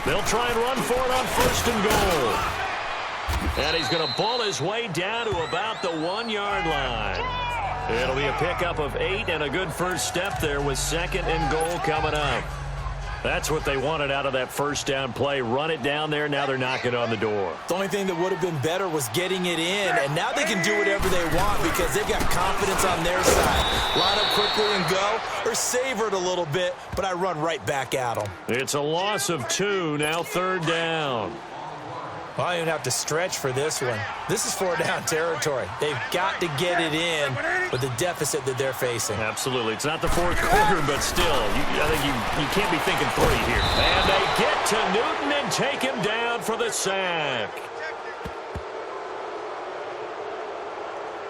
Speaker 6: They'll try and run for it on first and goal. And he's going to ball his way down to about the 1-yard line. It'll be a pickup of 8 and a good first step there with second and goal coming up. That's what they wanted out of that first down play. Run it down there. Now they're knocking on the door.
Speaker 3: The only thing that would have been better was getting it in, and now they can do whatever they want because they've got confidence on their side. Line up quickly and go, or savor it a little bit, but I run right back at them.
Speaker 6: It's a loss of 2, now third down.
Speaker 3: Well, I don't even have to stretch for this one. This is 4-down territory. They've got to get it in with the deficit that they're facing.
Speaker 6: Absolutely. It's not the fourth quarter, but still, I think you can't be thinking 3 here. And they get to Newton and take him down for the sack.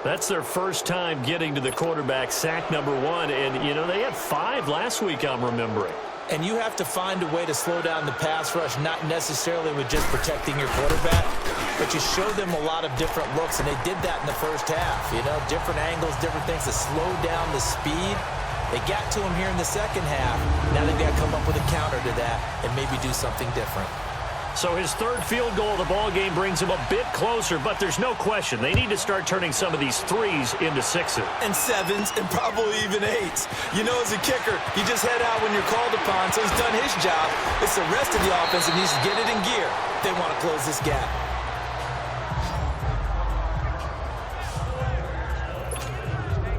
Speaker 6: That's their first time getting to the quarterback, sack number 1. And, you know, they had 5 last week, I'm remembering.
Speaker 3: And you have to find a way to slow down the pass rush, not necessarily with just protecting your quarterback, but you show them a lot of different looks, and they did that in the first half. You know, different angles, different things to slow down the speed. They got to him here in the second half. Now they've got to come up with a counter to that and maybe do something different.
Speaker 6: So his third field goal of the ball game brings him a bit closer, but there's no question they need to start turning some of these 3s into 6s.
Speaker 3: And 7s and probably even 8s. You know, as a kicker, you just head out when you're called upon, so he's done his job. It's the rest of the offense that needs to get it in gear if they want to close this gap.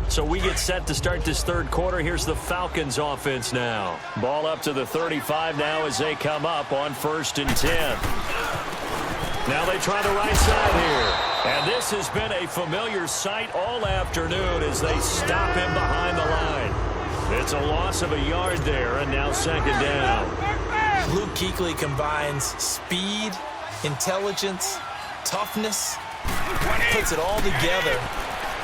Speaker 6: So we get set to start this third quarter. Here's the Falcons offense now. Ball up to the 35 now as they come up on first and 10. Now they try the right side here. And this has been a familiar sight all afternoon as they stop him behind the line. It's a loss of a yard there, and now second down.
Speaker 3: Luke Kuechly combines speed, intelligence, toughness, puts it all together.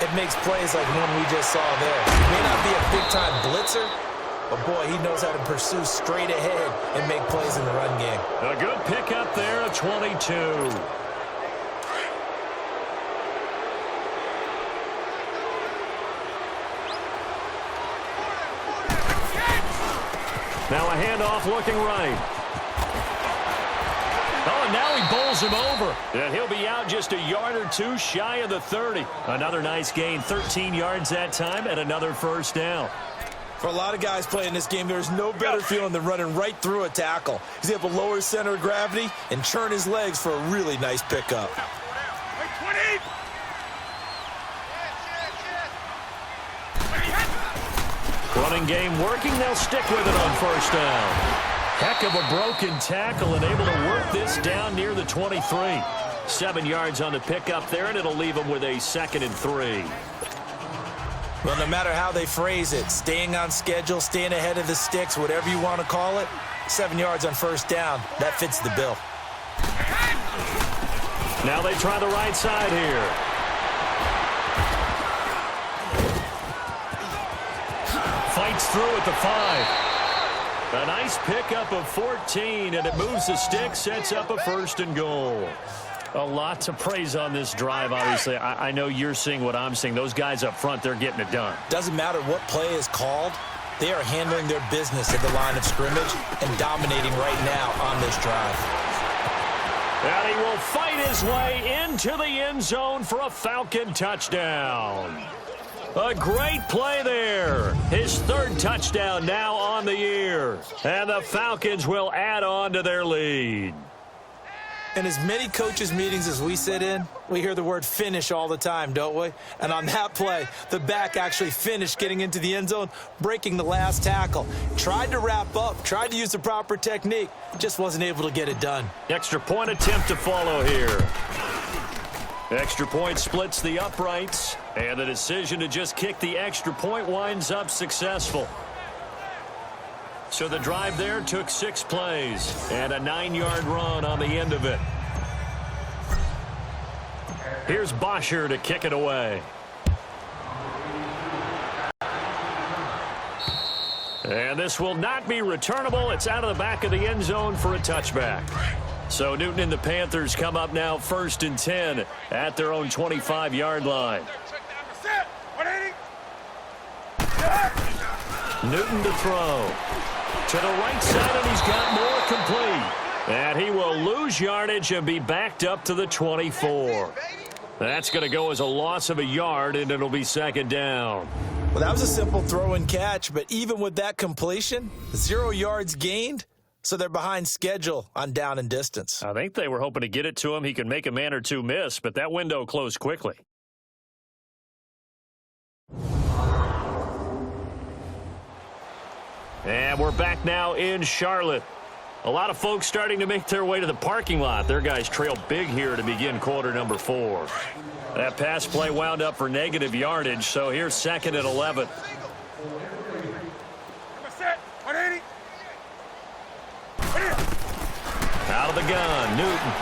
Speaker 3: It makes plays like one we just saw there. He may not be a big-time blitzer, but, boy, he knows how to pursue straight ahead and make plays in the run game.
Speaker 6: A good pickup there of 22. Now a handoff looking right. Oh, and now he bowls him over. And he'll be out just a yard or 2 shy of the 30. Another nice gain, 13 yards that time, and another first down.
Speaker 3: For a lot of guys playing this game, there's no better feeling than running right through a tackle. He's able to lower his center of gravity and churn his legs for a really nice pickup.
Speaker 6: Running game working. They'll stick with it on first down. Heck of a broken tackle and able to work this down near the 23. 7 yards on the pickup there, and it'll leave them with a 2nd and 3.
Speaker 3: Well, no matter how they phrase it, staying on schedule, staying ahead of the sticks, whatever you want to call it, 7 yards on first down, that fits the bill.
Speaker 6: Now they try the right side here. Fights through at the 5. A nice pickup of 14, and it moves the stick, sets up a 1st and goal. A lot to praise on this drive, obviously. I know you're seeing what I'm seeing. Those guys up front, they're getting it done.
Speaker 3: Doesn't matter what play is called. They are handling their business at the line of scrimmage and dominating right now on this drive.
Speaker 6: And he will fight his way into the end zone for a Falcon touchdown. A great play there. His 3rd touchdown now on the year. And the Falcons will add on to their lead.
Speaker 3: In as many coaches' meetings as we sit in, we hear the word finish all the time, don't we? And on that play, the back actually finished getting into the end zone, breaking the last tackle. Tried to wrap up, tried to use the proper technique, just wasn't able to get it done.
Speaker 6: Extra point attempt to follow here. Extra point splits the uprights, and the decision to just kick the extra point winds up successful. So the drive there took 6 plays and a 9-yard run on the end of it. Here's Bosher to kick it away. And this will not be returnable. It's out of the back of the end zone for a touchback. So Newton and the Panthers come up now 1st and 10 at their own 25-yard line. Newton to throw. To the right side, and he's got more complete. And he will lose yardage and be backed up to the 24. That's going to go as a loss of a yard, and it'll be 2nd down.
Speaker 3: Well, that was a simple throw and catch, but even with that completion, 0 yards gained, so they're behind schedule on down and distance.
Speaker 6: I think they were hoping to get it to him. He could make a man or two miss, but that window closed quickly. And we're back now in Charlotte. A lot of folks starting to make their way to the parking lot. Their guys trail big here to begin quarter number 4. That pass play wound up for negative yardage, so here's 2nd and 11. Out of the gun, Newton.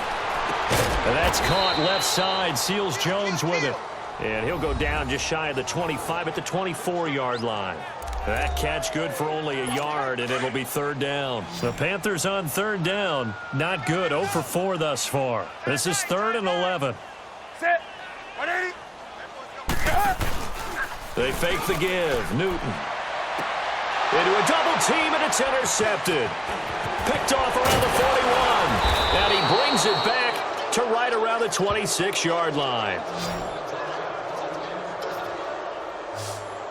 Speaker 6: And that's caught left side. Seals Jones with it. And he'll go down just shy of the 25 at the 24-yard line. That catch good for only a yard, and it'll be 3rd down. The Panthers on 3rd down. Not good. 0 for 4 thus far. This is 3rd and 11. They fake the give. Newton. Into a double team, and it's intercepted. Picked off around the 41. And he brings it back to right around the 26-yard line.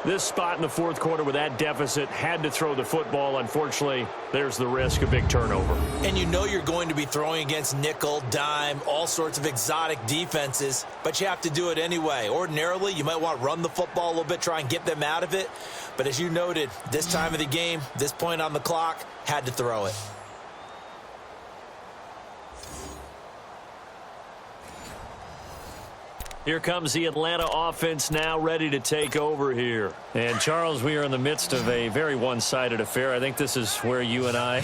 Speaker 6: This spot in the 4th quarter with that deficit, had to throw the football. Unfortunately, there's the risk of big turnover.
Speaker 3: And you know you're going to be throwing against nickel, dime, all sorts of exotic defenses, but you have to do it anyway. Ordinarily, you might want to run the football a little bit, try and get them out of it. But as you noted, this time of the game, this point on the clock, had to throw it.
Speaker 6: Here comes the Atlanta offense now ready to take over here. And, Charles, we are in the midst of a very one-sided affair. I think this is where you and I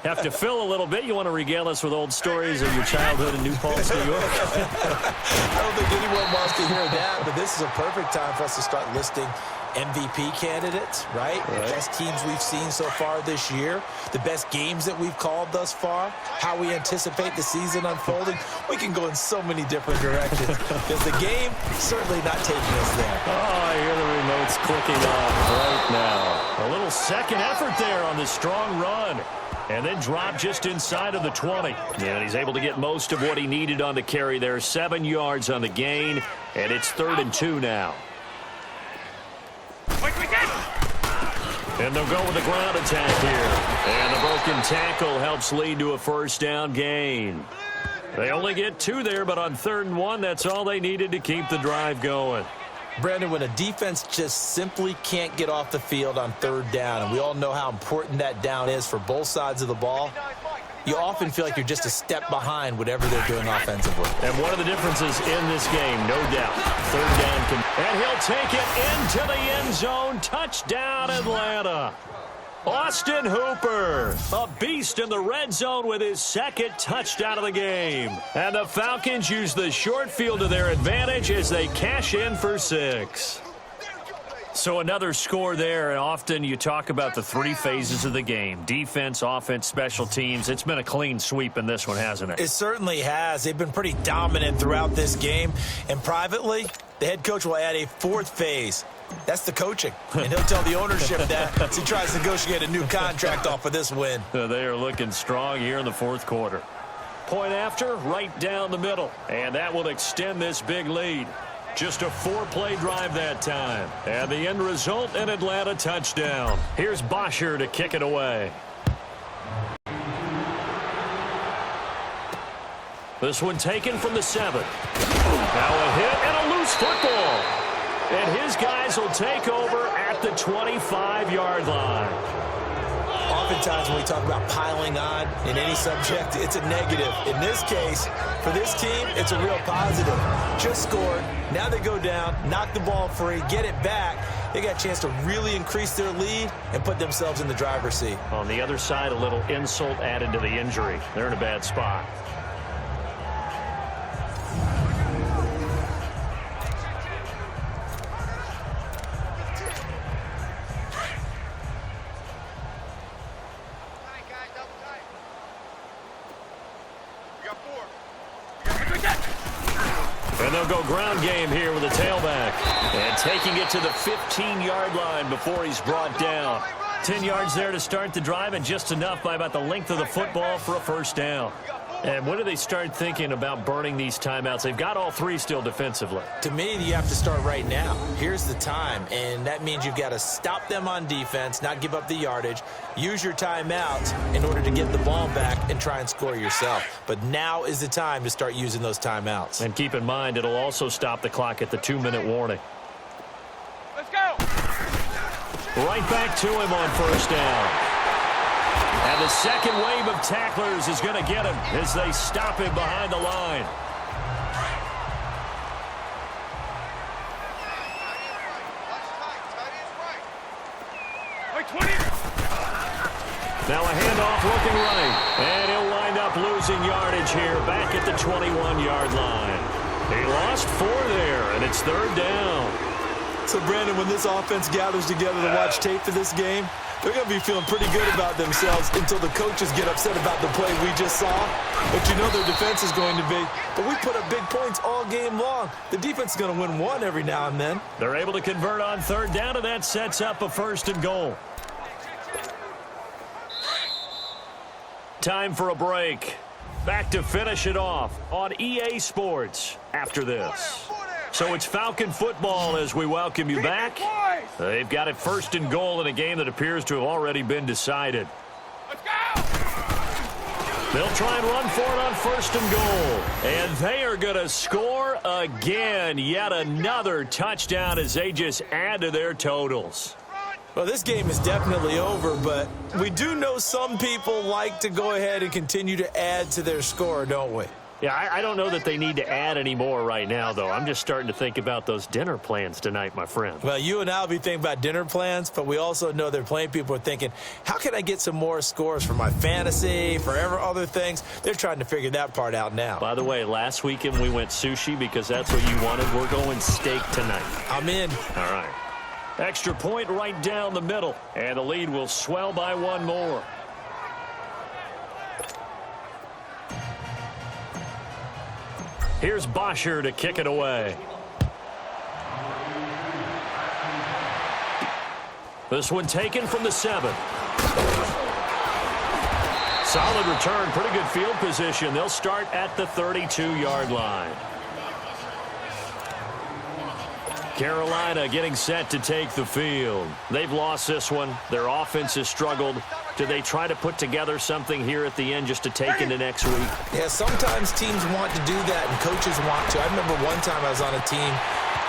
Speaker 6: have to fill a little bit. You want to regale us with old stories of your childhood in New Paltz, New York?
Speaker 3: I don't think anyone wants to hear that, but this is a perfect time for us to start listing MVP candidates, right? The best teams we've seen so far this year, the best games that we've called thus far, how we anticipate the season unfolding. We can go in so many different directions because the game certainly not taking us there.
Speaker 6: Oh, I hear the remotes clicking off right now. A little second effort there on the strong run. And then drop just inside of the 20. And he's able to get most of what he needed on the carry there. 7 yards on the gain, and it's 3rd and 2 now. And they'll go with the ground attack here. And the broken tackle helps lead to a 1st down gain. They only get 2 there, but on 3rd and 1, that's all they needed to keep the drive going.
Speaker 3: Brandon, when a defense just simply can't get off the field on 3rd down, and we all know how important that down is for both sides of the ball, you often feel like you're just a step behind whatever they're doing offensively.
Speaker 6: And one of the differences in this game, no doubt, 3rd down. And he'll take it into the end zone. Touchdown, Atlanta. Austin Hooper, a beast in the red zone with his 2nd touchdown of the game. And the Falcons use the short field to their advantage as they cash in for 6. So another score there, and often you talk about the three phases of the game. Defense, offense, special teams. It's been a clean sweep in this one, hasn't it?
Speaker 3: It certainly has. They've been pretty dominant throughout this game. And privately, the head coach will add a fourth phase. That's the coaching. And he'll tell the ownership that as he tries to negotiate a new contract off of this win.
Speaker 6: They are looking strong here in the fourth quarter. Point after, right down the middle. And that will extend this big lead. Just a 4-play drive that time. And the end result, an Atlanta touchdown. Here's Bosher to kick it away. This one taken from the 7. Now a hit and a loose football. And his guys will take over at the 25-yard line.
Speaker 3: Oftentimes when we talk about piling on in any subject, it's a negative. In this case, for this team, it's a real positive. Just scored. Now they go down, knock the ball free, get it back. They got a chance to really increase their lead and put themselves in the driver's seat.
Speaker 6: On the other side, a little insult added to the injury. They're in a bad spot. And they'll go ground game here with a tailback. And taking it to the 15-yard line before he's brought down. 10 yards there to start the drive, and just enough by about the length of the football for a first down. And when do they start thinking about burning these timeouts? They've got all three still defensively.
Speaker 3: To me, you have to start right now. Here's the time, and that means you've got to stop them on defense, not give up the yardage, use your timeouts in order to get the ball back and try and score yourself. But now is the time to start using those timeouts.
Speaker 6: And keep in mind, it'll also stop the clock at the 2-minute warning.
Speaker 7: Let's go!
Speaker 6: Right back to him on first down. And the second wave of tacklers is going to get him as they stop him behind the line. Now a handoff looking right. And he'll wind up losing yardage here back at the 21-yard line. He lost 4 there, and it's third down.
Speaker 3: So, Brandon, when this offense gathers together to watch tape for this game, they're going to be feeling pretty good about themselves until the coaches get upset about the play we just saw. But you know their defense is going to be. But we put up big points all game long. The defense is going to win one every now and then.
Speaker 6: They're able to convert on third down, and that sets up a first and goal. Time for a break. Back to finish it off on EA Sports after this. So it's Falcon football as we welcome you back. They've got it first and goal in a game that appears to have already been decided.
Speaker 7: Let's go!
Speaker 6: They'll try and run for it on first and goal. And they are going to score again. Yet another touchdown as they just add to their totals.
Speaker 3: Well, this game is definitely over, but we do know some people like to go ahead and continue to add to their score, don't we?
Speaker 6: Yeah, I don't know that they need to add any more right now, though. I'm just starting to think about those dinner plans tonight, my friend.
Speaker 3: Well, you and I will be thinking about dinner plans, but we also know they're playing people are thinking, how can I get some more scores for my fantasy, for other things? They're trying to figure that part out now.
Speaker 6: By the way, last weekend we went sushi because that's what you wanted. We're going steak tonight.
Speaker 3: I'm in.
Speaker 6: All right. Extra point right down the middle, and the lead will swell by one more. Here's Bosher to kick it away. This one taken from the 7. Solid return, pretty good field position. They'll start at the 32-yard line. Carolina getting set to take the field. They've lost this one. Their offense has struggled. Do they try to put together something here at the end just to take into next week?
Speaker 3: Yeah, sometimes teams want to do that and coaches want to. I remember one time I was on a team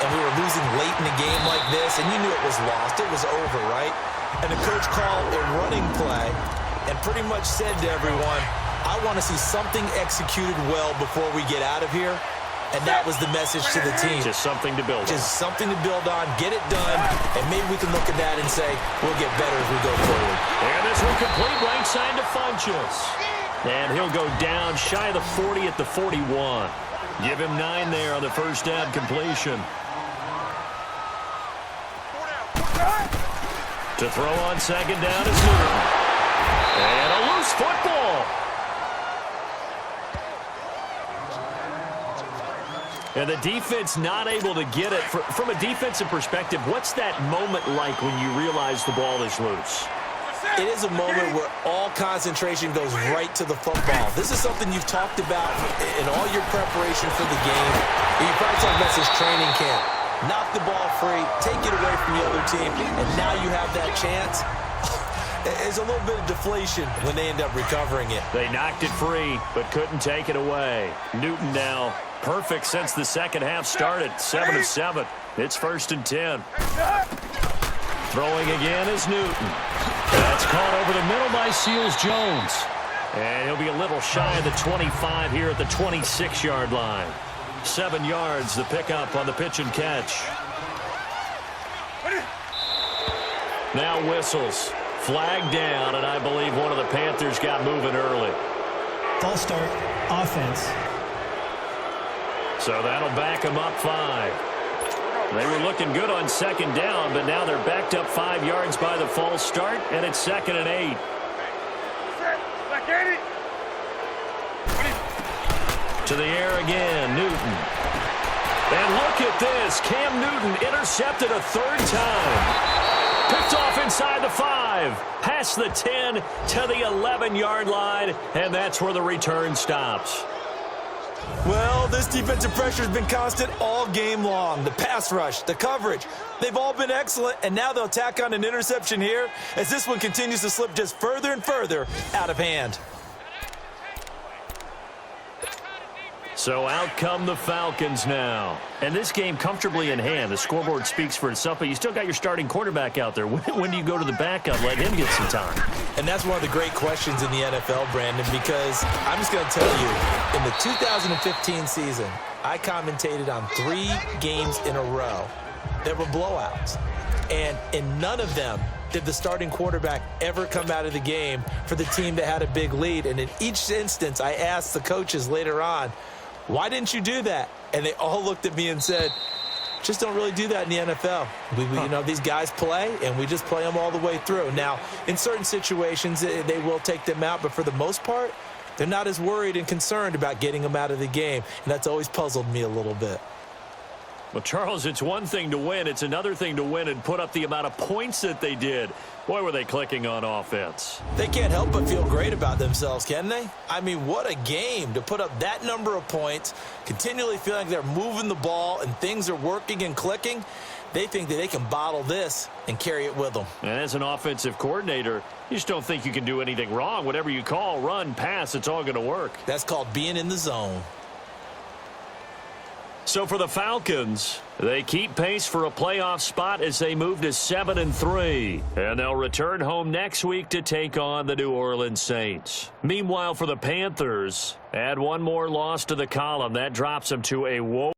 Speaker 3: and we were losing late in a game like this, and you knew it was lost. It was over, right? And the coach called a running play and pretty much said to everyone, I want to see something executed well before we get out of here. And that was the message to the team.
Speaker 6: Just something to build on.
Speaker 3: Just something to build on, get it done, and maybe we can look at that and say, we'll get better as we go forward.
Speaker 6: And this will complete right side to Funchess. And he'll go down shy of the 40 at the 41. Give him 9 there on the first down completion. To throw on second down is Newton. And a loose football. And the defense not able to get it. From a defensive perspective, what's that moment like when you realize the ball is loose?
Speaker 3: It is a moment where all concentration goes right to the football. This is something you've talked about in all your preparation for the game. You probably talked about this training camp. Knock the ball free, take it away from the other team, and now you have that chance. There's a little bit of deflation when they end up recovering it.
Speaker 6: They knocked it free, but couldn't take it away. Newton now perfect since the second half started. 7 of 7. It's 1st and 10. Throwing again is Newton. That's caught over the middle by Seals-Jones. And he'll be a little shy of the 25 here at the 26-yard line. 7 yards, the pickup on the pitch and catch. Now whistles. Flag down, and I believe one of the Panthers got moving early.
Speaker 5: False start, offense.
Speaker 6: So that'll back them up 5. They were looking good on second down, but now they're backed up 5 yards by the false start, and it's 2nd and 8. To the air again, Newton. And look at this. Cam Newton intercepted a 3rd time. Picked off inside the 5. Past the 10 to the 11-yard line, and that's where the return stops.
Speaker 3: Well, this defensive pressure has been constant all game long. The pass rush, the coverage, they've all been excellent, and now they'll tack on an interception here as this one continues to slip just further and further out of hand.
Speaker 6: So out come the Falcons now. And this game comfortably in hand. The scoreboard speaks for itself, but you still got your starting quarterback out there. When do you go to the backup, let him get some time?
Speaker 3: And that's one of the great questions in the NFL, Brandon, because I'm just going to tell you, in the 2015 season, I commentated on 3 games in a row that were blowouts. And in none of them did the starting quarterback ever come out of the game for the team that had a big lead. And in each instance, I asked the coaches later on, why didn't you do that? And they all looked at me and said, just don't really do that in the NFL. You know, these guys play, and we just play them all the way through. Now, in certain situations, they will take them out, but for the most part, they're not as worried and concerned about getting them out of the game, and that's always puzzled me a little bit.
Speaker 6: Well, Charles, it's one thing to win. It's another thing to win and put up the amount of points that they did. Boy, were they clicking on offense.
Speaker 3: They can't help but feel great about themselves, can they? I mean, what a game to put up that number of points, continually feeling like they're moving the ball and things are working and clicking. They think that they can bottle this and carry it with them.
Speaker 6: And as an offensive coordinator, you just don't think you can do anything wrong. Whatever you call, run, pass, it's all going to work.
Speaker 3: That's called being in the zone.
Speaker 6: So for the Falcons, they keep pace for a playoff spot as they move to 7-3. And they'll return home next week to take on the New Orleans Saints. Meanwhile, for the Panthers, add one more loss to the column. That drops them to a woeful